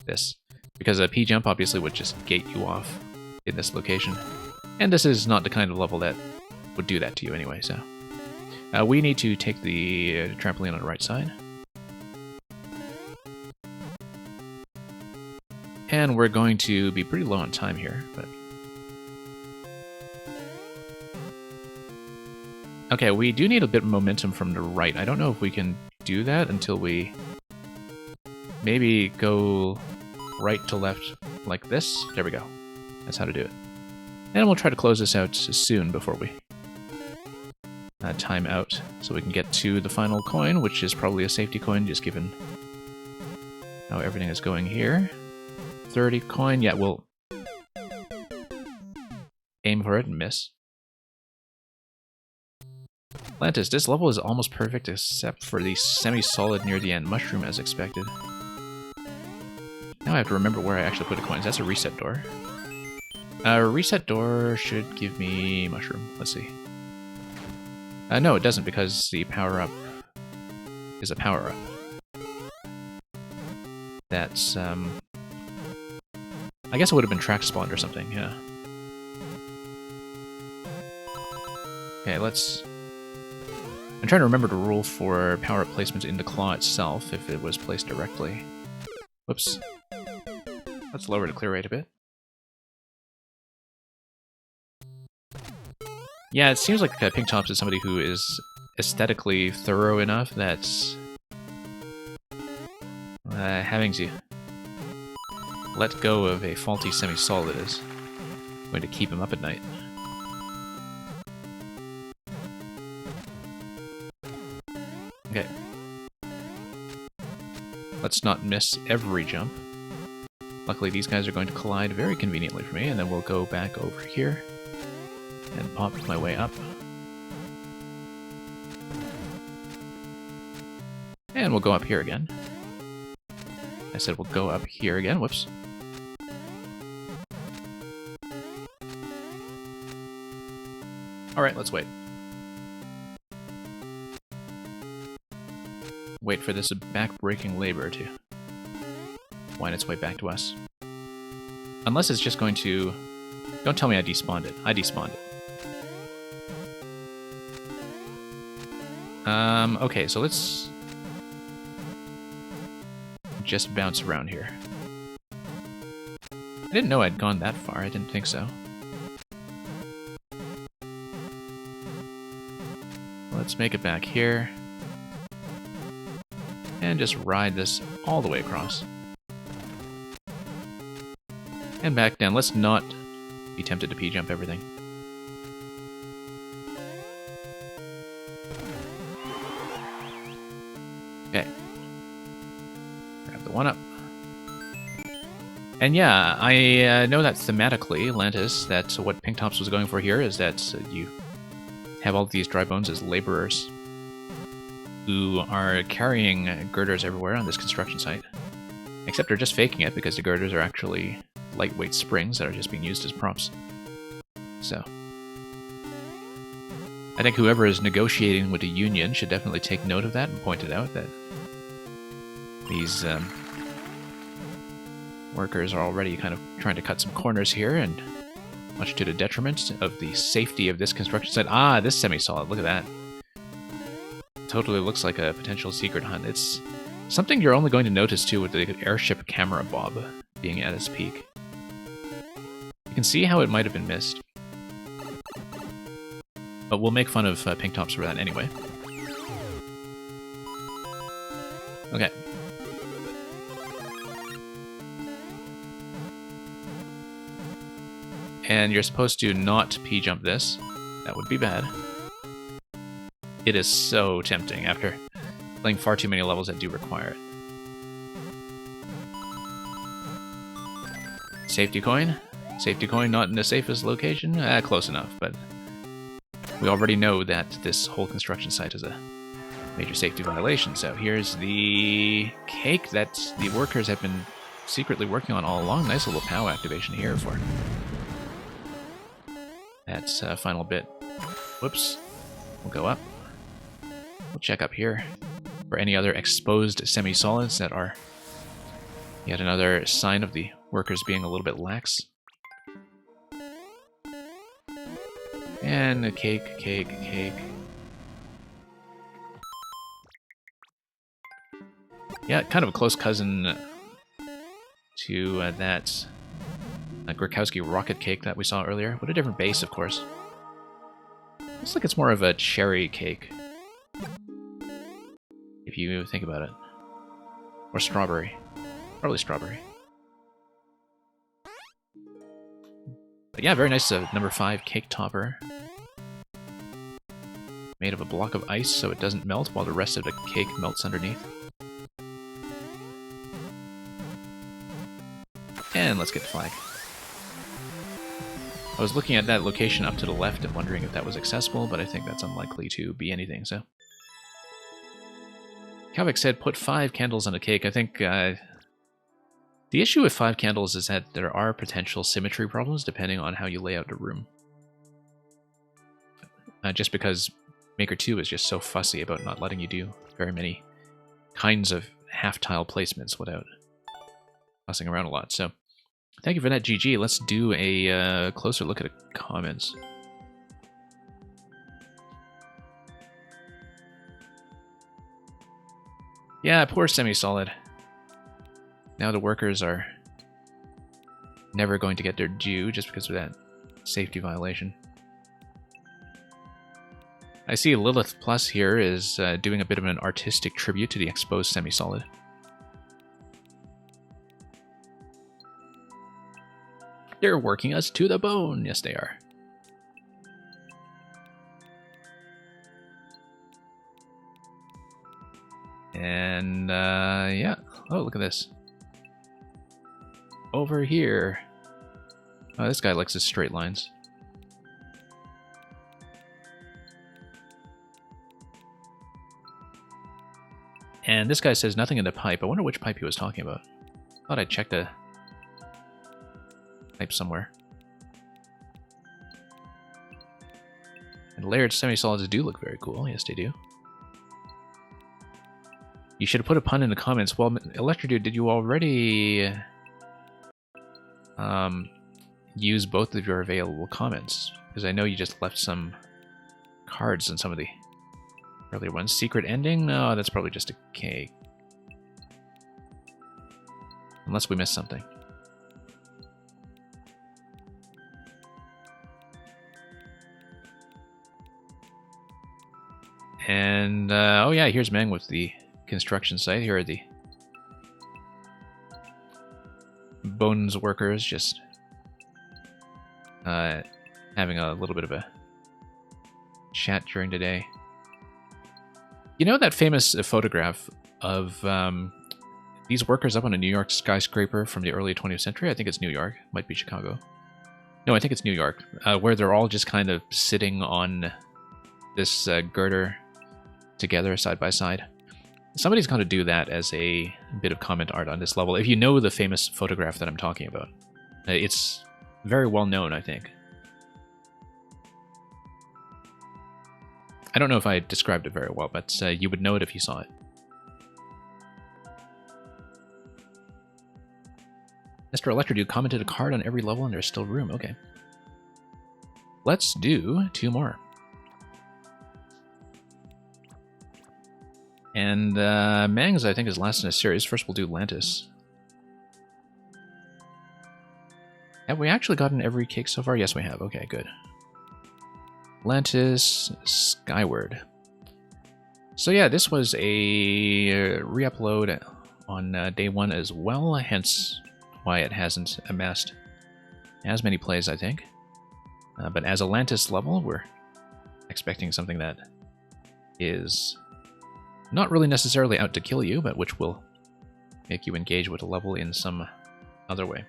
this. Because a P-jump obviously would just gate you off in this location. And this is not the kind of level that would do that to you anyway, so... we need to take the trampoline on the right side. And we're going to be pretty low on time here, but... Okay, we do need a bit of momentum from the right. I don't know if we can do that until we maybe go right to left like this. There we go. That's how to do it. And we'll try to close this out soon before we time out, so we can get to the final coin, which is probably a safety coin, just given how everything is going here. 30 coin, yeah, we'll aim for it and miss. Atlantis, this level is almost perfect except for the semi-solid near the end mushroom as expected. Now I have to remember where I actually put the coins. That's a reset door. Reset door should give me mushroom. Let's see. No, it doesn't, because the power-up is a power-up. That's, I guess it would have been track spawned or something, yeah. Okay, let's... I'm trying to remember the rule for power-up placement in the claw itself, if it was placed directly. Whoops. Let's lower the clear rate a bit. Yeah, it seems like Pinktops is somebody who is aesthetically thorough enough that having to let go of a faulty semi-solid is going to keep him up at night. Okay. Let's not miss every jump. Luckily, these guys are going to collide very conveniently for me, and then we'll go back over here and pop my way up. And we'll go up here again. I said we'll go up here again. Whoops. Alright, let's wait. Wait for this back-breaking labor to wind its way back to us. Unless it's just going to... Don't tell me I despawned it. I despawned it. Okay, so let's just bounce around here. I didn't know I'd gone that far. I didn't think so. Let's make it back here. And just ride this all the way across. And back down. Let's not be tempted to P-jump everything. Okay. Grab the one up. And yeah, I know that thematically, Lantis, that's what Pinktops was going for here, is that you have all of these dry bones as laborers who are carrying girders everywhere on this construction site. Except they're just faking it because the girders are actually lightweight springs that are just being used as props. So I think whoever is negotiating with the union should definitely take note of that and point it out that these workers are already kind of trying to cut some corners here, and much to the detriment of the safety of this construction site. Ah, this semi-solid, look at that. Totally looks like a potential secret hunt. It's something you're only going to notice too with the airship camera bob being at its peak. You can see how it might have been missed. But we'll make fun of Pinktops for that anyway. Okay. And you're supposed to not P-jump this. That would be bad. It is so tempting after playing far too many levels that do require it. Safety coin. Safety coin not in the safest location. Close enough, but we already know that this whole construction site is a major safety violation. So here's the cake that the workers have been secretly working on all along. Nice little POW activation here for that final bit. Whoops. We'll go up. We'll check up here for any other exposed semi-solids that are yet another sign of the workers being a little bit lax. And a cake, cake, cake. Yeah, kind of a close cousin to that Gurkowski rocket cake that we saw earlier. With a different base, of course. Looks like it's more of a cherry cake, if you think about it. Or strawberry. Probably strawberry. But yeah, very nice number 5 cake topper. Made of a block of ice so it doesn't melt while the rest of the cake melts underneath. And let's get the flag. I was looking at that location up to the left and wondering if that was accessible, but I think that's unlikely to be anything, so. Kavik said put 5 candles on a cake. I think the issue with 5 candles is that there are potential symmetry problems depending on how you lay out the room. Just because Maker 2 is just so fussy about not letting you do very many kinds of half-tile placements without fussing around a lot. So, thank you for that, GG. Let's do a closer look at the comments. Yeah, poor semi-solid. Now the workers are never going to get their due just because of that safety violation. I see Lilith Plus here is doing a bit of an artistic tribute to the exposed semi-solid. They're working us to the bone. Yes, they are. And, yeah. Oh, look at this. Over here. Oh, this guy likes his straight lines. And this guy says nothing in the pipe. I wonder which pipe he was talking about. Thought I checked a pipe somewhere. And layered semi-solids do look very cool. Yes, they do. You should have put a pun in the comments. Well, Electrodude, did you already use both of your available comments? Because I know you just left some cards in some of the earlier ones. Secret ending? No, that's probably just a K. Unless we missed something. And, oh yeah, here's Meng with the construction site. Here are the Bones workers just having a little bit of a chat during the day. You know that famous photograph of these workers up on a New York skyscraper from the early 20th century? I think it's New York. Might be Chicago. No, I think it's New York, where they're all just kind of sitting on this girder together side by side. Somebody's got to do that as a bit of comment art on this level. If you know the famous photograph that I'm talking about, it's very well known, I think. I don't know if I described it very well, but you would know it if you saw it. Mr. Electrodude commented a card on every level and there's still room. Okay. Let's do 2 more. And Meng's, I think, is last in a series. First, we'll do Lantis. Have we actually gotten every cake so far? Yes, we have. Okay, good. Lantis Skyward. So yeah, this was a re-upload on day 1 as well, hence why it hasn't amassed as many plays, I think. But as a Lantis level, we're expecting something that is not really necessarily out to kill you, but which will make you engage with a level in some other way.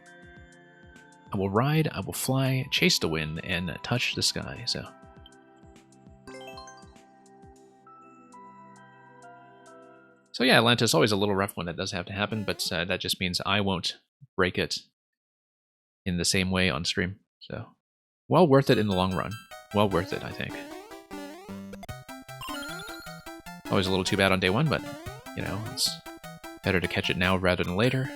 I will ride, I will fly, chase the wind, and touch the sky, so... So yeah, Atlantis, always a little rough when that does have to happen, but that just means I won't break it in the same way on stream. So, well worth it in the long run. Well worth it, I think. Always a little too bad on day 1, but, you know, it's better to catch it now rather than later.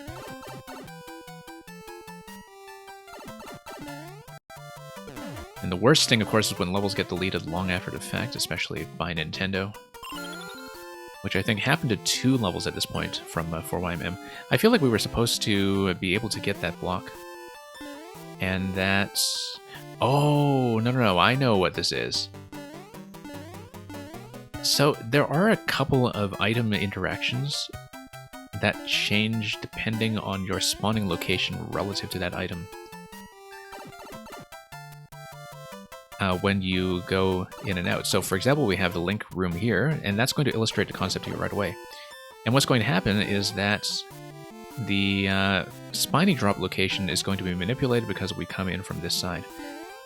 And the worst thing, of course, is when levels get deleted long after the fact, especially by Nintendo. Which I think happened to 2 levels at this point from 4YMM. I feel like we were supposed to be able to get that block. And that's... Oh, no, I know what this is. So there are a couple of item interactions that change depending on your spawning location relative to that item. When you go in and out. So for example, we have the link room here, and that's going to illustrate the concept here right away. And what's going to happen is that the spiny drop location is going to be manipulated because we come in from this side.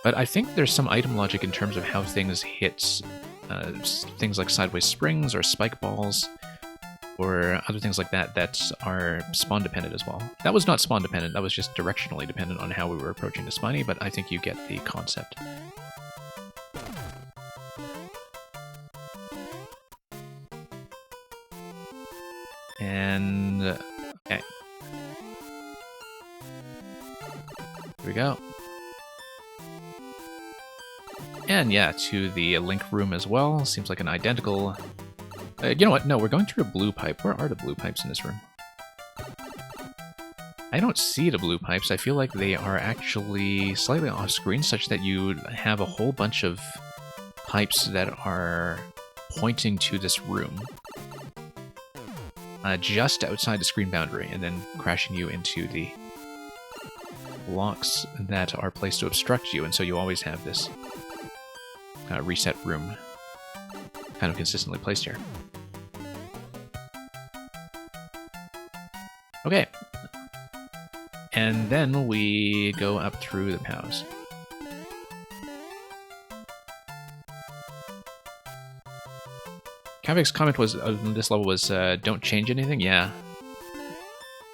But I think there's some item logic in terms of how things hit things like sideways springs or spike balls or other things like that that are spawn dependent as well. That was not spawn dependent, that was just directionally dependent on how we were approaching the spiny, but I think you get the concept. And, okay. Here we go. And yeah, to the link room as well. Seems like an identical... you know what? No, we're going through a blue pipe. Where are the blue pipes in this room? I don't see the blue pipes. I feel like they are actually slightly off screen, such that you have a whole bunch of pipes that are pointing to this room just outside the screen boundary, and then crashing you into the blocks that are placed to obstruct you, and so you always have this reset room kind of consistently placed here. Okay. And then we go up through the POWs. Kavik's comment was on this level was, don't change anything? Yeah.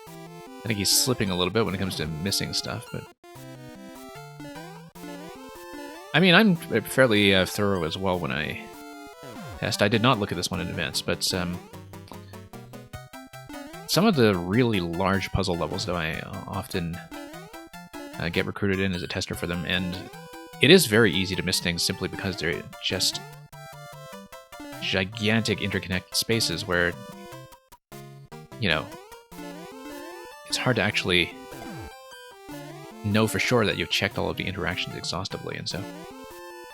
I think he's slipping a little bit when it comes to missing stuff, but... I mean, I'm fairly thorough as well when I test. I did not look at this one in advance, but some of the really large puzzle levels that I often get recruited in as a tester for them, and it is very easy to miss things simply because they're just gigantic interconnected spaces where, you know, it's hard to actually know for sure that you've checked all of the interactions exhaustively, and so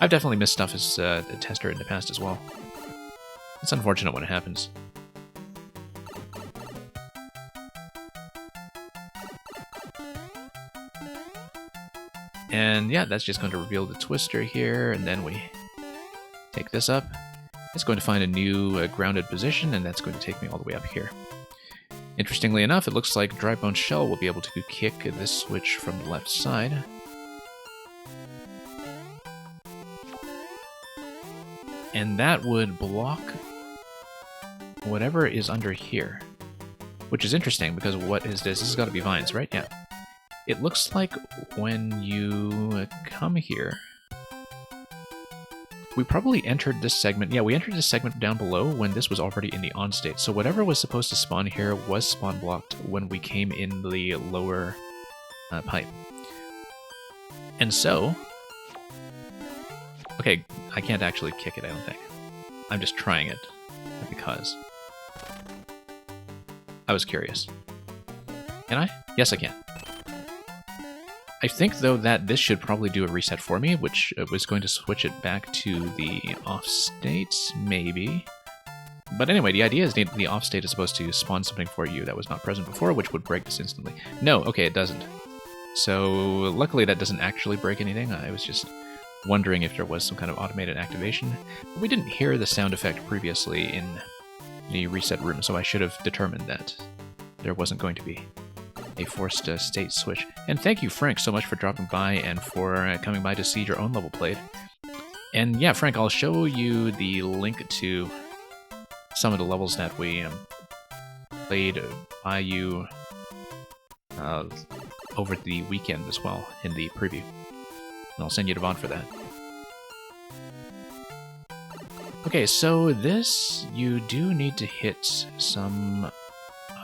I've definitely missed stuff as a tester in the past as well. It's unfortunate when it happens. And yeah, that's just going to reveal the twister here, and then we take this up. It's going to find a new grounded position, and that's going to take me all the way up here. Interestingly enough, it looks like Dry Bone Shell will be able to kick this switch from the left side. And that would block whatever is under here. Which is interesting, because what is this? This has got to be vines, right? Yeah. It looks like when you come here... We probably entered this segment... Yeah, we entered this segment down below when this was already in the on state. So whatever was supposed to spawn here was spawn blocked when we came in the lower pipe. And so... Okay, I can't actually kick it, I don't think. I'm just trying it, because... I was curious. Can I? Yes, I can. I think, though, that this should probably do a reset for me, which was going to switch it back to the off state, maybe. But anyway, the idea is the off state is supposed to spawn something for you that was not present before, which would break this instantly. No, okay, it doesn't. So, luckily that doesn't actually break anything. I was just wondering if there was some kind of automated activation. But we didn't hear the sound effect previously in the reset room, so I should have determined that there wasn't going to be a forced state switch. And thank you, Frank, so much for dropping by and for coming by to see your own level played. And yeah, Frank, I'll show you the link to some of the levels that we played by you over the weekend as well in the preview. And I'll send you to Vaughn for that. Okay, so this, you do need to hit some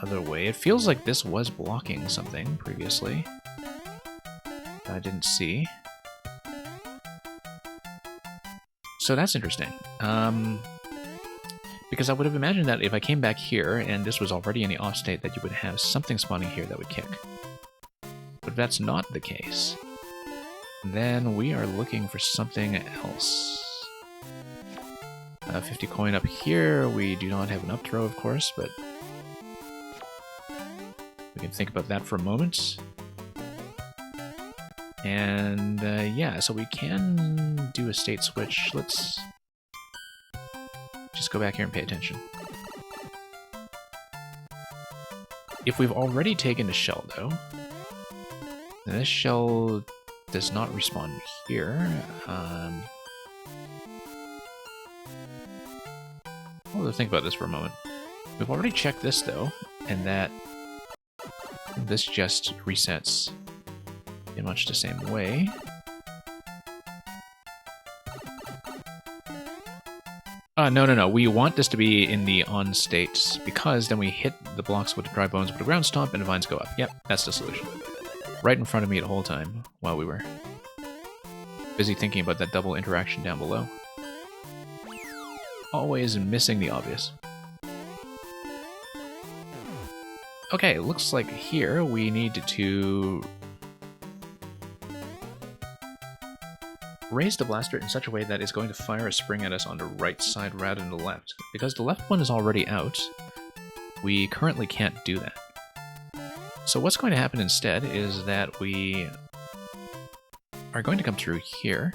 other way. It feels like this was blocking something previously that I didn't see. So that's interesting. Because I would have imagined that if I came back here and this was already in the off state, that you would have something spawning here that would kick. But if that's not the case, then we are looking for something else. 50 coin up here. We do not have an up throw, of course, but we can think about that for a moment. And yeah, so we can do a state switch. Let's just go back here and pay attention. If we've already taken a shell, though, then this shell does not respawn here. I'll think about this for a moment. We've already checked this, though, and that this just resets in much the same way. No. We want this to be in the on state, because then we hit the blocks with the dry bones with a ground stomp and the vines go up. Yep, that's the solution. Right in front of me the whole time while we were busy thinking about that double interaction down below. Always missing the obvious. Okay, looks like here we need to raise the blaster in such a way that it's going to fire a spring at us on the right side rather than the left. Because the left one is already out, we currently can't do that. So what's going to happen instead is that we are going to come through here.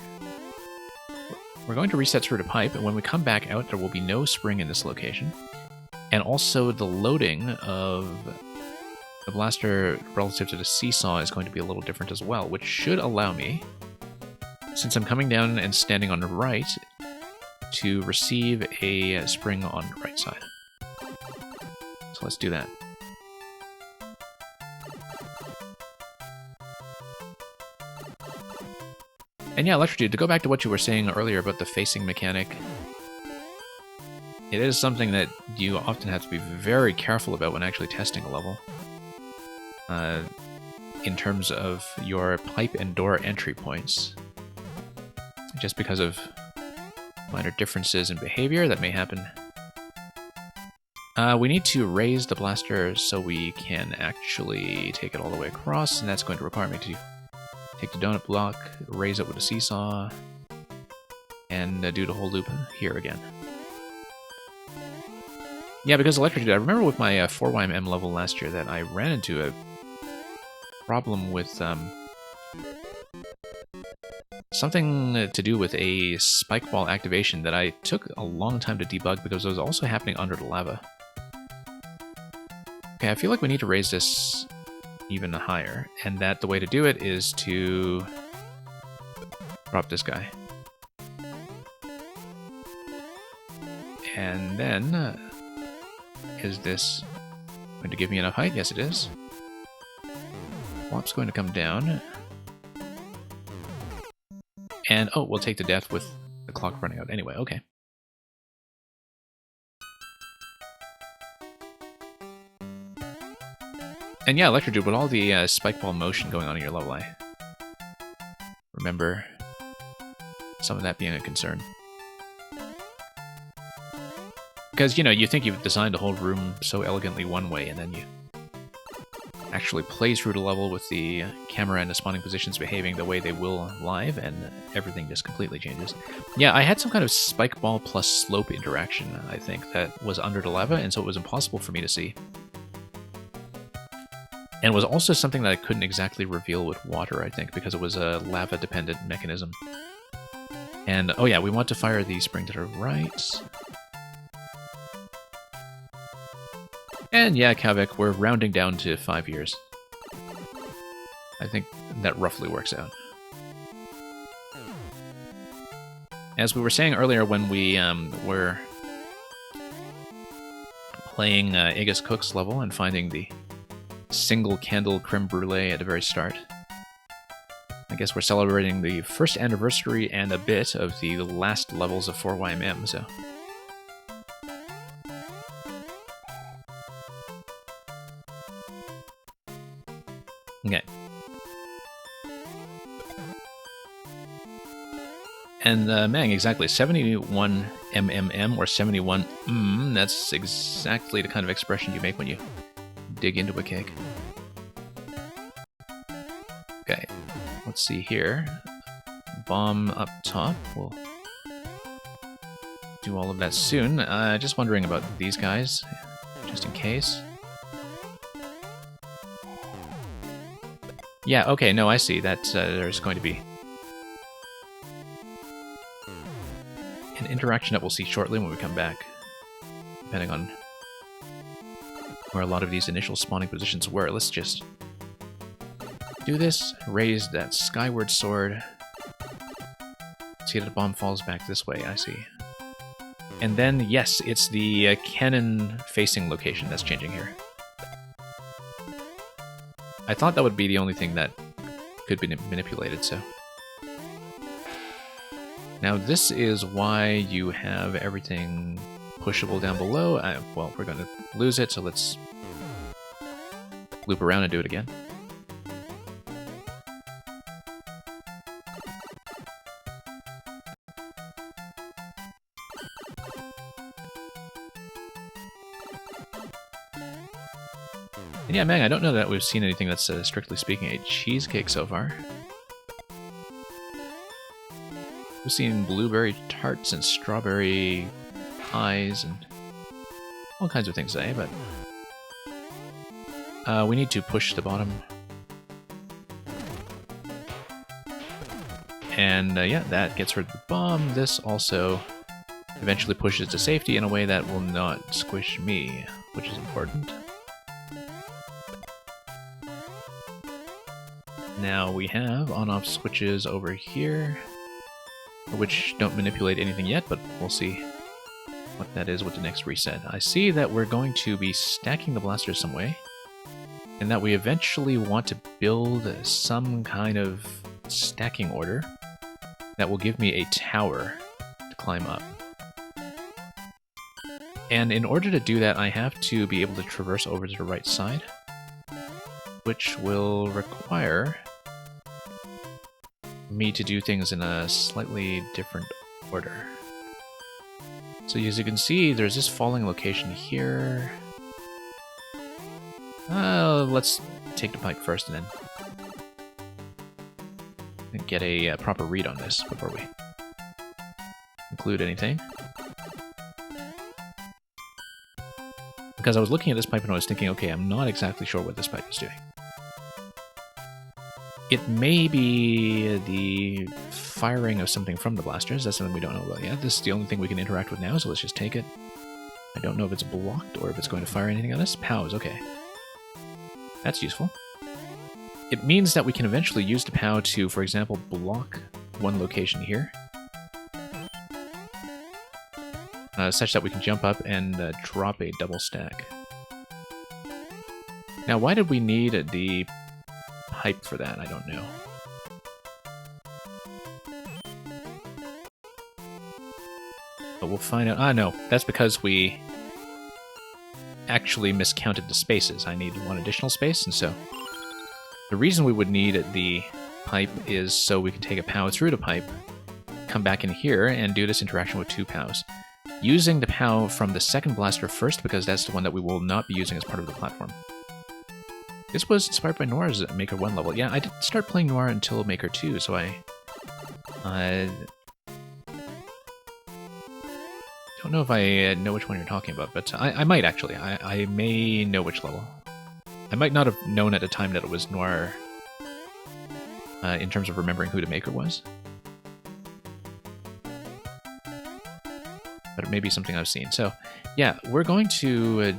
We're going to reset through the pipe, and when we come back out, there will be no spring in this location. And also the loading of the blaster relative to the seesaw is going to be a little different as well, which should allow me, since I'm coming down and standing on the right, to receive a spring on the right side. So let's do that. And yeah, Electrodude, to go back to what you were saying earlier about the facing mechanic, it is something that you often have to be very careful about when actually testing a level. In terms of your pipe and door entry points. Just because of minor differences in behavior that may happen. We need to raise the blaster so we can actually take it all the way across, and that's going to require me to take the donut block, raise it with a seesaw, and do the whole loop here again. Yeah, because Electrodude, I remember with my 4YMM level last year that I ran into a problem with something to do with a spike ball activation that I took a long time to debug because it was also happening under the lava. Okay, I feel like we need to raise this even higher, and that the way to do it is to drop this guy. And then, is this going to give me enough height? Yes, it is. Flop's going to come down. And, oh, we'll take the death with the clock running out anyway, okay. And yeah, Electrodude, with all the spike ball motion going on in your level, I remember some of that being a concern. Because, you know, you think you've designed the whole room so elegantly one way, and then you actually play through the level with the camera and the spawning positions behaving the way they will live, and everything just completely changes. Yeah, I had some kind of spike ball plus slope interaction, I think, that was under the lava, and so it was impossible for me to see. And it was also something that I couldn't exactly reveal with water, I think, because it was a lava-dependent mechanism. And, oh yeah, we want to fire the spring to the right. And yeah, Kavik, we're rounding down to 5 years. I think that roughly works out. As we were saying earlier when we were playing Aegis Cook's level and finding the single candle creme brulee at the very start, I guess we're celebrating the first anniversary and a bit of the last levels of 4YMM, so... Okay. And Mang, exactly, 71 MMM or 71 that's exactly the kind of expression you make when you dig into a cake. Okay, let's see here. Bomb up top, we'll do all of that soon. Just wondering about these guys, just in case. Yeah, okay, no, I see that there's going to be an interaction that we'll see shortly when we come back, depending on where a lot of these initial spawning positions were. Let's just do this, raise that skyward sword, see that the bomb falls back this way, I see. And then, yes, it's the cannon facing location that's changing here. I thought that would be the only thing that could be manipulated, so... Now this is why you have everything pushable down below. Well, we're going to lose it, so let's loop around and do it again. And yeah, Mang, I don't know that we've seen anything that's, strictly speaking, a cheesecake so far. We've seen blueberry tarts and strawberry pies and all kinds of things today, but we need to push the bottom. And yeah, that gets rid of the bomb. This also eventually pushes to safety in a way that will not squish me, which is important. Now we have on-off switches over here, which don't manipulate anything yet, but we'll see what that is with the next reset. I see that we're going to be stacking the blasters some way, and that we eventually want to build some kind of stacking order that will give me a tower to climb up. And in order to do that, I have to be able to traverse over to the right side, which will require me to do things in a slightly different order. So as you can see, there's this falling location here. Let's take the pipe first and then get a proper read on this before we include anything. Because I was looking at this pipe and I was thinking, okay, I'm not exactly sure what this pipe is doing. It may be the firing of something from the blasters. That's something we don't know about yet. This is the only thing we can interact with now, so let's just take it. I don't know if it's blocked or if it's going to fire anything on us. POWs, okay. That's useful. It means that we can eventually use the POW to, for example, block one location here. Such that we can jump up and drop a double stack. Now, why did we need the pipe for that? I don't know. But we'll find out. Ah, no. That's because we actually miscounted the spaces. I need one additional space, and so the reason we would need the pipe is so we can take a POW through the pipe, come back in here, and do this interaction with two POWs. Using the POW from the second blaster first, because that's the one that we will not be using as part of the platform. This was inspired by Noir's Maker 1 level. Yeah, I didn't start playing Noir until Maker 2, so I don't know if I know which one you're talking about, but I might actually. I may know which level. I might not have known at the time that it was Noir in terms of remembering who the maker was. But it may be something I've seen. So, yeah, we're going to,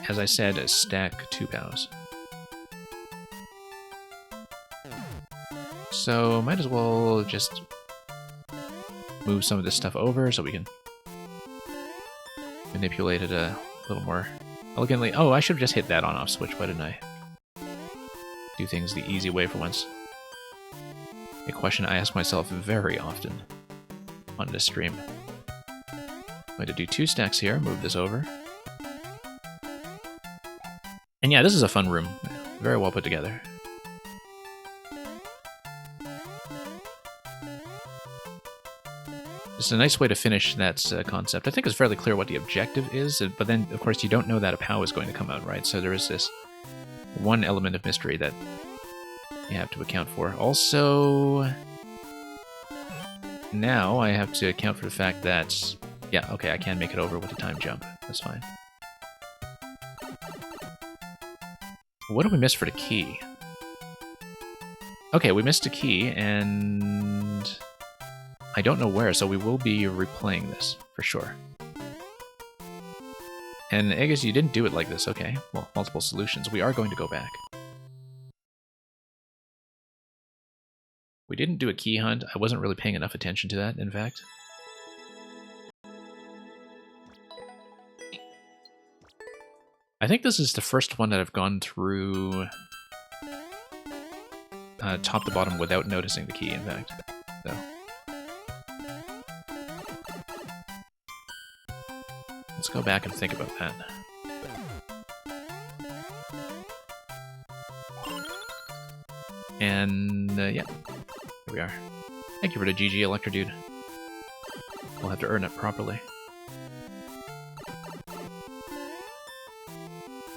as I said, stack two POWs. So, might as well just move some of this stuff over so we can manipulate it a little more elegantly. Oh, I should have just hit that on-off switch. Why didn't I do things the easy way for once? A question I ask myself very often on this stream. I'm going to do two stacks here, move this over. And yeah, this is a fun room. Very well put together. It's a nice way to finish that concept. I think it's fairly clear what the objective is, but then, of course, you don't know that a POW is going to come out, right? So there is this one element of mystery that you have to account for. Also, now I have to account for the fact that, yeah, okay, I can make it over with a time jump. That's fine. What did we miss for the key? Okay, we missed a key, and I don't know where, so we will be replaying this, for sure. And I guess you didn't do it like this, okay. Well, multiple solutions. We are going to go back. We didn't do a key hunt. I wasn't really paying enough attention to that, in fact. I think this is the first one that I've gone through top to bottom without noticing the key, in fact. So. Let's go back and think about that. And, yeah. Here we are. Thank you for the GG Electro Dude. We'll have to earn it properly.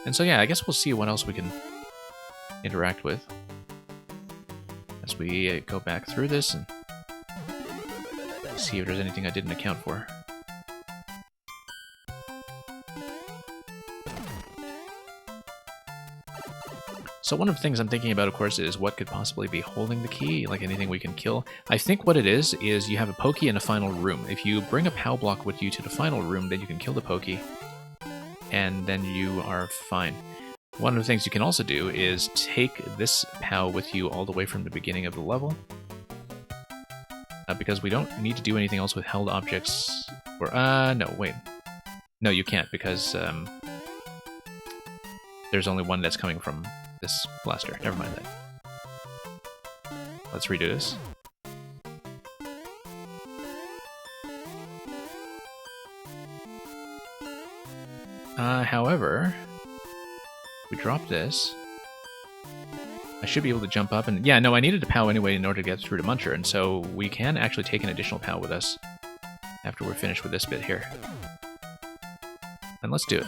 And so, yeah, I guess we'll see what else we can interact with as we go back through this and see if there's anything I didn't account for. So one of the things I'm thinking about, of course, is what could possibly be holding the key, like anything we can kill. I think what it is you have a Pokey in a final room. If you bring a POW block with you to the final room, then you can kill the Pokey, and then you are fine. One of the things you can also do is take this POW with you all the way from the beginning of the level, because we don't need to do anything else with held objects. Or, no, wait. No, you can't, because there's only one that's coming from this blaster. Never mind that. Let's redo this. However, we drop this. I should be able to jump up and... Yeah, no, I needed a POW anyway in order to get through to Muncher, and so we can actually take an additional POW with us after we're finished with this bit here. And let's do it.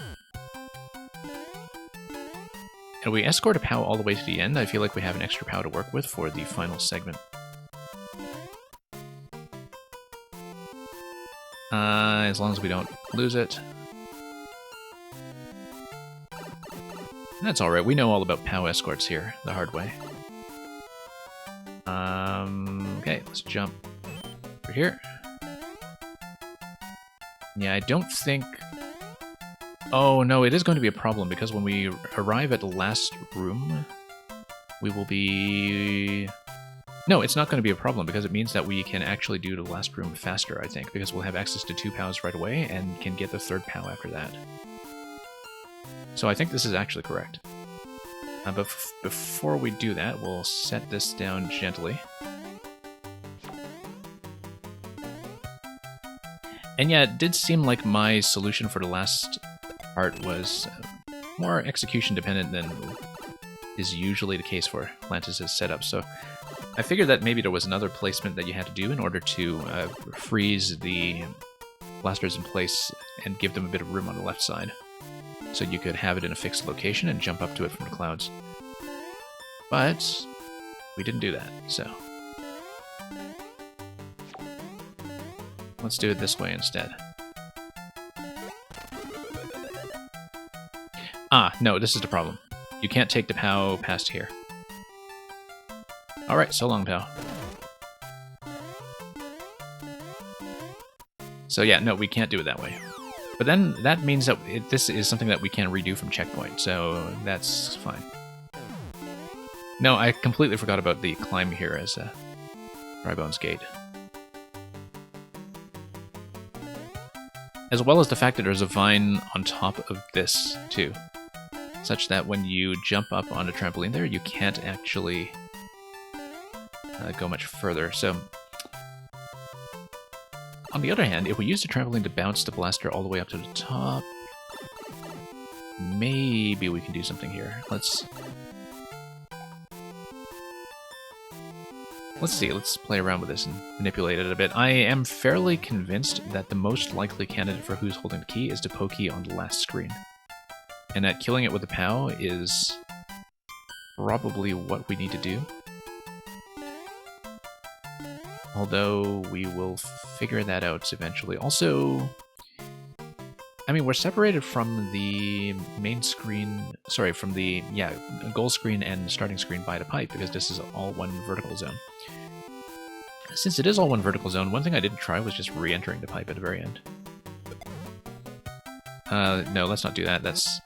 And we escort a POW all the way to the end. I feel like we have an extra POW to work with for the final segment. As long as we don't lose it. That's alright, we know all about POW escorts here, the hard way. Okay, let's jump over here. Yeah, I don't think... Oh, no, it is going to be a problem, because when we arrive at the last room, we will be... No, it's not going to be a problem, because it means that we can actually do the last room faster, I think, because we'll have access to 2 POWs right away, and can get the 3rd POW after that. So I think this is actually correct. But before we do that, we'll set this down gently. And yeah, it did seem like my solution for the last part was more execution dependent than is usually the case for Atlantis' setup. So I figured that maybe there was another placement that you had to do in order to freeze the blasters in place and give them a bit of room on the left side. So you could have it in a fixed location and jump up to it from the clouds. But we didn't do that, so let's do it this way instead. Ah, no, this is the problem. You can't take the POW past here. Alright, so long, POW. So yeah, no, we can't do it that way. But then that means that this is something that we can redo from checkpoint, so that's fine. No, I completely forgot about the climb here as a Dry Bones Gate. As well as the fact that there's a vine on top of this, too. Such that when you jump up on a trampoline there, you can't actually go much further. So, on the other hand, if we use the trampoline to bounce the blaster all the way up to the top, maybe we can do something here. Let's see, let's play around with this and manipulate it a bit. I am fairly convinced that the most likely candidate for who's holding the key is the Pokey on the last screen. And that killing it with a POW is probably what we need to do. Although we will figure that out eventually. Also, I mean, we're separated from the main screen, sorry, from the, yeah, goal screen and starting screen by the pipe, because this is all one vertical zone. Since it is all one vertical zone, one thing I didn't try was just re-entering the pipe at the very end. No, let's not do that. That's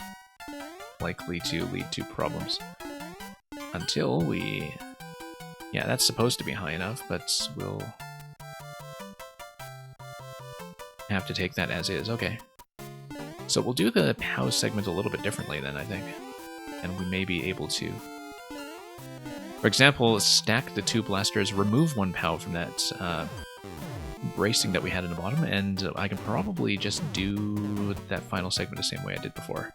likely to lead to problems. Until we... Yeah, that's supposed to be high enough, but we'll have to take that as is. Okay. So we'll do the POW segment a little bit differently then, I think. And we may be able to... For example, stack the 2 blasters, remove 1 POW from that bracing that we had in the bottom, and I can probably just do that final segment the same way I did before.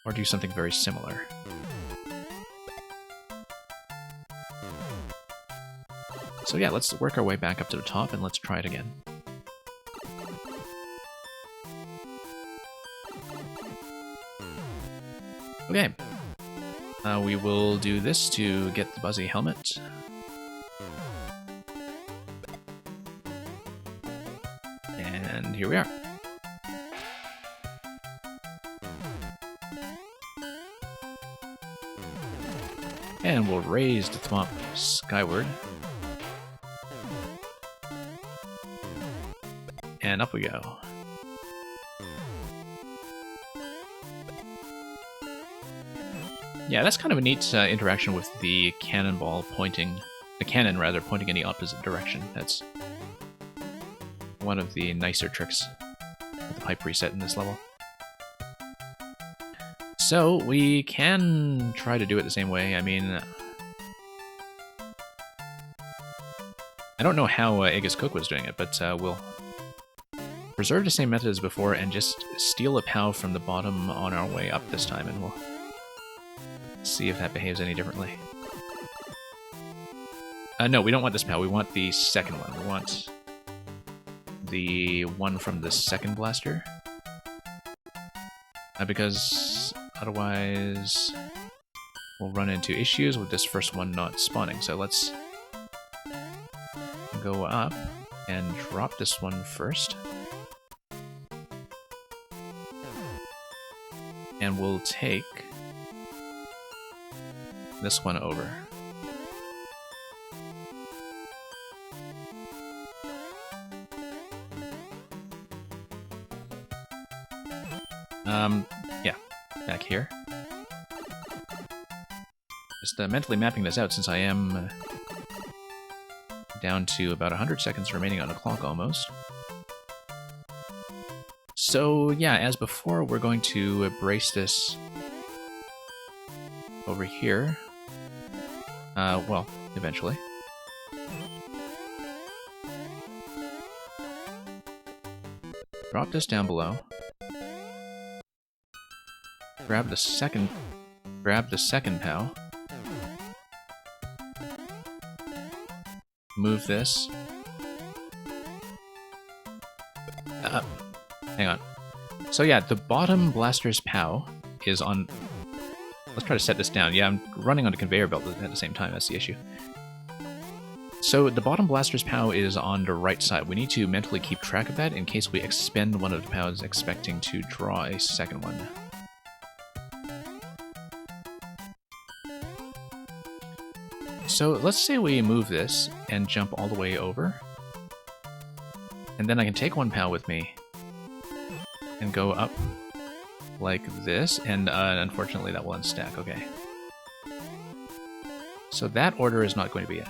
Or do something very similar. So yeah, let's work our way back up to the top and let's try it again. Okay. We will do this to get the Buzzy helmet. And here we are. And we'll raise the Thwomp skyward. And up we go. Yeah, that's kind of a neat interaction with the cannonball pointing, the cannon rather, pointing in the opposite direction. That's one of the nicer tricks with the pipe reset in this level. So, we can try to do it the same way. I mean, I don't know how Aegis Cook was doing it, but we'll preserve the same method as before and just steal a POW from the bottom on our way up this time, and we'll see if that behaves any differently. No, we don't want this POW, we want the second one. We want the one from the second blaster. Because otherwise we'll run into issues with this first one not spawning. So let's go up and drop this one first. And we'll take this one over. Yeah, back here. Just mentally mapping this out since I am down to about 100 seconds remaining on the clock almost. So yeah, as before, we're going to brace this over here. Well, eventually. Drop this down below. Grab the second POW. Move this. Hang on. So yeah, the bottom blaster's POW is on... Let's try to set this down. Yeah, I'm running on a conveyor belt at the same time, that's the issue. So the bottom blaster's POW is on the right side. We need to mentally keep track of that in case we expend one of the POWs expecting to draw a second one. So let's say we move this and jump all the way over. And then I can take one POW with me and go up like this, and unfortunately that will unstack. Okay. So that order is not going to be it.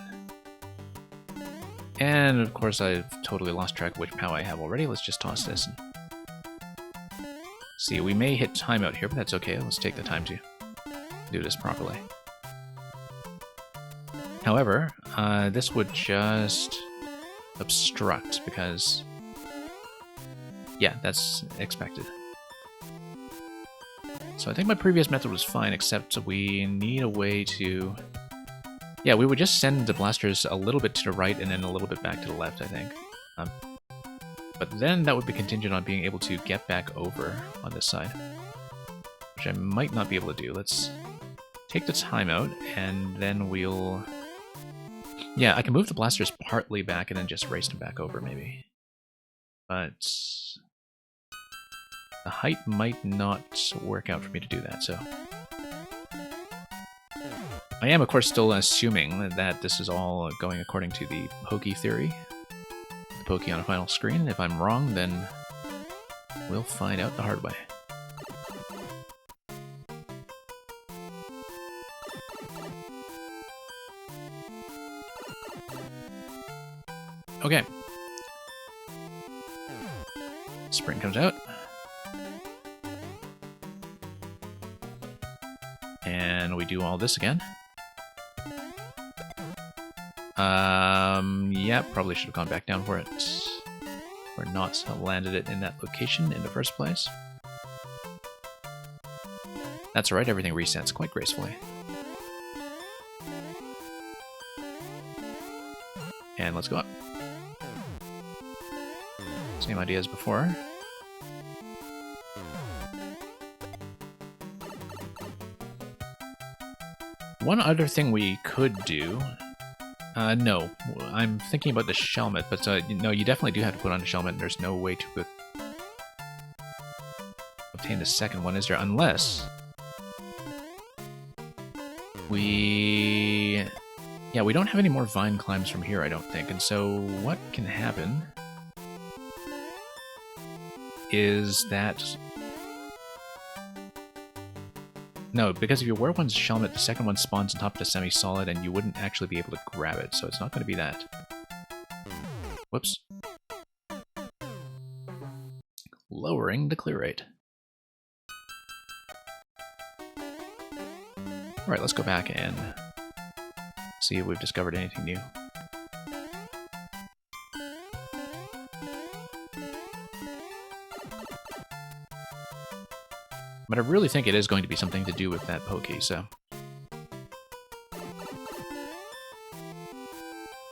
And of course I've totally lost track of which POW I have already. Let's just toss this. And see, we may hit timeout here, but that's okay. Let's take the time to do this properly. However, this would just obstruct because, yeah, that's expected. So I think my previous method was fine, except we need a way to... Yeah, we would just send the blasters a little bit to the right and then a little bit back to the left, I think. But then that would be contingent on being able to get back over on this side, which I might not be able to do. Let's take the timeout, and then we'll... Yeah, I can move the blasters partly back and then just race them back over, maybe. But the height might not work out for me to do that, so... I am, of course, still assuming that this is all going according to the Pokey theory. The Pokey on a final screen. If I'm wrong, then we'll find out the hard way. Okay. Spring comes out. And we do all this again. Yeah, probably should have gone back down for it. Or not landed it in that location in the first place. That's alright, everything resets quite gracefully. And let's go up. Same idea as before. One other thing we could do... no. I'm thinking about the Shelmet, but no, you definitely do have to put on a Shelmet, and there's no way to obtain the second one, is there? Unless... we... Yeah, we don't have any more vine climbs from here, I don't think. And so what can happen is that... No, because if you wear one's Shelmet, the second one spawns on top of the semi-solid, and you wouldn't actually be able to grab it, so it's not going to be that. Whoops. Lowering the clear rate. Alright, let's go back and see if we've discovered anything new. But I really think it is going to be something to do with that Pokey, so...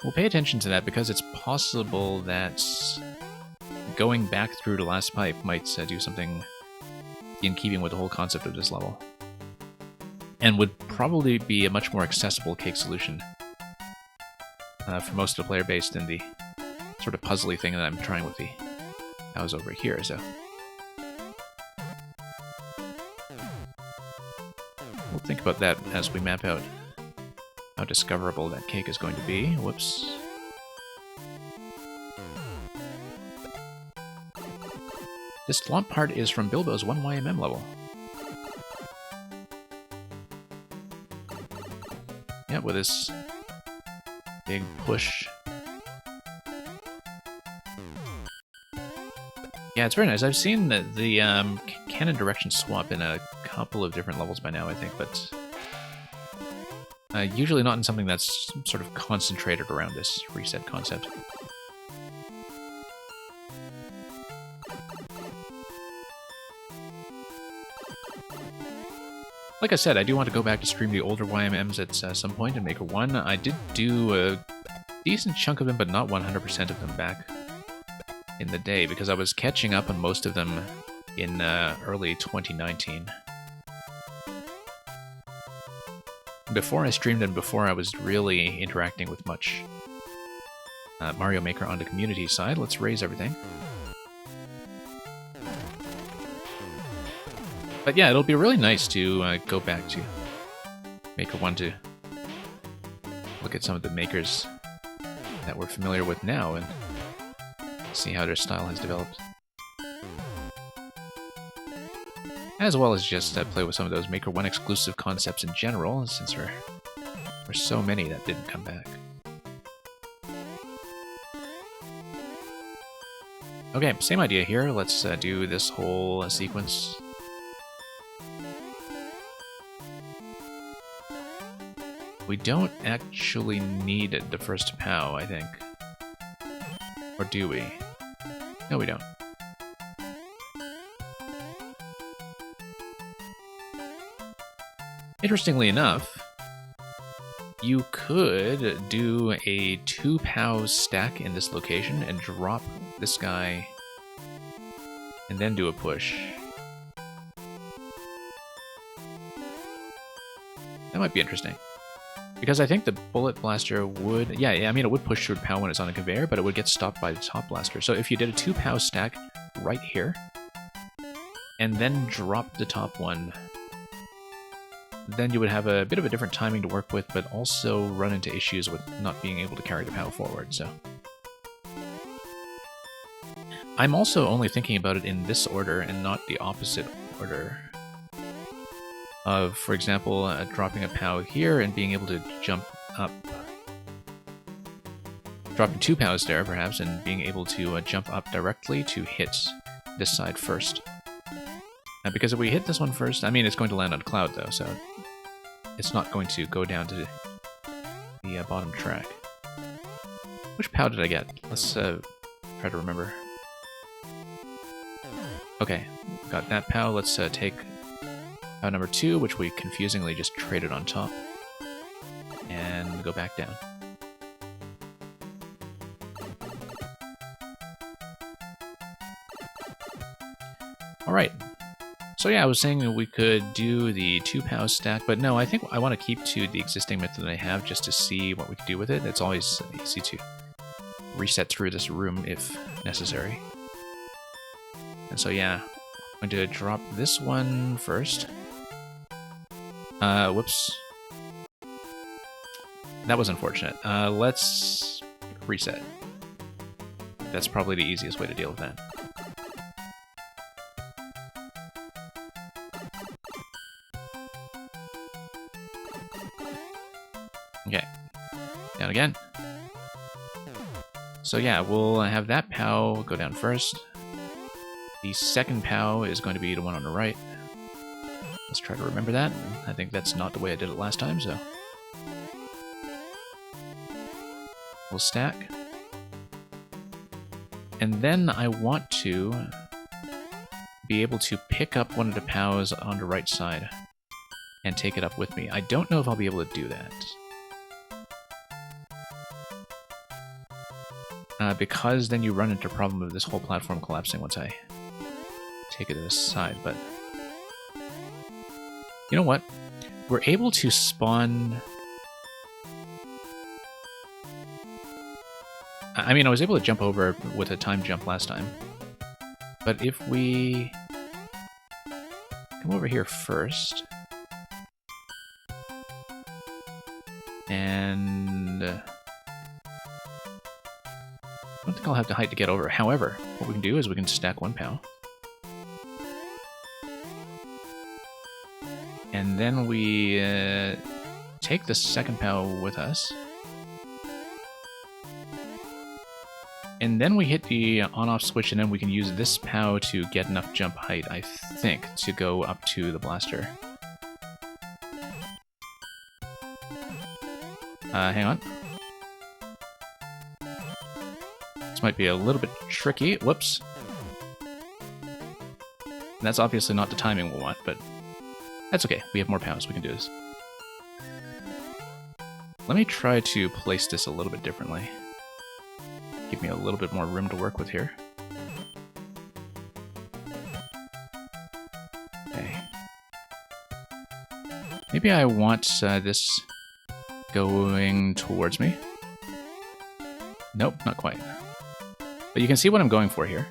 we'll pay attention to that, because it's possible that going back through the last pipe might do something in keeping with the whole concept of this level. And would probably be a much more accessible cake solution for most of the player base than the sort of puzzly thing that I'm trying with the cows over here, so... we'll think about that as we map out how discoverable that cake is going to be. Whoops. This swamp part is from Bilbo's 1YMM level. Yeah, with this big push. Yeah, it's very nice. I've seen the cannon direction swap in a couple of different levels by now, I think, but usually not in something that's sort of concentrated around this reset concept. Like I said, I do want to go back to stream the older YMMs at some point in Maker 1. I did do a decent chunk of them, but not 100% of them back in the day, because I was catching up on most of them in early 2019. Before I streamed and before I was really interacting with much Mario Maker on the community side, let's raise everything. But yeah, it'll be really nice to go back to Maker 1 to look at some of the makers that we're familiar with now and see how their style has developed. As well as just play with some of those Maker 1 exclusive concepts in general, since there were so many that didn't come back. Okay, same idea here. Let's do this whole sequence. We don't actually need the first POW, I think. Or do we? No, we don't. Interestingly enough, you could do a 2 POWs stack in this location and drop this guy and then do a push. That might be interesting. Because I think the Bullet Blaster would... Yeah, I mean, it would push through POW when it's on a conveyor, but it would get stopped by the top blaster. So if you did a 2 POW stack right here, and then drop the top one, then you would have a bit of a different timing to work with, but also run into issues with not being able to carry the POW forward, so... I'm also only thinking about it in this order and not the opposite order. Of, for example, dropping a POW here and being able to jump up. Dropping 2 POWs there, perhaps, and being able to jump up directly to hit this side first. Because if we hit this one first, I mean, it's going to land on Cloud, though, so it's not going to go down to the bottom track. Which POW did I get? Let's try to remember. Okay, got that POW. Let's take POW number 2, which we confusingly just traded on top, and go back down. Alright, So yeah, I was saying we could do the 2 POW stack, but no, I think I want to keep to the existing method that I have just to see what we can do with it. It's always easy to reset through this room if necessary. And so yeah, I'm going to drop this one first. Whoops. That was unfortunate. Let's reset. That's probably the easiest way to deal with that. Okay, down again. So yeah, we'll have that POW go down first. The second POW is going to be the one on the right. Let's try to remember that. I think that's not the way I did it last time, so... we'll stack. And then I want to be able to pick up one of the POWs on the right side and take it up with me. I don't know if I'll be able to do that. Because then you run into a problem of this whole platform collapsing once I take it to the side, but... you know what? We're able to spawn... I mean, I was able to jump over with a time jump last time. But if we... come over here first... and... I don't think I'll have the height to get over. However, what we can do is we can stack 1 POW. And then we take the second POW with us. And then we hit the on-off switch, and then we can use this POW to get enough jump height, I think, to go up to the blaster. Hang on. This might be a little bit tricky. Whoops. And that's obviously not the timing we want, but that's okay. We have more POWs. We can do this. Let me try to place this a little bit differently. Give me a little bit more room to work with here. Okay. Maybe I want this going towards me. Nope, not quite. But you can see what I'm going for here.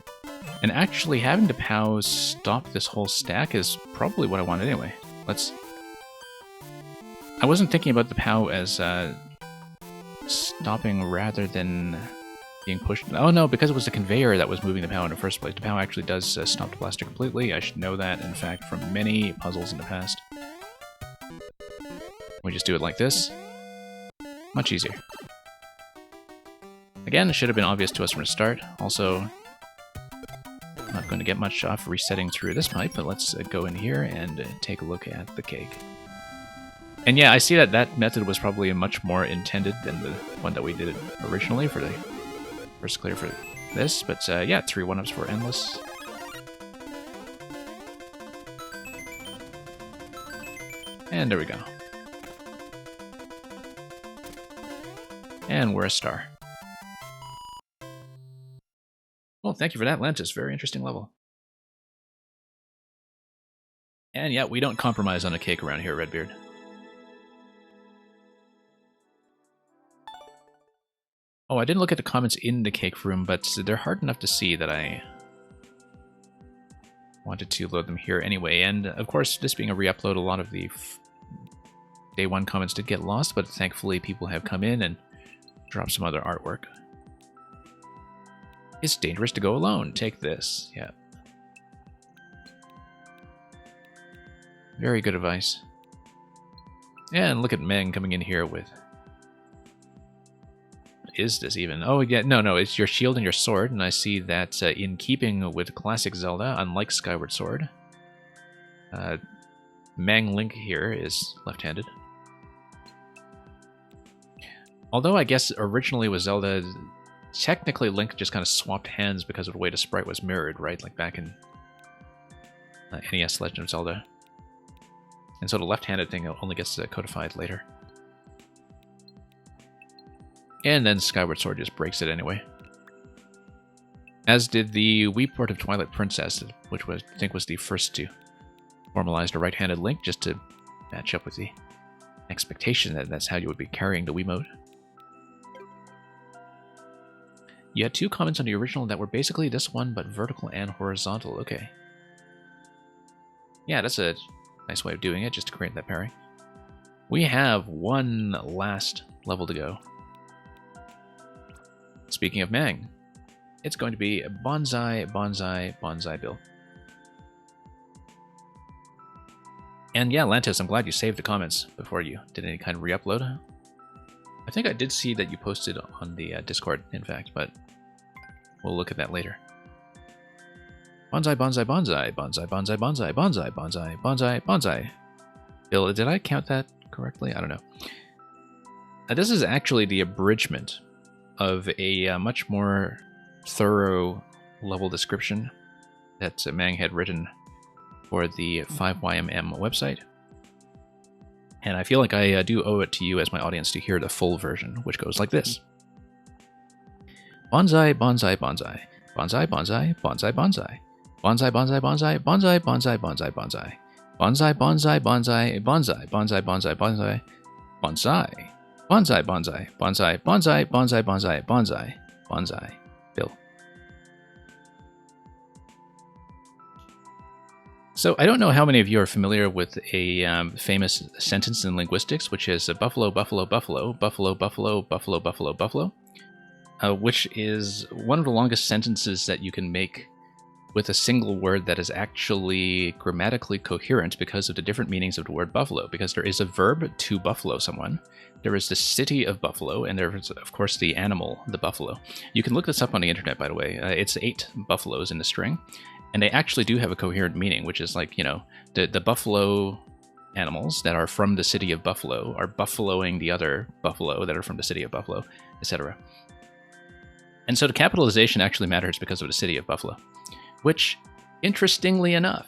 And actually having the POWs stop this whole stack is probably what I want anyway. Let's... I wasn't thinking about the POW as stopping rather than being pushed. Oh no, because it was the conveyor that was moving the POW in the first place. The POW actually does stop the blaster completely. I should know that, in fact, from many puzzles in the past. We just do it like this. Much easier. Again, it should have been obvious to us from the start. Also, not going to get much off resetting through this pipe, but let's go in here and take a look at the cake. And yeah, I see that that method was probably much more intended than the one that we did originally for the first clear for this, but yeah, 3 1-ups for endless. And there we go. And we're a star. Well, thank you for that, Lantis. Very interesting level. And yeah, we don't compromise on a cake around here, Redbeard. Oh, I didn't look at the comments in the cake room, but they're hard enough to see that I wanted to load them here anyway. And of course, this being a re-upload, a lot of the day 1 comments did get lost, but thankfully people have come in and dropped some other artwork. It's dangerous to go alone. Take this. Yeah. Very good advice. And look at Meng coming in here with... what is this even? Oh, yeah, no, it's your shield and your sword, and I see that in keeping with classic Zelda, unlike Skyward Sword, Meng Link here is left-handed. Although I guess originally with Zelda, technically Link just kind of swapped hands because of the way the sprite was mirrored, right? Like back in NES Legend of Zelda. And so the left-handed thing only gets codified later. And then Skyward Sword just breaks it anyway. As did the Wii port of Twilight Princess, which I think was the first to formalized a right-handed link just to match up with the expectation that that's how you would be carrying the Wiimote. You had 2 comments on the original that were basically this one, but vertical and horizontal. Okay. Yeah, that's a nice way of doing it, just to create that pairing. We have one last level to go. Speaking of Mang, it's going to be Bonsai, Bonsai, Bonsai Bill. And yeah, Lantos, I'm glad you saved the comments before you did any kind of re-upload. I think I did see that you posted on the Discord, in fact, but we'll look at that later. Bonsai, Bonsai, Bonsai, Bonsai, Bonsai, Bonsai, Bonsai, Bonsai, Bonsai, Bonsai. Bill, did I count that correctly? I don't know. This is actually the abridgment of a much more thorough level description that Mang had written for the 5YMM website. And I feel like I do owe it to you as my audience to hear the full version, which goes like this. Bonsai, bonsai, bonsai. Bonsai, bonsai, bonsai, bonsai. Bonsai, bonsai, bonsai, bonsai, bonsai, bonsai, bonsai. Bonsai, bonsai, bonsai, bonsai, bonsai, bonsai, bonsai. Bonsai. Bonsai, bonsai, bonsai, bonsai, bonsai, bonsai, bonsai, bonsai. Bill. So I don't know how many of you are familiar with a famous sentence in linguistics, which is buffalo, buffalo, buffalo, buffalo, buffalo, buffalo, buffalo, buffalo, which is one of the longest sentences that you can make with a single word that is actually grammatically coherent because of the different meanings of the word buffalo. Because there is a verb to buffalo someone, there is the city of Buffalo, and there is, of course, the animal, the buffalo. You can look this up on the internet, by the way. It's 8 buffaloes in the string. And they actually do have a coherent meaning, which is like, you know, the buffalo animals that are from the city of Buffalo are buffaloing the other buffalo that are from the city of Buffalo, etc. And so the capitalization actually matters because of the city of Buffalo, which, interestingly enough,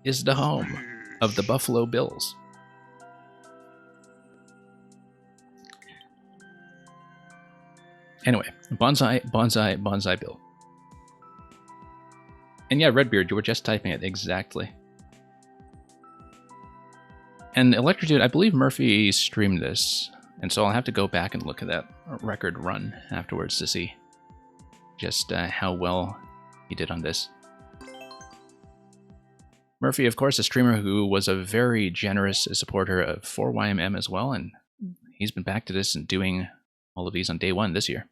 is the home of the Buffalo Bills. Anyway, bonsai, bonsai, bonsai Bill. And yeah, Redbeard, you were just typing it exactly. And Electrodude, I believe Murphy streamed this, and so I'll have to go back and look at that record run afterwards to see just how well he did on this. Murphy, of course, a streamer who was a very generous supporter of 4YMM as well, and he's been back to this and doing all of these on day 1 this year.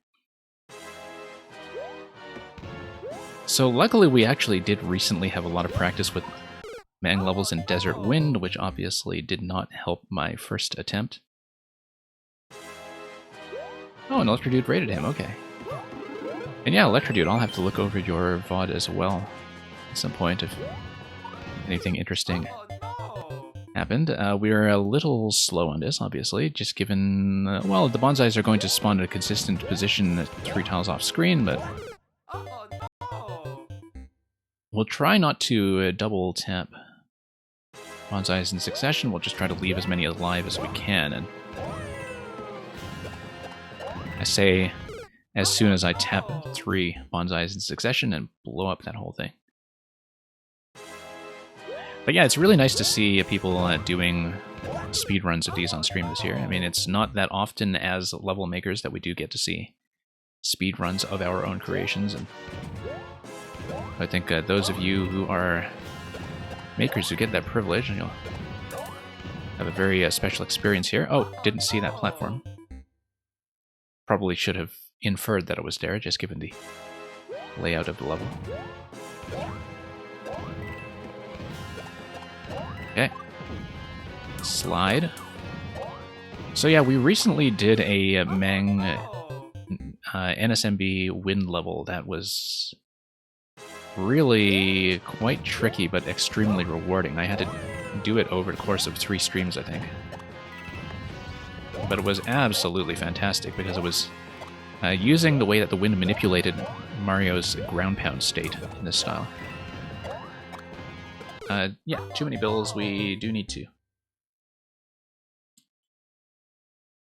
So luckily we actually did recently have a lot of practice with Mang levels in Desert Wind, which obviously did not help my first attempt. Oh, and Electrodude rated him, okay. And yeah, Electrodude, I'll have to look over your VOD as well at some point if anything interesting happened. We're a little slow on this, obviously, just given, well, the bonsais are going to spawn in a consistent position 3 tiles off screen, but we'll try not to double tap bonsais in succession. We'll just try to leave as many alive as we can. And I say as soon as I tap 3 bonsais in succession and blow up that whole thing. But yeah, it's really nice to see people doing speedruns of these on stream this year. I mean, it's not that often as level makers that we do get to see speedruns of our own creations, and I think those of you who are makers who get that privilege, and you'll have a very special experience here. Oh, didn't see that platform. Probably should have inferred that it was there, just given the layout of the level. Okay. Slide. So yeah, we recently did a Mang NSMB wind level that was really quite tricky, but extremely rewarding. I had to do it over the course of 3 streams, I think. But it was absolutely fantastic, because it was using the way that the wind manipulated Mario's ground pound state in this style. Yeah, too many bills. We do need to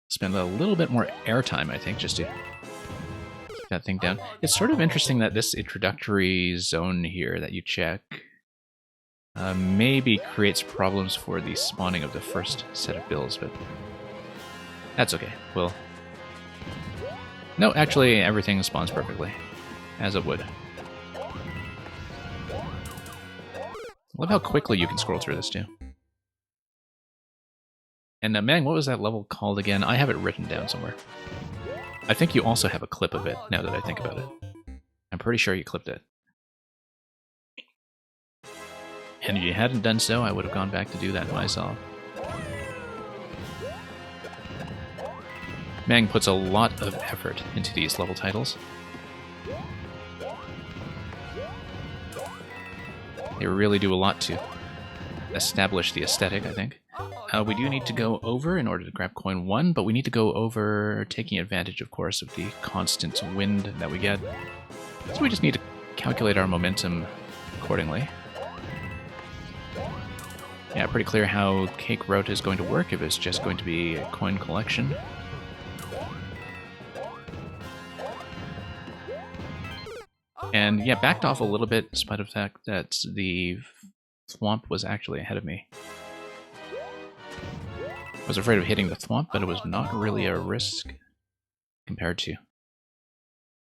spend a little bit more airtime, I think, just to keep that thing down. It's sort of interesting that this introductory zone here that you check Maybe creates problems for the spawning of the first set of bills, but that's okay. Well, no, actually everything spawns perfectly, as it would. Love how quickly you can scroll through this too. And Mang, what was that level called again? I have it written down somewhere. I think you also have a clip of it, now that I think about it. I'm pretty sure you clipped it. And if you hadn't done so, I would have gone back to do that myself. Mang puts a lot of effort into these level titles. They really do a lot to establish the aesthetic, I think. We do need to go over in order to grab coin 1, but we need to go over taking advantage, of course, of the constant wind that we get. So we just need to calculate our momentum accordingly. Yeah, pretty clear how Cake Route is going to work if it's just going to be a coin collection. And yeah, backed off a little bit despite the fact that the Thwomp was actually ahead of me. I was afraid of hitting the Thwomp, but it was not really a risk compared to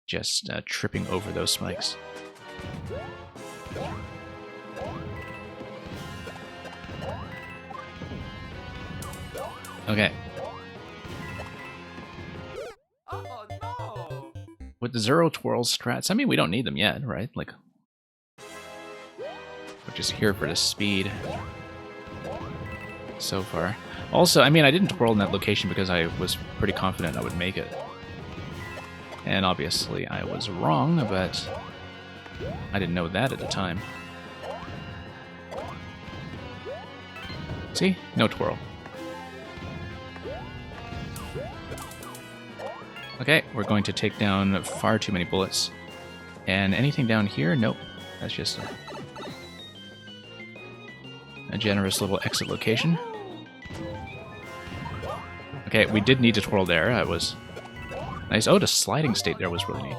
just tripping over those spikes. Okay. Oh, no. With the Zero Twirl strats, I mean, we don't need them yet, right? Like, we're just here for the speed so far. Also, I mean, I didn't twirl in that location because I was pretty confident I would make it. And obviously I was wrong, but I didn't know that at the time. See? No twirl. Okay, we're going to take down far too many bullets. And anything down here? Nope. That's just a generous little exit location. Okay, we did need to twirl there. That was nice. Oh, the sliding state there was really neat.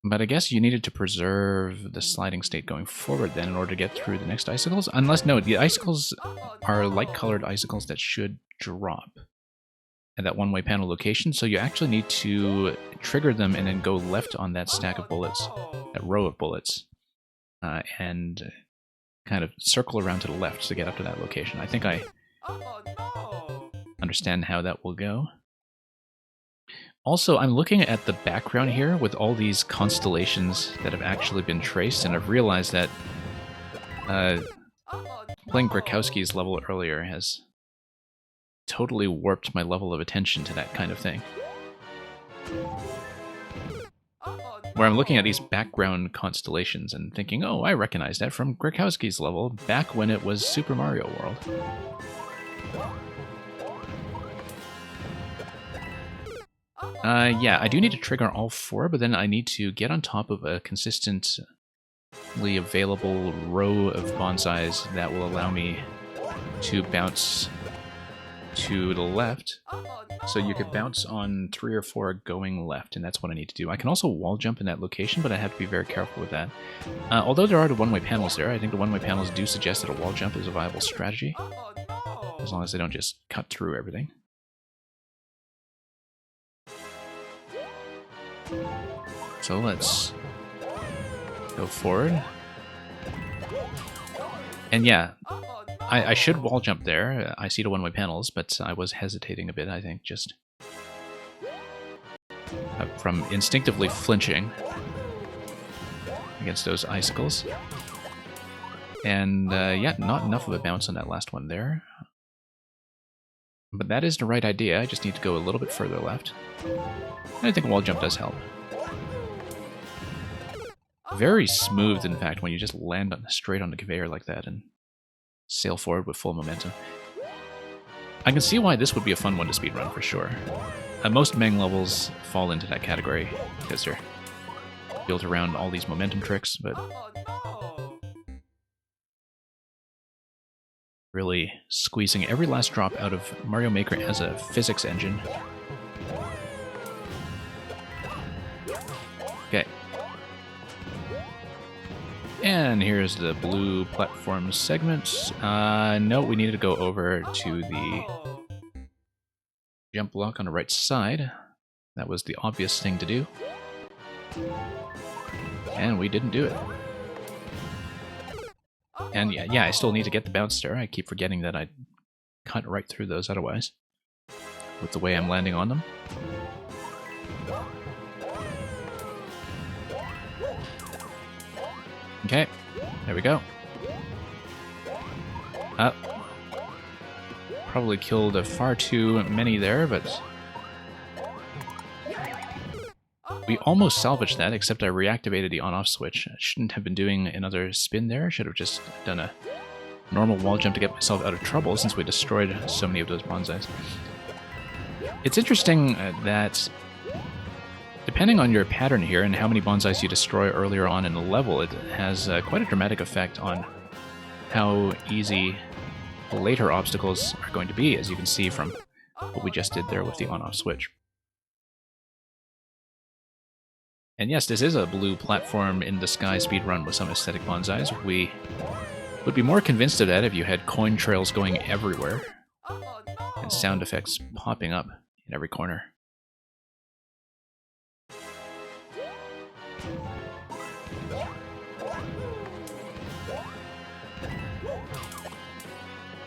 But I guess you needed to preserve the sliding state going forward then in order to get through the next icicles. Unless, no, the icicles are light-colored icicles that should drop at that one-way panel location. So you actually need to trigger them and then go left on that stack of bullets, that row of bullets, and kind of circle around to the left to get up to that location. I think I understand how that will go. Also, I'm looking at the background here with all these constellations that have actually been traced, and I've realized that playing Grakowski's level earlier has totally warped my level of attention to that kind of thing. Where I'm looking at these background constellations and thinking, oh, I recognize that from Grakowski's level back when it was Super Mario World. Yeah, I do need to trigger all 4, but then I need to get on top of a consistently available row of bonsais that will allow me to bounce to the left. So you could bounce on 3 or 4 going left, and that's what I need to do. I can also wall jump in that location, but I have to be very careful with that. Although there are the one-way panels there, I think the one-way panels do suggest that a wall jump is a viable strategy, as long as they don't just cut through everything. So let's go forward. And yeah, I should wall jump there. I see the one-way panels, but I was hesitating a bit, I think, just from instinctively flinching against those icicles. And yeah, not enough of a bounce on that last one there. But that is the right idea, I just need to go a little bit further left. And I think a wall jump does help. Very smooth, in fact, when you just land straight on the conveyor like that and sail forward with full momentum. I can see why this would be a fun one to speedrun for sure. Most Meng levels fall into that category because they're built around all these momentum tricks, but really squeezing every last drop out of Mario Maker as a physics engine. Okay. And here's the blue platform segment. No, we needed to go over to the No. jump block on the right side. That was the obvious thing to do. And we didn't do it. And yeah, I still need to get the bounce there. I keep forgetting that I cut right through those otherwise, with the way I'm landing on them. Okay, there we go. Probably killed far too many there, but we almost salvaged that, except I reactivated the on-off switch. I shouldn't have been doing another spin there. I should have just done a normal wall jump to get myself out of trouble, since we destroyed so many of those bonsais. It's interesting that depending on your pattern here and how many bonsais you destroy earlier on in the level, it has quite a dramatic effect on how easy the later obstacles are going to be, as you can see from what we just did there with the on-off switch. And yes, this is a blue platform in the sky speedrun with some aesthetic bonsais. We would be more convinced of that if you had coin trails going everywhere and sound effects popping up in every corner.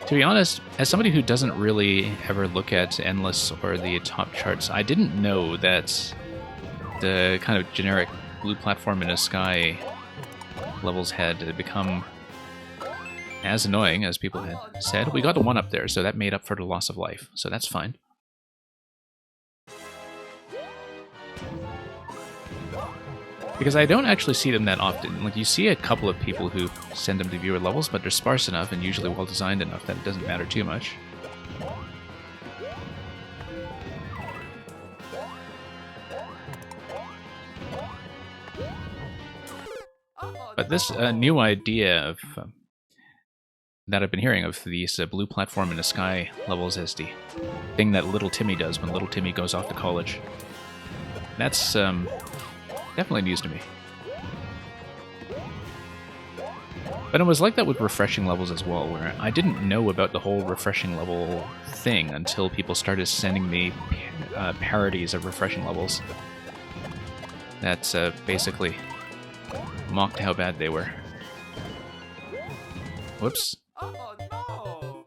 To be honest, as somebody who doesn't really ever look at Endless or the top charts, I didn't know that the kind of generic blue platform in the sky levels had become as annoying as people had said. We got a 1-up there, so that made up for the loss of life, so that's fine. Because I don't actually see them that often. Like, you see a couple of people who send them to viewer levels, but they're sparse enough and usually well designed enough that it doesn't matter too much. But this new idea of that I've been hearing of these blue platform in the sky levels as the thing that Little Timmy does when Little Timmy goes off to college. That's definitely news to me. But it was like that with refreshing levels as well, where I didn't know about the whole refreshing level thing until people started sending me parodies of refreshing levels that basically mocked how bad they were. Whoops.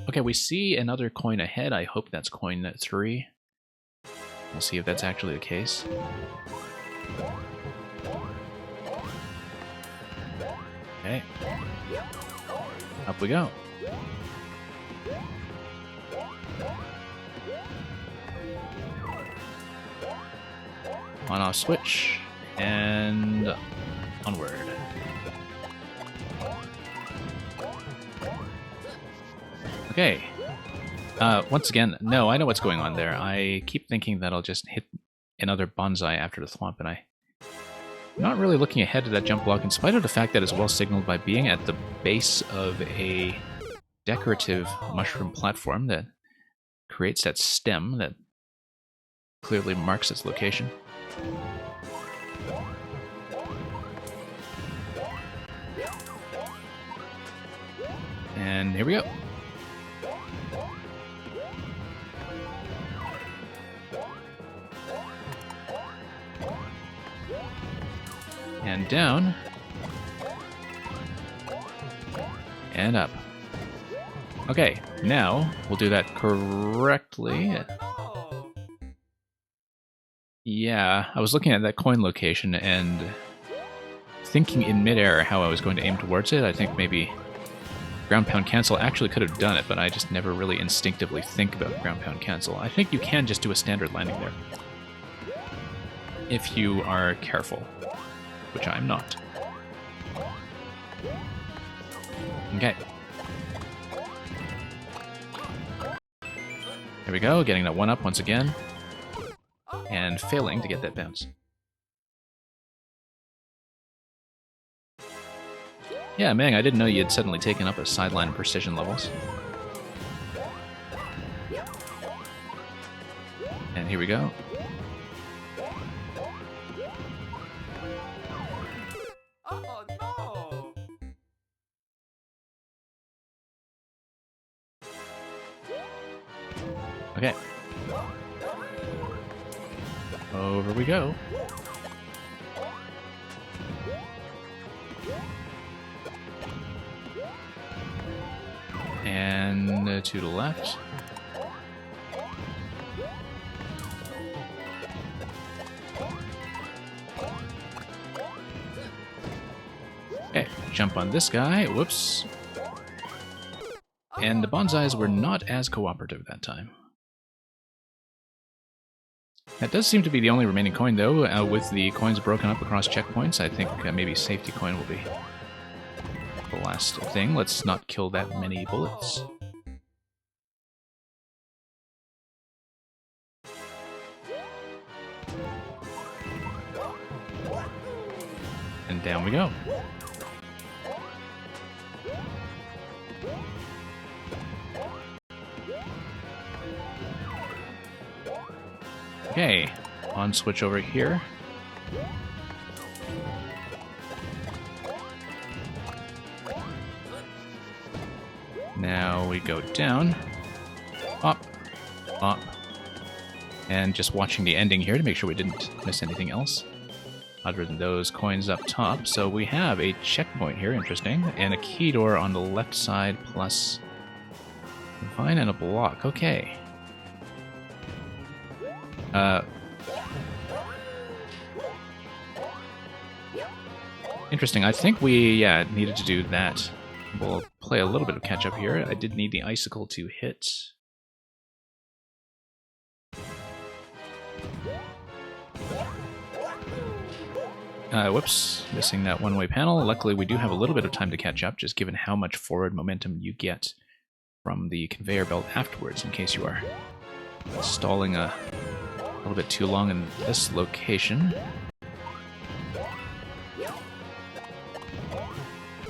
Okay, we see another coin ahead. I hope that's coin 3. We'll see if that's actually the case. Okay. Up we go. On-off switch, and onward. Okay. Once again, no, I know what's going on there. I keep thinking that I'll just hit another bonsai after the thwomp, and I'm not really looking ahead to that jump block, in spite of the fact that it's well signaled by being at the base of a decorative mushroom platform that creates that stem that clearly marks its location. And here we go. And down. And up. Okay, now we'll do that correctly. Yeah, I was looking at that coin location and thinking in midair how I was going to aim towards it. I think maybe ground pound cancel actually could have done it, but I just never really instinctively think about ground pound cancel. I think you can just do a standard landing there, if you are careful, which I'm not. Okay. There we go, getting that 1-up once again, and failing to get that bounce. Yeah, Mang, I didn't know you had suddenly taken up a sideline precision levels. And here we go. Oh no! Okay. Over we go. And to the left. Okay, jump on this guy. Whoops. And the bonsais were not as cooperative that time. That does seem to be the only remaining coin, though. With the coins broken up across checkpoints, I think maybe safety coin will be the last thing. Let's not kill that many bullets. And down we go. Okay, on switch over here. Now we go down, up, up, and just watching the ending here to make sure we didn't miss anything else other than those coins up top. So we have a checkpoint here, interesting, and a key door on the left side plus a vine and a block. Okay. Interesting. I think we needed to do that. We'll play a little bit of catch up here. I did need the icicle to hit. Whoops, missing that one-way panel. Luckily, we do have a little bit of time to catch up, just given how much forward momentum you get from the conveyor belt afterwards, in case you are stalling a little bit too long in this location.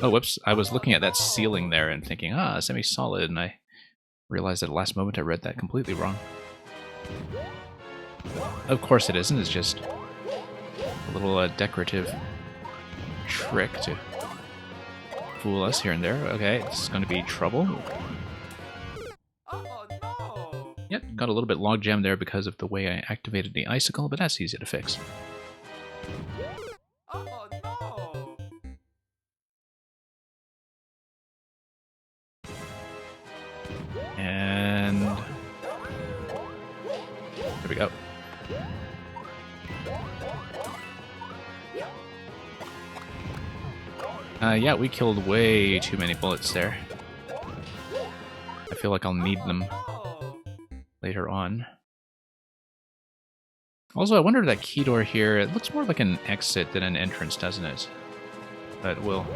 Oh, whoops. I was looking at that ceiling there and thinking, semi-solid, and I realized at the last moment I read that completely wrong. Of course it isn't. It's just a little decorative trick to fool us here and there. Okay, this is going to be trouble. Oh no! Yep, got a little bit logjam there because of the way I activated the icicle, but that's easy to fix. Oh no! And there we go. Yeah, we killed way too many bullets there. I feel like I'll need them later on. Also, I wonder if that key door here, it looks more like an exit than an entrance, doesn't it? But we'll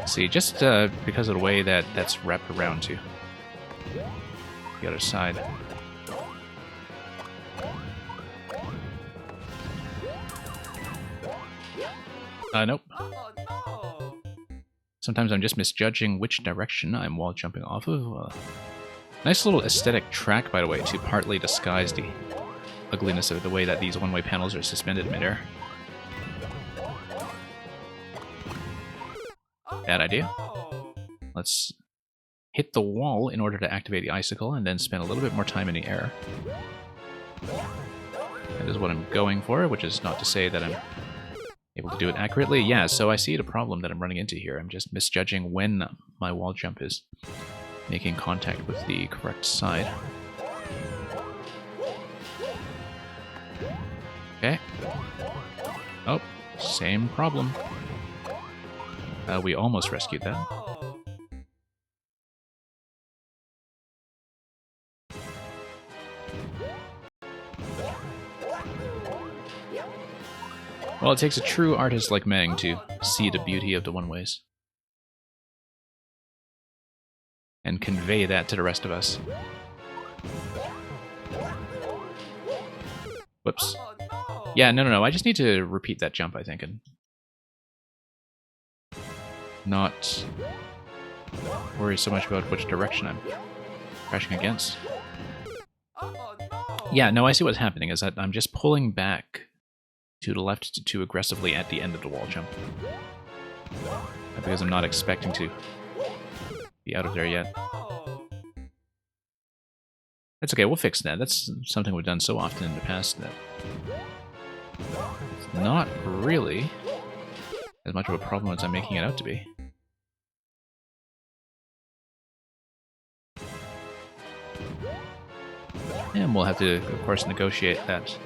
see, just because of the way that that's wrapped around to the other side. Nope. Oh no! Sometimes I'm just misjudging which direction I'm wall jumping off of. Nice little aesthetic track, by the way, to partly disguise the ugliness of the way that these one-way panels are suspended in midair. Bad idea. Let's hit the wall in order to activate the icicle and then spend a little bit more time in the air. That is what I'm going for, which is not to say that I'm able to do it accurately. Yeah, so I see the problem that I'm running into here. I'm just misjudging when my wall jump is making contact with the correct side. Okay. Oh, same problem. We almost rescued that. Well, it takes a true artist like Meng to see the beauty of the one-ways and convey that to the rest of us. Whoops. Yeah, no. I just need to repeat that jump, I think, and not worry so much about which direction I'm crashing against. Yeah, no, I see what's happening, is that I'm just pulling back to the left too aggressively at the end of the wall jump. Because I'm not expecting to be out of there yet. That's okay, we'll fix that. That's something we've done so often in the past that it's not really as much of a problem as I'm making it out to be. And we'll have to, of course, negotiate that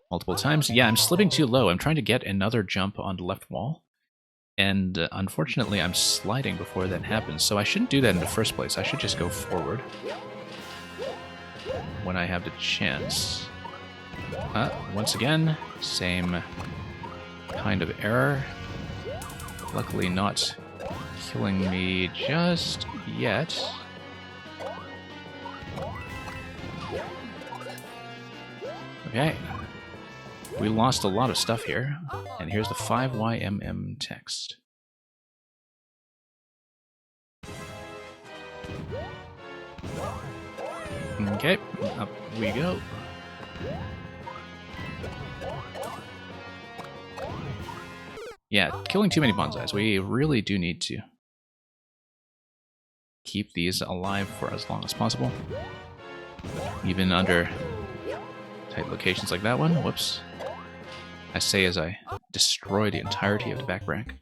multiple times. Yeah, I'm slipping too low. I'm trying to get another jump on the left wall. And unfortunately, I'm sliding before that happens. So I shouldn't do that in the first place. I should just go forward when I have the chance. Once again, same kind of error. Luckily not killing me just yet. Okay. We lost a lot of stuff here. And here's the 5YMM text. Okay, up we go. Yeah, killing too many bonsais. We really do need to keep these alive for as long as possible. Even under tight locations like that one. Whoops. I say as I destroy the entirety of the back rank.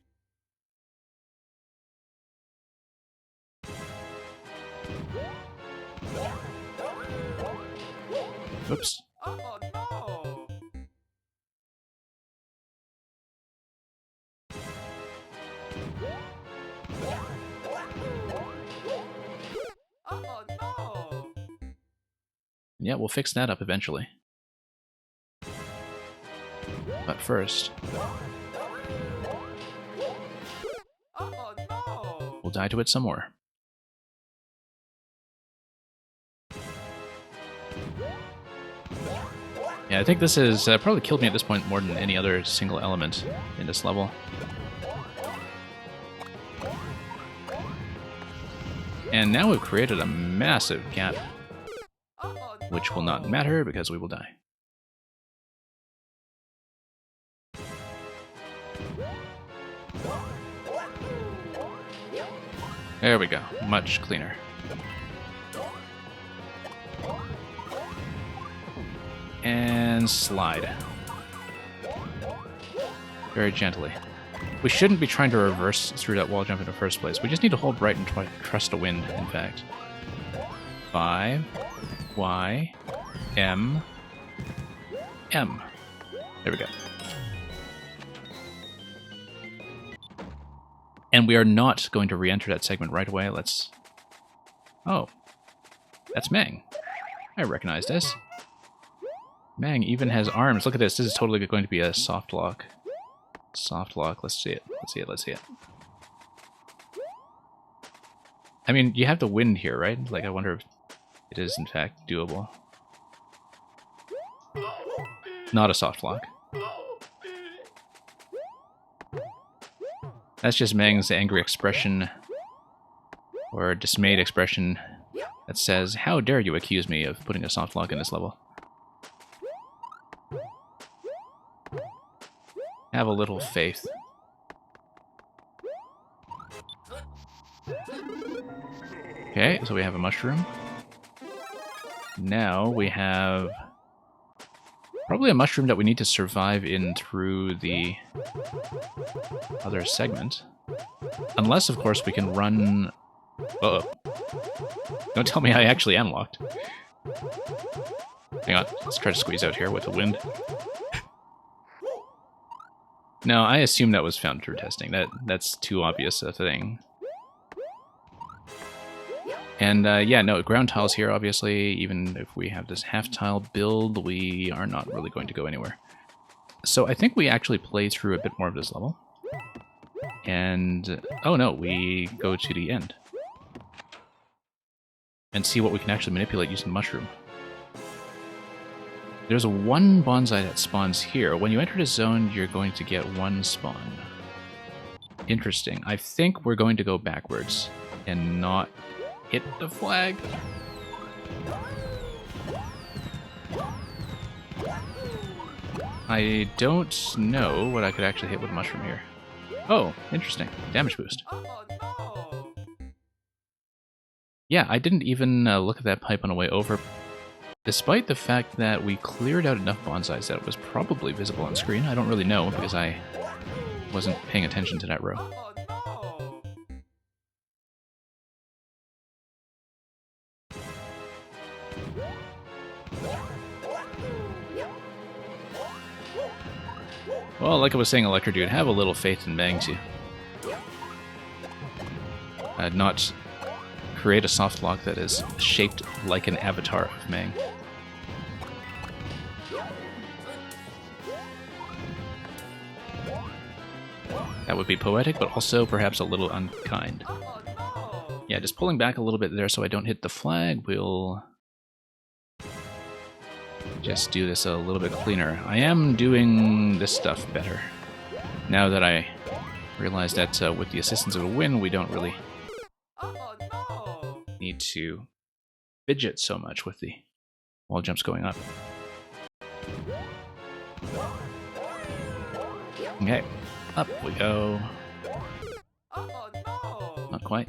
Oops. Oh no! Oh no! Yeah, we'll fix that up eventually. But first, Oh no! we'll die to it some more. Yeah, I think this has probably killed me at this point more than any other single element in this level. And now we've created a massive gap, Oh no! which will not matter because we will die. There we go, much cleaner. And slide. Very gently. We shouldn't be trying to reverse through that wall jump in the first place. We just need to hold right and trust the wind, in fact. 5, Y, M, M. There we go. And we are not going to re-enter that segment right away. Let's... Oh. That's Mang. I recognize this. Mang even has arms. Look at this. This is totally going to be a soft lock. Soft lock. Let's see it. Let's see it. Let's see it. I mean, you have the wind here, right? Like, I wonder if it is, in fact, doable. Not a soft lock. That's just Mang's angry expression, or dismayed expression, that says, "How dare you accuse me of putting a soft lock in this level?" Have a little faith. Okay, so we have a mushroom. Now we have probably a mushroom that we need to survive in through the other segment. Unless, of course, we can run... Uh-oh. Don't tell me I actually am locked. Hang on, let's try to squeeze out here with the wind. No, I assume that was found through testing. That's too obvious a thing. And yeah, no, ground tiles here, obviously. Even if we have this half-tile build, we are not really going to go anywhere. So I think we actually play through a bit more of this level. And, oh no, we go to the end. And see what we can actually manipulate using the mushroom. There's one bonsai that spawns here. When you enter the zone, you're going to get one spawn. Interesting. I think we're going to go backwards and not hit the flag. I don't know what I could actually hit with a mushroom here. Oh, interesting. Damage boost. Oh no! Yeah, I didn't even look at that pipe on the way over. Despite the fact that we cleared out enough bonsais that it was probably visible on screen. I don't really know because I wasn't paying attention to that row. Oh no! Well, like I was saying, Electro Dude, have a little faith in Mang too. Not create a soft lock that is shaped like an avatar of Mang. That would be poetic, but also perhaps a little unkind. Oh no! Yeah, just pulling back a little bit there so I don't hit the flag. We'll just do this a little bit cleaner. I am doing this stuff better. Now that I realize that with the assistance of a win, we don't really Oh no! need to fidget so much with the wall jumps going up. Okay, up we go. Oh no! Not quite.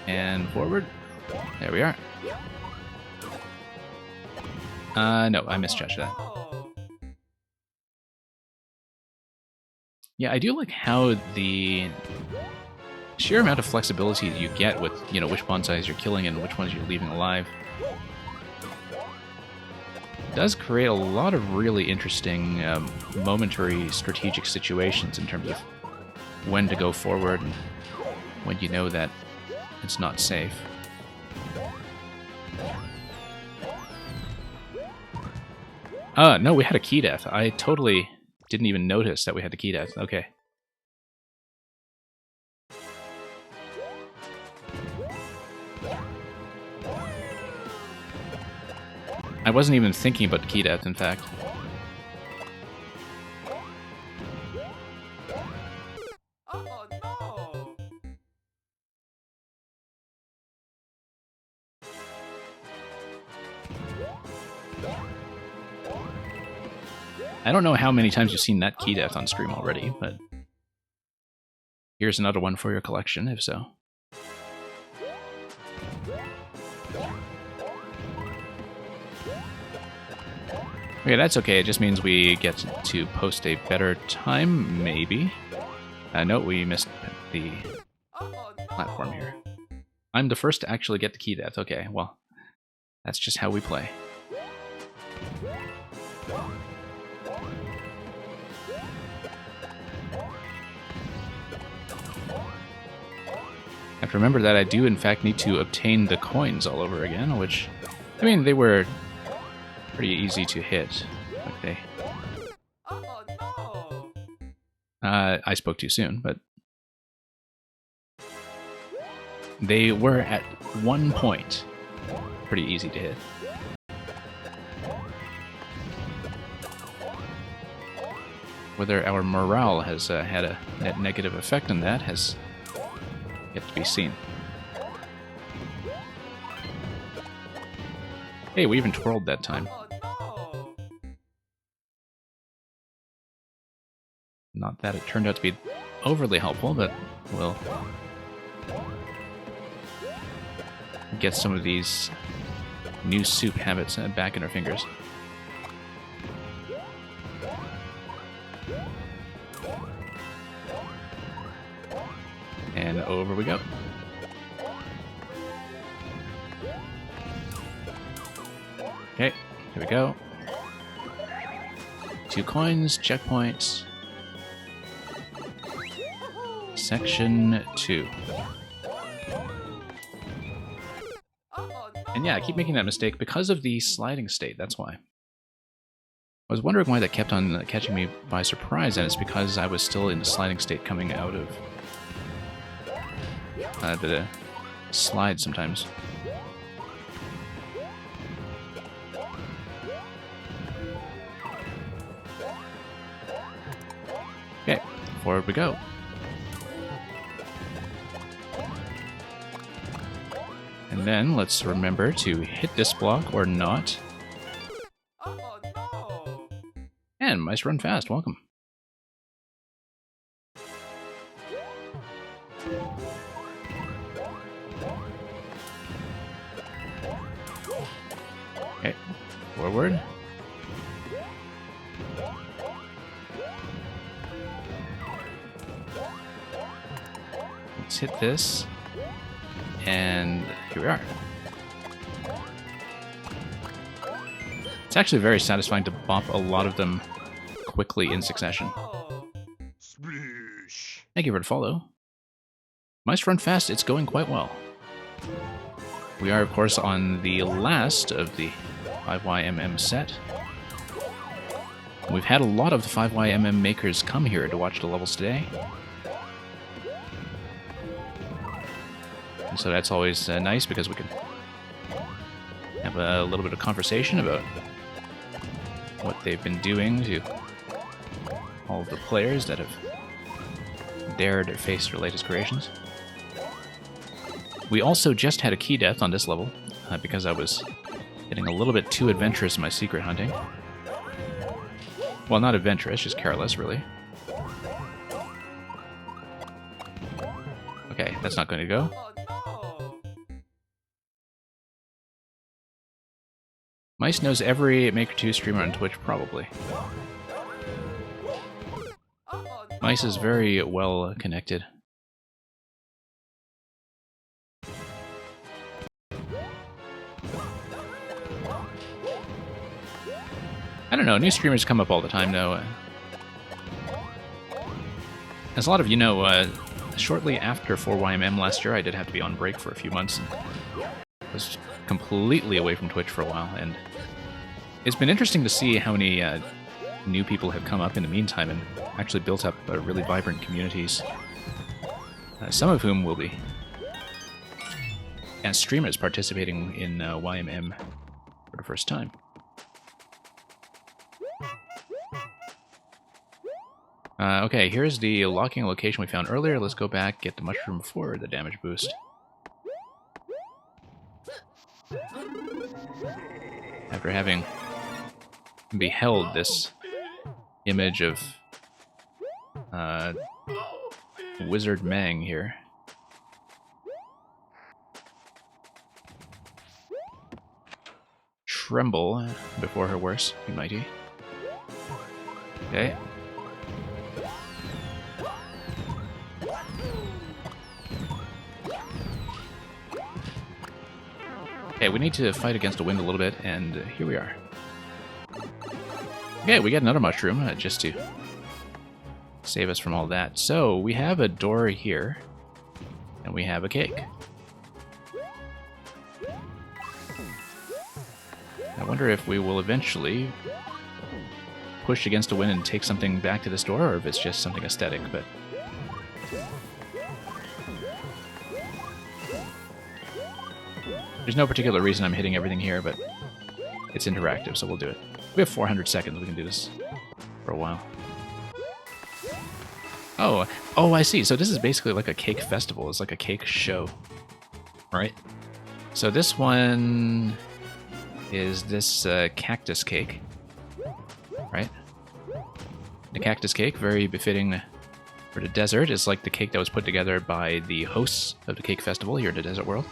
And forward. There we are. No, I misjudged that. No! Yeah, I do like how the sheer amount of flexibility that you get with, you know, which bonsais you're killing and which ones you're leaving alive does create a lot of really interesting momentary strategic situations in terms of when to go forward and when you know that it's not safe. No, we had a key death. I totally didn't even notice that we had a key death. Okay. I wasn't even thinking about key death, in fact. Oh no! I don't know how many times you've seen that key death on stream already, but here's another one for your collection, if so. Okay, that's okay. It just means we get to post a better time, maybe. No, we missed the Oh no! platform here. I'm the first to actually get the key death. Okay, well, that's just how we play. I have to remember that I do, in fact, need to obtain the coins all over again, which, I mean, they were pretty easy to hit. Okay. Oh no! I spoke too soon, but they were at 1 point pretty easy to hit. Whether our morale has had a net negative effect on that has yet to be seen. Hey, we even twirled that time. Oh no! Not that it turned out to be overly helpful, but we'll get some of these new soup habits back in our fingers. And over we go. Okay, here we go. 2 coins, checkpoints. Section 2. Oh no! And yeah, I keep making that mistake because of the sliding state, that's why. I was wondering why that kept on catching me by surprise, and it's because I was still in the sliding state coming out of the slide sometimes. Okay, forward we go. And then let's remember to hit this block or not. Oh no! And Mice Run Fast, welcome. Forward. Let's hit this. And here we are. It's actually very satisfying to bop a lot of them quickly in succession. Oh. Thank you for the follow. Mice run fast, it's going quite well. We are, of course, on the last of the 5YMM set. We've had a lot of the 5YMM makers come here to watch the levels today. And so that's always nice because we can have a little bit of conversation about what they've been doing to all of the players that have dared face their latest creations. We also just had a key death on this level because I was getting a little bit too adventurous in my secret hunting. Well, not adventurous, just careless, really. Okay, that's not going to go. Oh no. Mice knows every Maker 2 streamer on Twitch, probably. Oh no. Mice is very well connected. I don't know, new streamers come up all the time, though. As a lot of you know, shortly after 4YMM last year, I did have to be on break for a few months. And was completely away from Twitch for a while, and it's been interesting to see how many new people have come up in the meantime and actually built up really vibrant communities. Some of whom will be as streamers participating in YMM for the first time. Okay, here's the locking location we found earlier. Let's go back, get the mushroom for the damage boost. After having beheld this image of Wizard Mang here. Tremble before her worse, you mighty. Okay. Okay, we need to fight against the wind a little bit, and here we are. Okay, we got another mushroom, just to save us from all that. So, we have a door here, and we have a cake. I wonder if we will eventually push against the wind and take something back to this door, or if it's just something aesthetic, but... There's no particular reason I'm hitting everything here, but it's interactive, so we'll do it. We have 400 seconds, we can do this for a while. Oh, I see. So this is basically like a cake festival. It's like a cake show, right? So this one is this cactus cake, right? The cactus cake, very befitting for the desert. It's like the cake that was put together by the hosts of the cake festival here in the desert world.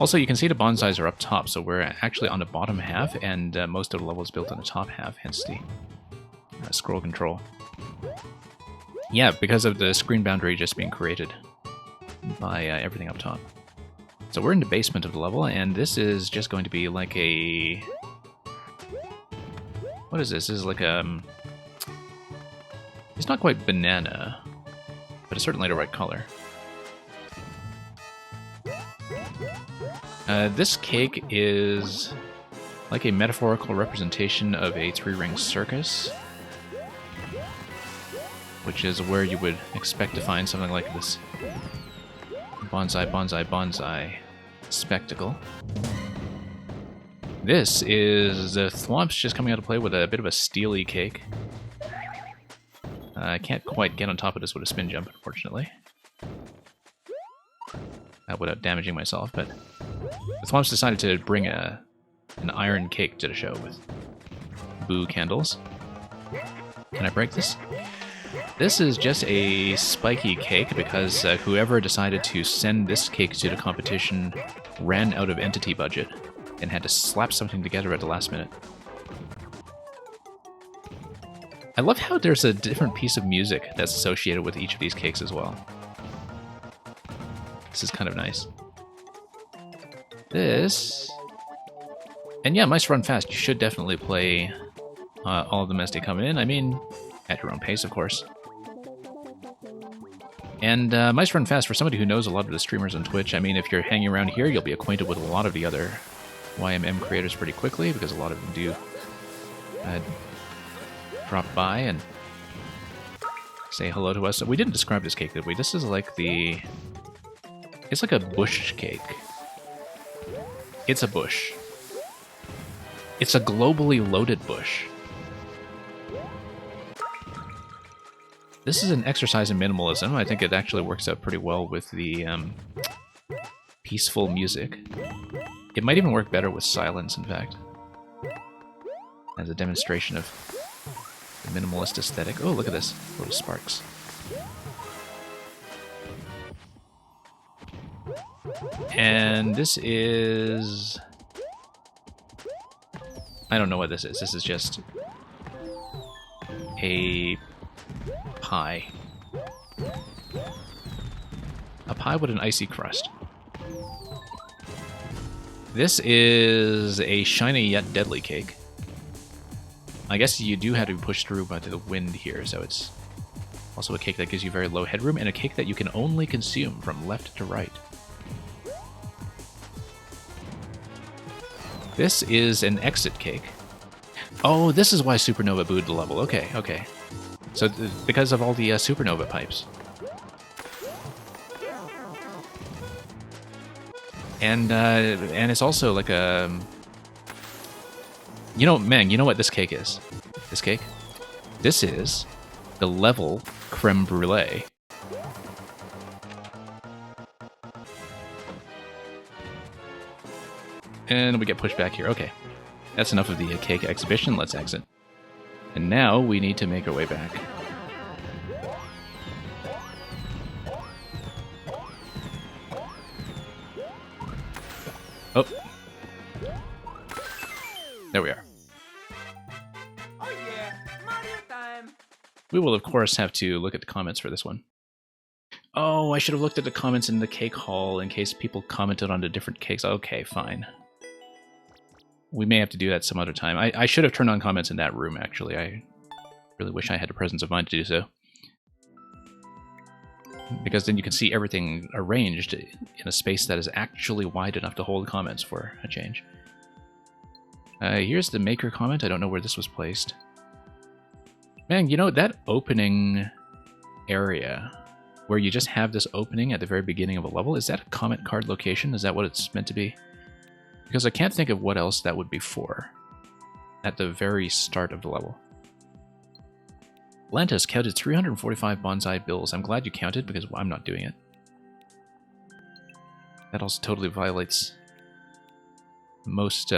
Also, you can see the bonsais are up top, so we're actually on the bottom half, and most of the level is built on the top half, hence the scroll control. Yeah, because of the screen boundary just being created by everything up top. So we're in the basement of the level, and this is just going to be like a... What is this? This is like a... It's not quite banana, but it's certainly the right color. This cake is like a metaphorical representation of a three-ring circus, which is where you would expect to find something like this bonsai, bonsai, bonsai spectacle. This is the Thwomps just coming out to play with a bit of a steely cake. I can't quite get on top of this with a spin jump, unfortunately. Without damaging myself, but the Thwomps decided to bring an iron cake to the show with boo candles. Can I break this? This is just a spiky cake because whoever decided to send this cake to the competition ran out of entity budget and had to slap something together at the last minute. I love how there's a different piece of music that's associated with each of these cakes as well. This is kind of nice. This... And yeah, Mice Run Fast. You should definitely play all of them as they come in. I mean, at your own pace, of course. And Mice Run Fast, for somebody who knows a lot of the streamers on Twitch, I mean, if you're hanging around here, you'll be acquainted with a lot of the other YMM creators pretty quickly, because a lot of them do drop by and say hello to us. We didn't describe this cake, did we? This is like the... It's like a bush cake. It's a bush. It's a globally loaded bush. This is an exercise in minimalism. I think it actually works out pretty well with the peaceful music. It might even work better with silence, in fact. As a demonstration of the minimalist aesthetic. Oh, look at this. Little sparks. And this is... I don't know what this is. This is just a pie. A pie with an icy crust. This is a shiny yet deadly cake. I guess you do have to be pushed through by the wind here, so it's also a cake that gives you very low headroom, and a cake that you can only consume from left to right. This is an exit cake. Oh, this is why Supernova booed the level. Okay, okay. So, because of all the Supernova pipes. And it's also like a... You know, Meng, you know what this cake is? This cake? This is the level creme brulee. And we get pushed back here. Okay. That's enough of the cake exhibition. Let's exit. And now we need to make our way back. Oh. There we are. Oh yeah, Mario time. We will, of course, have to look at the comments for this one. Oh, I should have looked at the comments in the cake hall in case people commented on the different cakes. Okay, fine. We may have to do that some other time. I should have turned on comments in that room, actually. I really wish I had the presence of mind to do so. Because then you can see everything arranged in a space that is actually wide enough to hold comments for a change. Here's the maker comment. I don't know where this was placed. Man, you know, that opening area where you just have this opening at the very beginning of a level, is that a comment card location? Is that what it's meant to be? Because I can't think of what else that would be for at the very start of the level. Lantis counted 345 bonsai bills. I'm glad you counted because I'm not doing it. That also totally violates most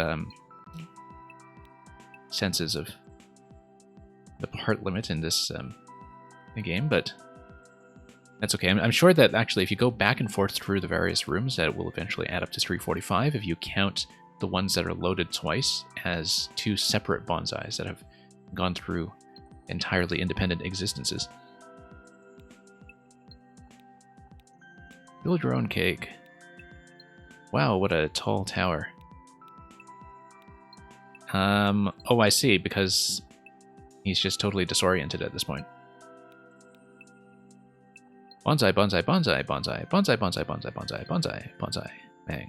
senses of the part limit in this game, but that's okay. I'm sure that actually if you go back and forth through the various rooms, that it will eventually add up to 345 if you count the ones that are loaded twice as two separate bonsais that have gone through entirely independent existences. Build your own cake. Wow, what a tall tower. Oh, I see, because he's just totally disoriented at this point. Bonsai, bonsai, bonsai, bonsai, bonsai, bonsai, bonsai, bonsai, bonsai, bonsai, bang.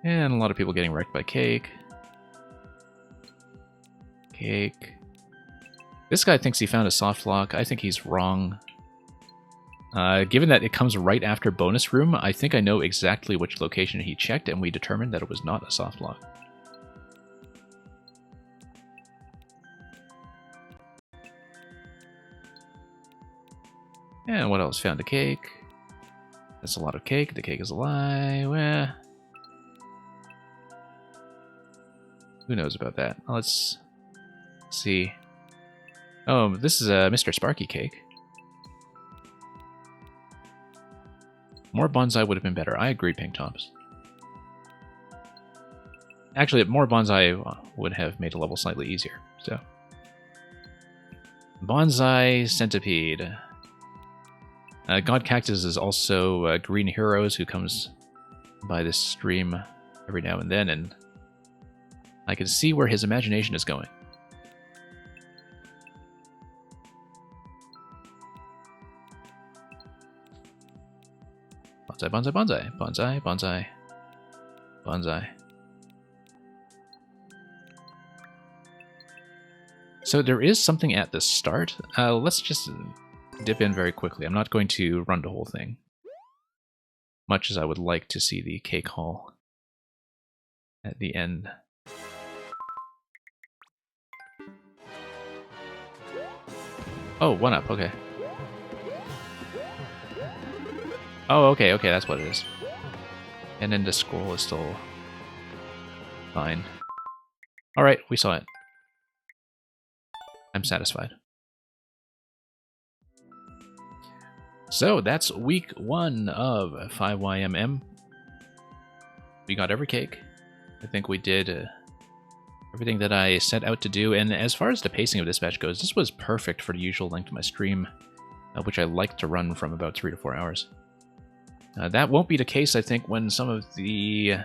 And a lot of people getting wrecked by cake. Cake. This guy thinks he found a soft lock. I think he's wrong. Given that it comes right after bonus room, I think I know exactly which location he checked, and we determined that it was not a soft lock. And what else? Found a cake. That's a lot of cake. The cake is a lie. Well, who knows about that? Let's see. Oh, this is a Mr. Sparky cake. More bonsai would have been better. I agree, Pink Tops. Actually, more bonsai would have made a level slightly easier. So, bonsai centipede. God Cactus is also Green Heroes, who comes by this stream every now and then, and I can see where his imagination is going. Bonsai, bonsai, bonsai, bonsai, bonsai, bonsai. So there is something at the start. Let's just dip in very quickly. I'm not going to run the whole thing, much as I would like to see the cake haul at the end. Oh, 1-up, okay. Oh, okay, that's what it is. And then the scroll is still fine. Alright, we saw it. I'm satisfied. So that's week 1 of 5YMM. We got every cake. I think we did everything that I set out to do, and as far as the pacing of this batch goes, this was perfect for the usual length of my stream, which I like to run from about 3 to 4 hours. That won't be the case, I think, when some of the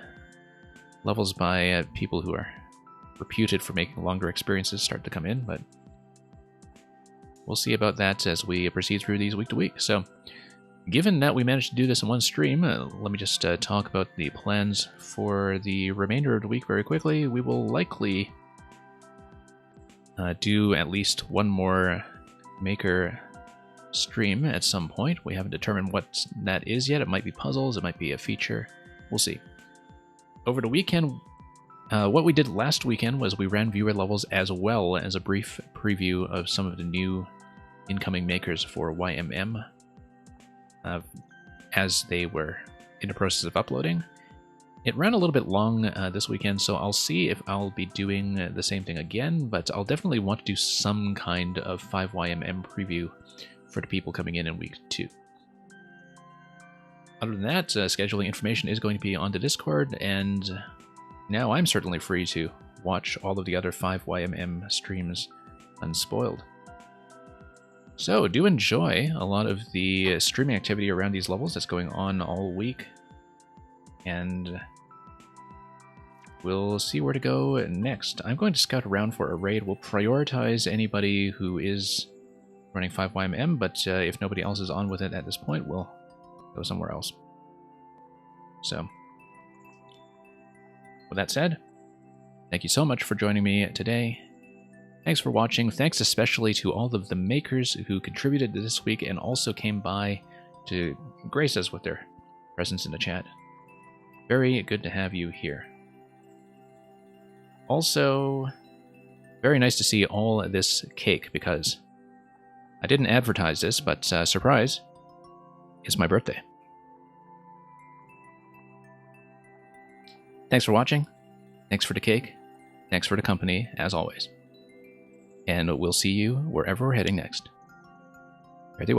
levels by people who are reputed for making longer experiences start to come in, but we'll see about that as we proceed through these week to week. So, given that we managed to do this in one stream, let me just talk about the plans for the remainder of the week very quickly. We will likely do at least one more Maker stream at some point. We haven't determined what that is yet. It might be puzzles, it might be a feature. We'll see. Over the weekend, what we did last weekend was we ran viewer levels as well as a brief preview of some of the new incoming makers for YMM as they were in the process of uploading. It ran a little bit long this weekend, so I'll see if I'll be doing the same thing again, but I'll definitely want to do some kind of 5YMM preview for the people coming in week 2. Other than that, scheduling information is going to be on the Discord, and now I'm certainly free to watch all of the other 5YMM streams unspoiled. So do enjoy a lot of the streaming activity around these levels that's going on all week, and we'll see where to go next. I'm going to scout around for a raid. We'll prioritize anybody who is running 5YMM, but if nobody else is on with it at this point, we'll go somewhere else. So, with that said, thank you so much for joining me today. Thanks for watching. Thanks especially to all of the makers who contributed this week and also came by to grace us with their presence in the chat. Very good to have you here. Also, very nice to see all this cake, because I didn't advertise this, but surprise, it's my birthday. Thanks for watching. Thanks for the cake. Thanks for the company, as always. And we'll see you wherever we're heading next. Ready?